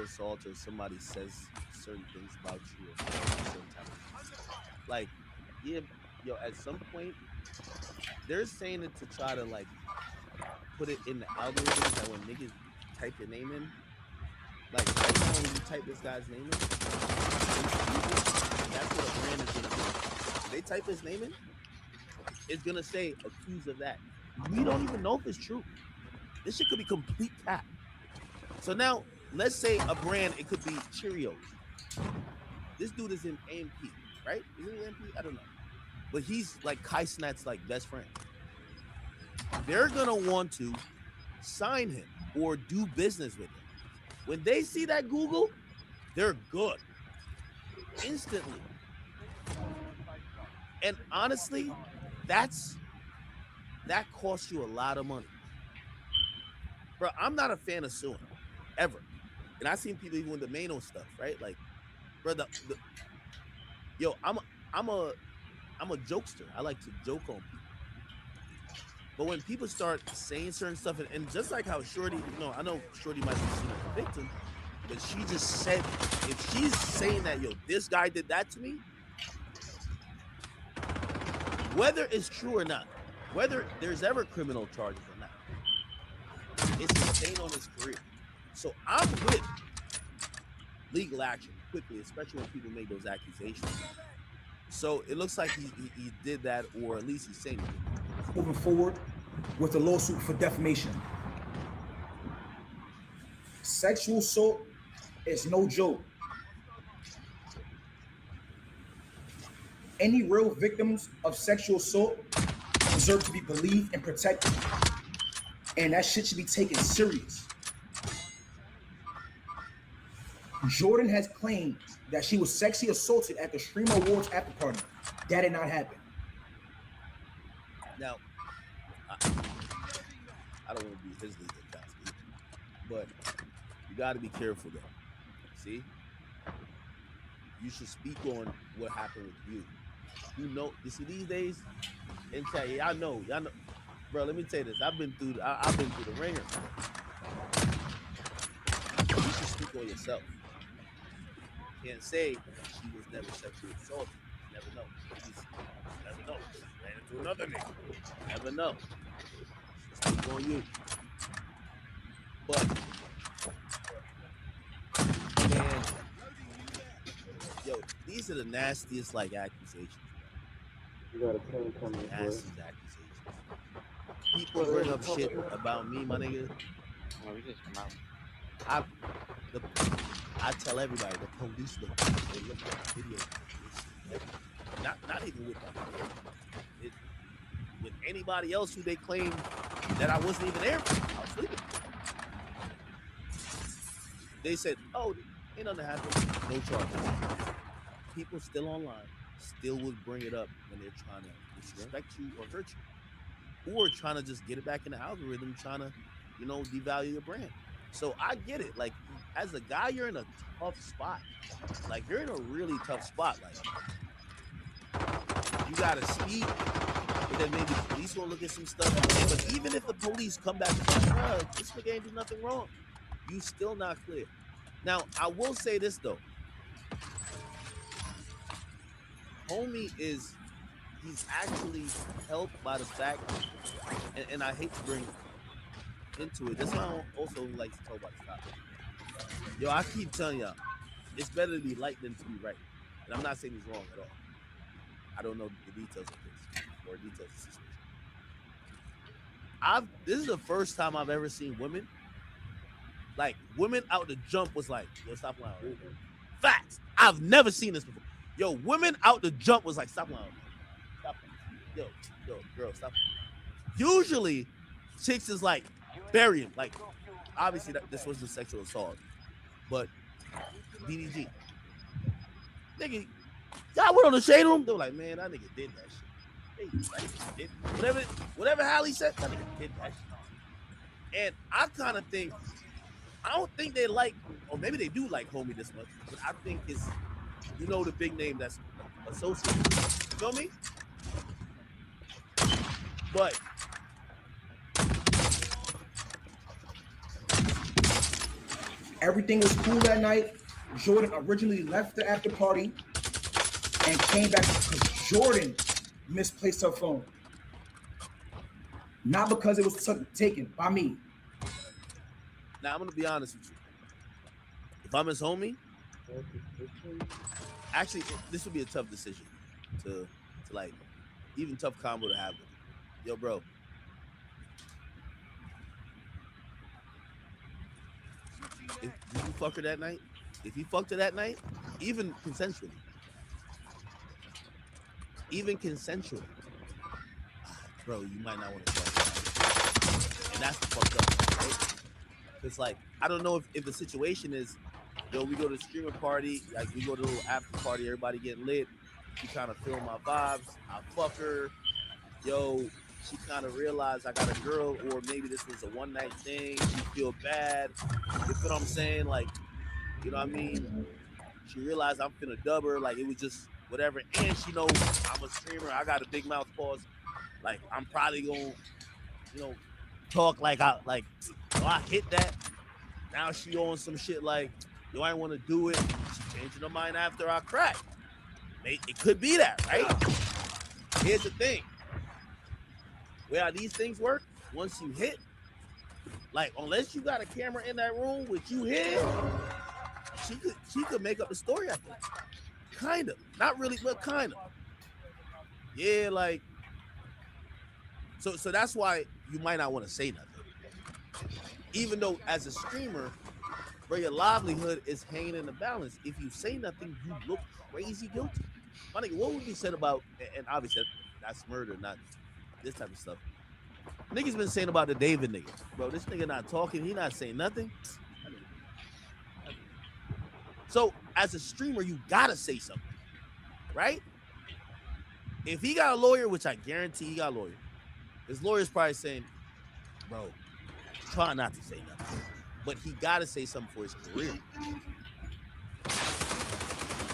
assault or somebody says certain things about you or certain type of, like, yeah, yo, at some point they're saying it to try to like put it in the algorithms that when niggas type your name in, like right now when you type this guy's name in, that's what a brand is gonna do. When they type his name in, it's gonna say accused of that. We don't even know if it's true. This shit could be complete cap. So now, let's say a brand, it could be Cheerios. This dude is in AMP, right? Is he in AMP? I don't know. But he's like Kai Snat's like best friend. They're gonna want to sign him or do business with him. When they see that Google, they're good. Instantly. And honestly, that costs you a lot of money. Bro, I'm not a fan of suing, ever. And I've seen people even with the Mano stuff, right? Like, bro, yo, I'm a jokester. I like to joke on people. But when people start saying certain stuff, and just like how Shorty, I know Shorty might be seen as a victim, but she just said, if she's saying that, yo, this guy did that to me, whether it's true or not, whether there's ever criminal charges or not, it's a stain on his career. So I'm with legal action quickly, especially when people make those accusations. So it looks like he did that, or at least he's saying it. Moving forward with a lawsuit for defamation. Sexual assault is no joke. Any real victims of sexual assault deserve to be believed and protected. And that shit should be taken serious. Jordan has claimed that she was sexually assaulted at the Streamer Awards after party. That did not happen. Now, I don't want to be his legal counsel either, but you got to be careful though. See, you should speak on what happened with you. You know, you see these days in chat, y'all know, bro. Let me tell you this: I've been through the ringer. You should speak on yourself. You can't say she was never sexually assaulted. You never know. You never know. She ran into another nigga. You never know. Speak on you. But man, yo, these are the nastiest like accusations. You got a train coming, boy. Nastiest accusations. People bring up shit about me, my nigga. Oh, we just come out. I tell everybody the police look at the video. Not even with with anybody else who they claim that I wasn't even there for. I was sleeping. They said, "Oh, ain't nothing happened. No charges." People still online still would bring it up when they're trying to disrespect you or hurt you, or trying to just get it back in the algorithm, trying to, devalue your brand. So I get it. Like, as a guy, you're in a tough spot. Like, you're in a really tough spot. Like, you gotta speak, but then maybe the police will look at some stuff. But even if the police come back and say, "Bro, this nigga ain't do nothing wrong," you still not clear. Now, I will say this though. Homie he's actually helped by the fact, and I hate to bring into it. That's why I also like to talk about this topic. Yo, I keep telling y'all, it's better to be light than to be right. And I'm not saying he's wrong at all. I don't know the details of this or details of the situation. This is the first time I've ever seen women out the jump was like, "Yo, stop lying." Facts. I've never seen this before. Yo, women out the jump was like, "Stop lying. Stop. Yo, girl, stop." Usually, chicks is like, bury him. Like, obviously, this wasn't sexual assault, but DDG. Nigga, y'all went on the shade room. They were like, "Man, that nigga did that shit." Whatever Hallie said, that nigga did that shit. And I kind of think, I don't think they like, or maybe they do like homie this much, but I think it's, the big name that's associated. You feel me? But everything was cool that night. Jordan originally left the after party and came back because Jordan misplaced her phone. Not because it was taken by me. Now, I'm going to be honest with you. If I'm his homie, actually, this would be a tough decision to like, even tough combo to have with him. Yo, bro. Did you fuck her that night? If you fucked her that night, even consensually, bro, you might not want to fuck her. And that's the fucked up, right? It's like, I don't know if the situation is, yo, we go to the streamer party, like we go to a little after party, everybody getting lit. She kind of feel my vibes. I fuck her. Yo, she kind of realized I got a girl, or maybe this was a one night thing. She feel bad. You feel what I'm saying? Like, you know what I mean? She realized I'm finna dub her. Like, it was just whatever. And she knows I'm a streamer. I got a big mouth pause. Like, I'm probably gonna, talk like I hit that. Now she on some shit like, yo, I ain't want to do it. She changing her mind after I crack. It could be that, right? Here's the thing. Where these things work, once you hit, like, unless you got a camera in that room with you hit, she could make up the story, I think. Kind of. Not really, but kind of. Yeah, like, so that's why you might not want to say nothing. Even though as a streamer, bro, your livelihood is hanging in the balance. If you say nothing, you look crazy guilty. My nigga, what would be said about, and obviously that's murder, not this type of stuff. Niggas been saying about the David nigga. Bro, this nigga not talking, he not saying nothing. So as a streamer, you gotta say something, right? If he got a lawyer, which I guarantee he got a lawyer, his lawyer's probably saying, bro, try not to say nothing. But he gotta say something for his career.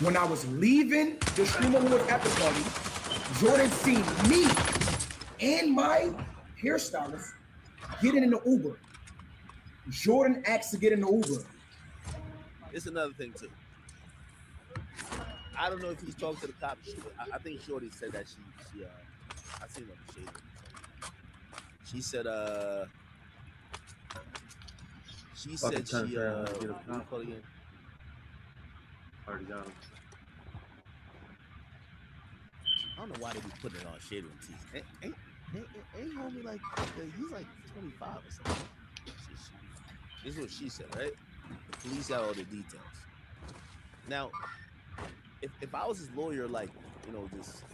When I was leaving the Stream Awards after party, Jordan seen me and my hairstylist getting in the Uber. Jordan asked to get in the Uber. It's another thing too. I don't know if he's talking to the cops. I think Shorty said that she I seen her on the shade. She said she Fucking said she get a what do you cop. call it again? Already got him. I don't know why they be putting it on shade on tees. Ain't homie like he's like 25 or something. This is what she said, right? The police got all the details. Now, if I was his lawyer, like, you know, this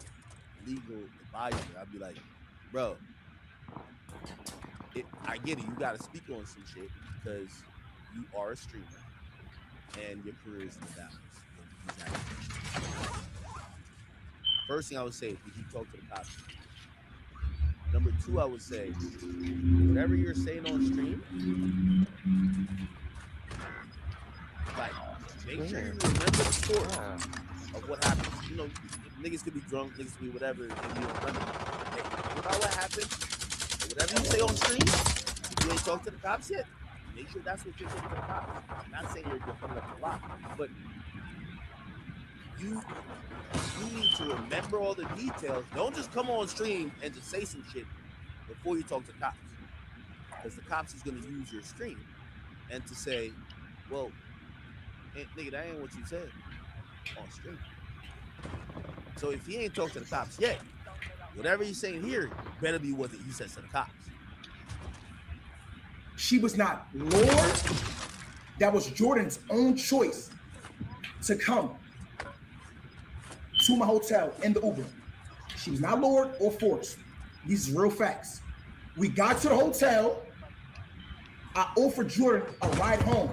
legal advisor, I'd be like, bro, I get it. You got to speak on some shit because you are a streamer and your career is in the balance. First thing I would say, did you talk to the cops? Number two, I would say, whatever you're saying on stream, like, make sure you remember the story of what happened. You know, niggas could be drunk, niggas could be whatever, and you don't remember. Hey, think about what happened. Whatever you say on stream, if you ain't talked to the cops yet, make sure that's what you're saying to the cops. I'm not saying you're putting up a lot, but you need to remember all the details. Don't just come on stream and just say some shit before you talk to the cops. Because the cops is going to use your stream and to say, well, nigga, that ain't what you said on stream. So if he ain't talked to the cops yet, whatever he's saying here better be what he says to the cops. She was not lured. That was Jordan's own choice to come to my hotel in the Uber. She was not lured or forced. These are real facts. We got to the hotel. I offered Jordan a ride home.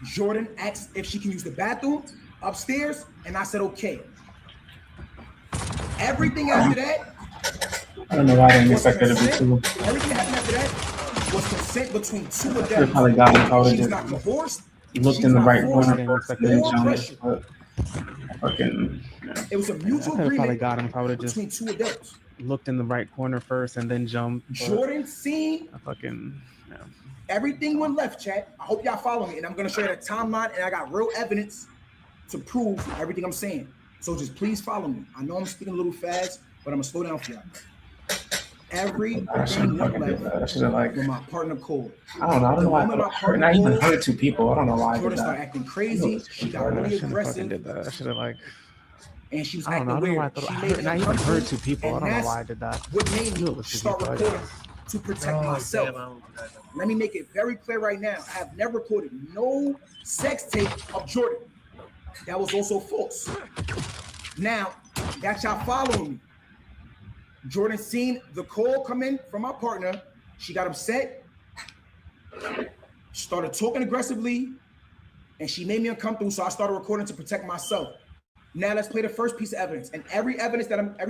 Jordan asked if she can use the bathroom upstairs, and I said okay. Everything after that, I don't know why I didn't expect her to be cool. everything that happened after that was consent between two I adults. could have probably got him if I would She was have not divorced. just looked She in was the not right forced. corner first and then More jumped. pressure. But fucking, It was a I mutual could have probably agreement got him if I would have just between two adults. looked in the right corner first and then jumped. But Jordan seen I fucking everything went left, chat. I hope y'all follow me, and I'm gonna show you the timeline, and I got real evidence to prove everything I'm saying. So just please follow me. I know I'm speaking a little fast, but I'm gonna slow down for y'all. Everything went left when my partner called. I don't know why I hurt. And I even hurt two people. I don't know why I did Jordan that. started acting crazy. She got really aggressive. Did that. I should have like. And she was I don't acting know. I weird. don't know why I She thought made I me even hurt uncomfortable, two people. I and don't know that's why I did that. what made me start recording to protect myself. Let me make it very clear right now. I have never recorded no sex tape of Jordan. That was also false. Now that y'all following me, Jordan seen the call come in from my partner. She got upset, started talking aggressively, and she made me uncomfortable. So I started recording to protect myself. Now let's play the first piece of evidence. And every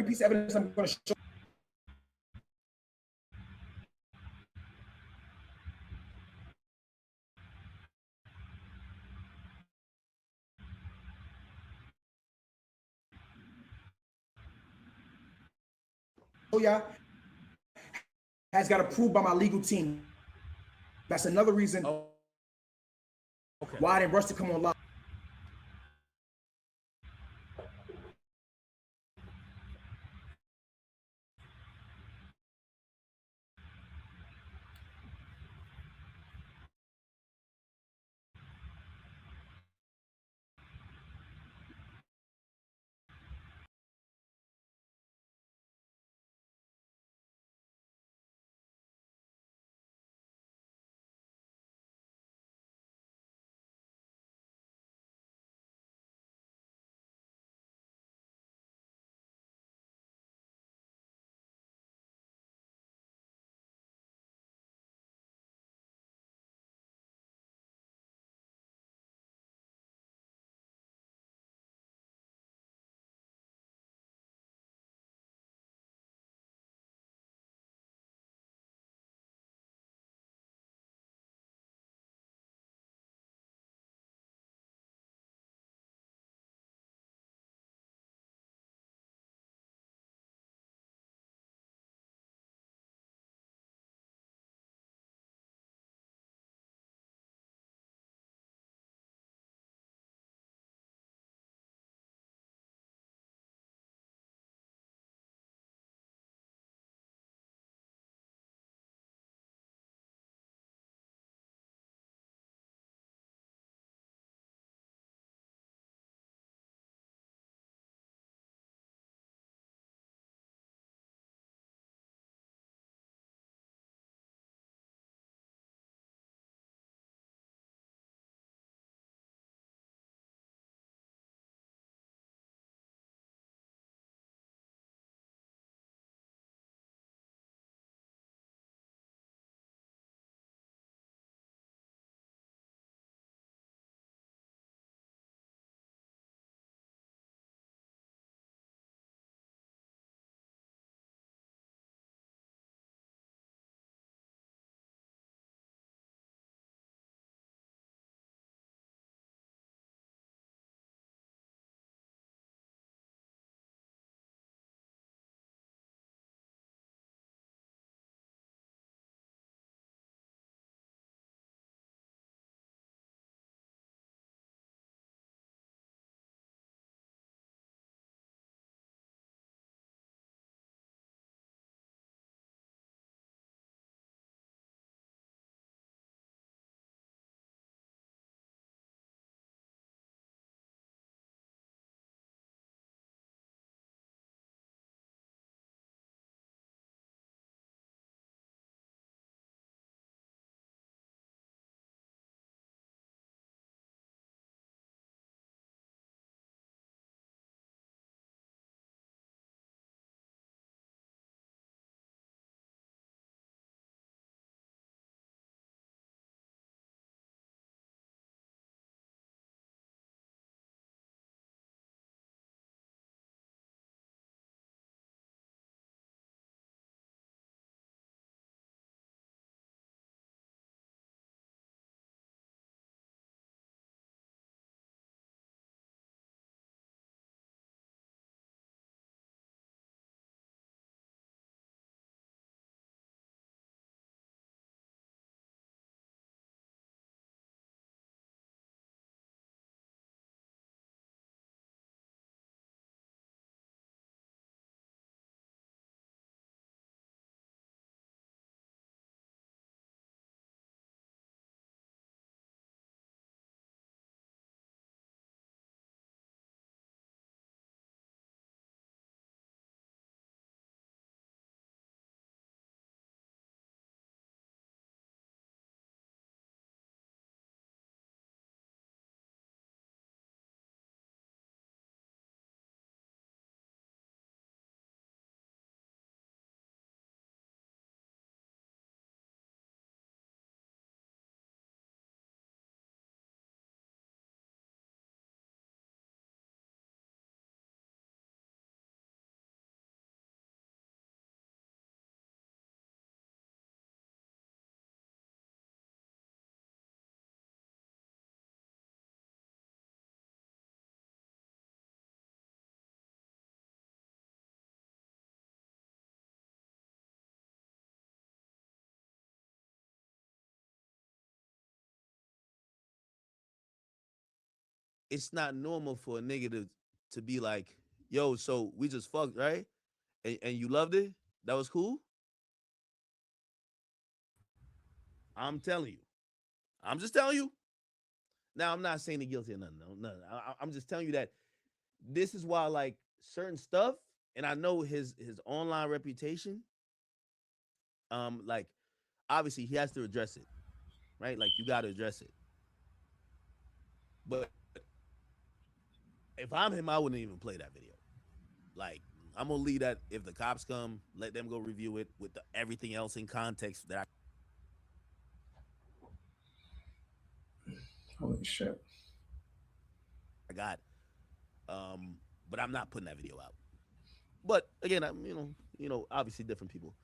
piece of evidence I'm going to show. Y'all has got approved by my legal team. That's another reason why I didn't rush to come on live. it's not normal for a nigga to be like, yo, so we just fucked, right? And you loved it? That was cool? I'm telling you. I'm just telling you. Now, I'm not saying they're guilty or nothing. No, nothing. I'm just telling you that this is why, like, certain stuff, and I know his online reputation, like, obviously he has to address it, right? Like, you got to address it. But if I'm him, I wouldn't even play that video. Like, I'm gonna leave that if the cops come, let them go review it with everything else in context that Holy shit. I got. But I'm not putting that video out. But again, I'm obviously different people.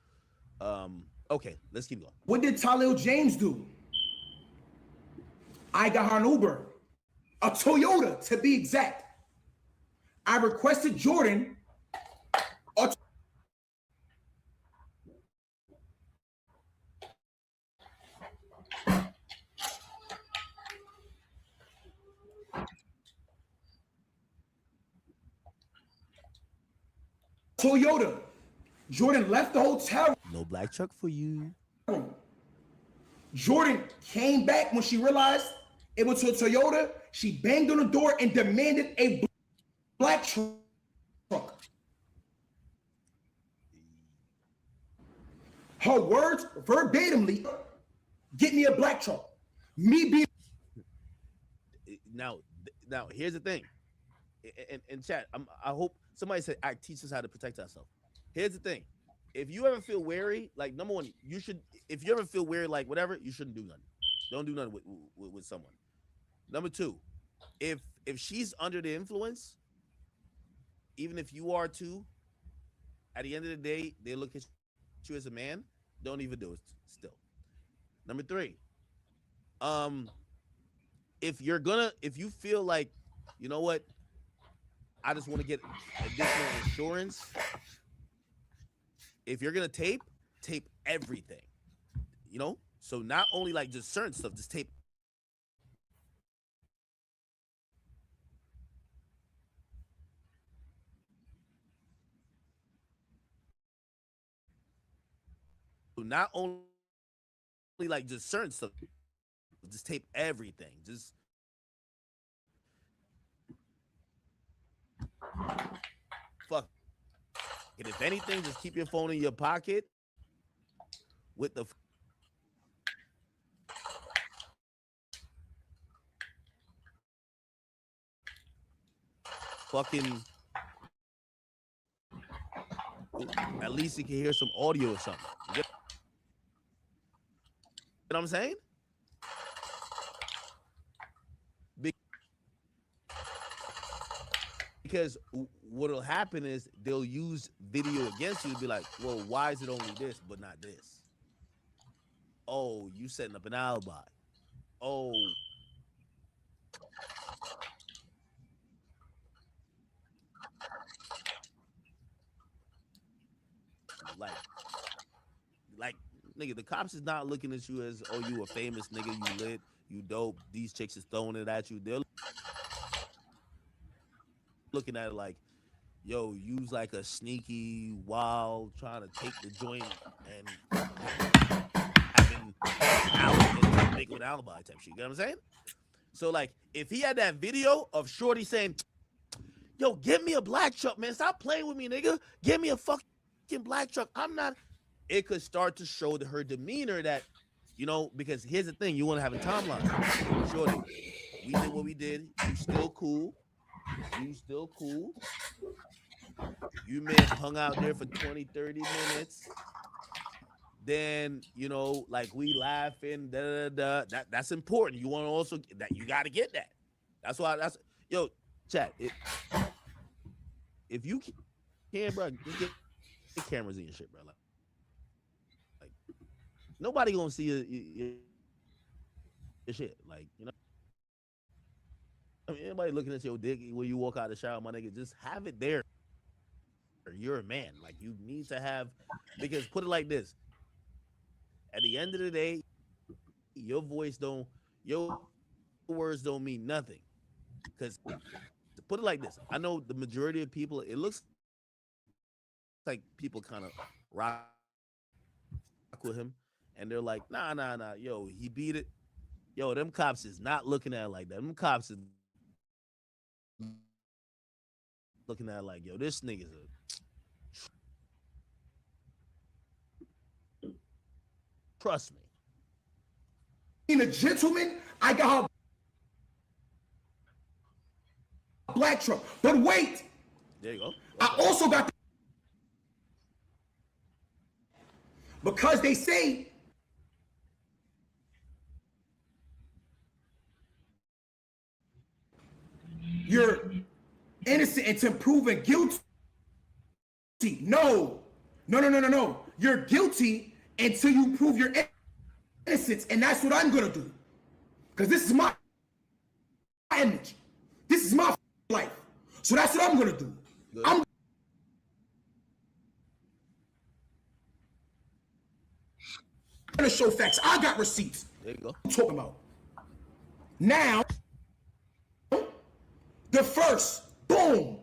Okay, let's keep going. What did Talil James do? I got her an Uber, a Toyota to be exact. I requested Jordan a Toyota. Jordan left the hotel. No black truck for you. Jordan came back when she realized it was a Toyota. She banged on the door and demanded a black truck. Her words verbatimly, get me a black truck. Me being Now here's the thing. And chat, I hope somebody said I teach us how to protect ourselves. Here's the thing. If you ever feel wary, like, number one, you should, if you ever feel wary, like whatever, you shouldn't do nothing. Don't do nothing with someone. Number two, if she's under the influence, even if you are too, at the end of the day, they look at you as a man, don't even do it still. Number three, if you feel like, you know what, I just want to get additional insurance, if you're gonna tape everything, so not only like just certain stuff, just tape not only like just certain stuff, just tape everything. Just fuck it. If anything, just keep your phone in your pocket with the fucking, at least you can hear some audio or something. You get what I'm saying? Because what'll happen is they'll use video against you to be like, well, why is it only this but not this? Oh, you setting up an alibi. Oh, like nigga, the cops is not looking at you as, oh, you a famous nigga, you lit, you dope, these chicks is throwing it at you. They're looking at it like, yo, you's like a sneaky, wild, trying to take the joint and having an alibi type shit. You know what I'm saying? So, like, if he had that video of Shorty saying, yo, give me a black truck, man. Stop playing with me, nigga. Give me a fucking black truck. I'm not. It could start to show her demeanor that, because here's the thing. You want to have a timeline. Shorty, we did what we did. You still cool. You may have hung out there for 20, 30 minutes. Then, like, we laughing, that's important. You want to also, that you got to get that. Yo, chat, if you can, bro, just get cameras in your shit, bro. Like nobody gonna see your shit. Like, I mean, anybody looking at your dick when you walk out of the shower, my nigga, just have it there. You're a man. Like, you need to have, because put it like this. At the end of the day, your words don't mean nothing. Because to put it like this, I know the majority of people, it looks like people kind of rock with him, and they're like, nah, yo, he beat it. Yo, them cops is not looking at it like that. Them cops is looking at it like, yo, this nigga's trust me. Being a gentleman, I got her black truck. But wait, there you go. I also got because they say you're innocent until proven guilty. No. You're guilty until you prove your innocence, and that's what I'm gonna do. Because this is my image. This is my life. So that's what I'm gonna do. Good. I'm gonna show facts. I got receipts. There you go. I'm talking about. Now, the first, boom.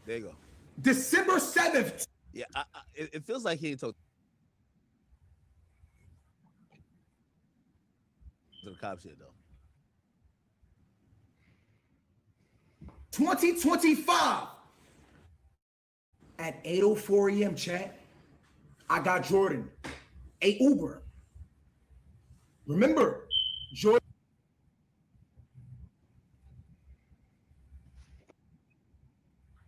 There you go. December 7th. Yeah, it feels like he ain't talking to the cops yet, though. 2025 at 8:04 a.m. chat, I got Jordan a Uber. Remember, Jordan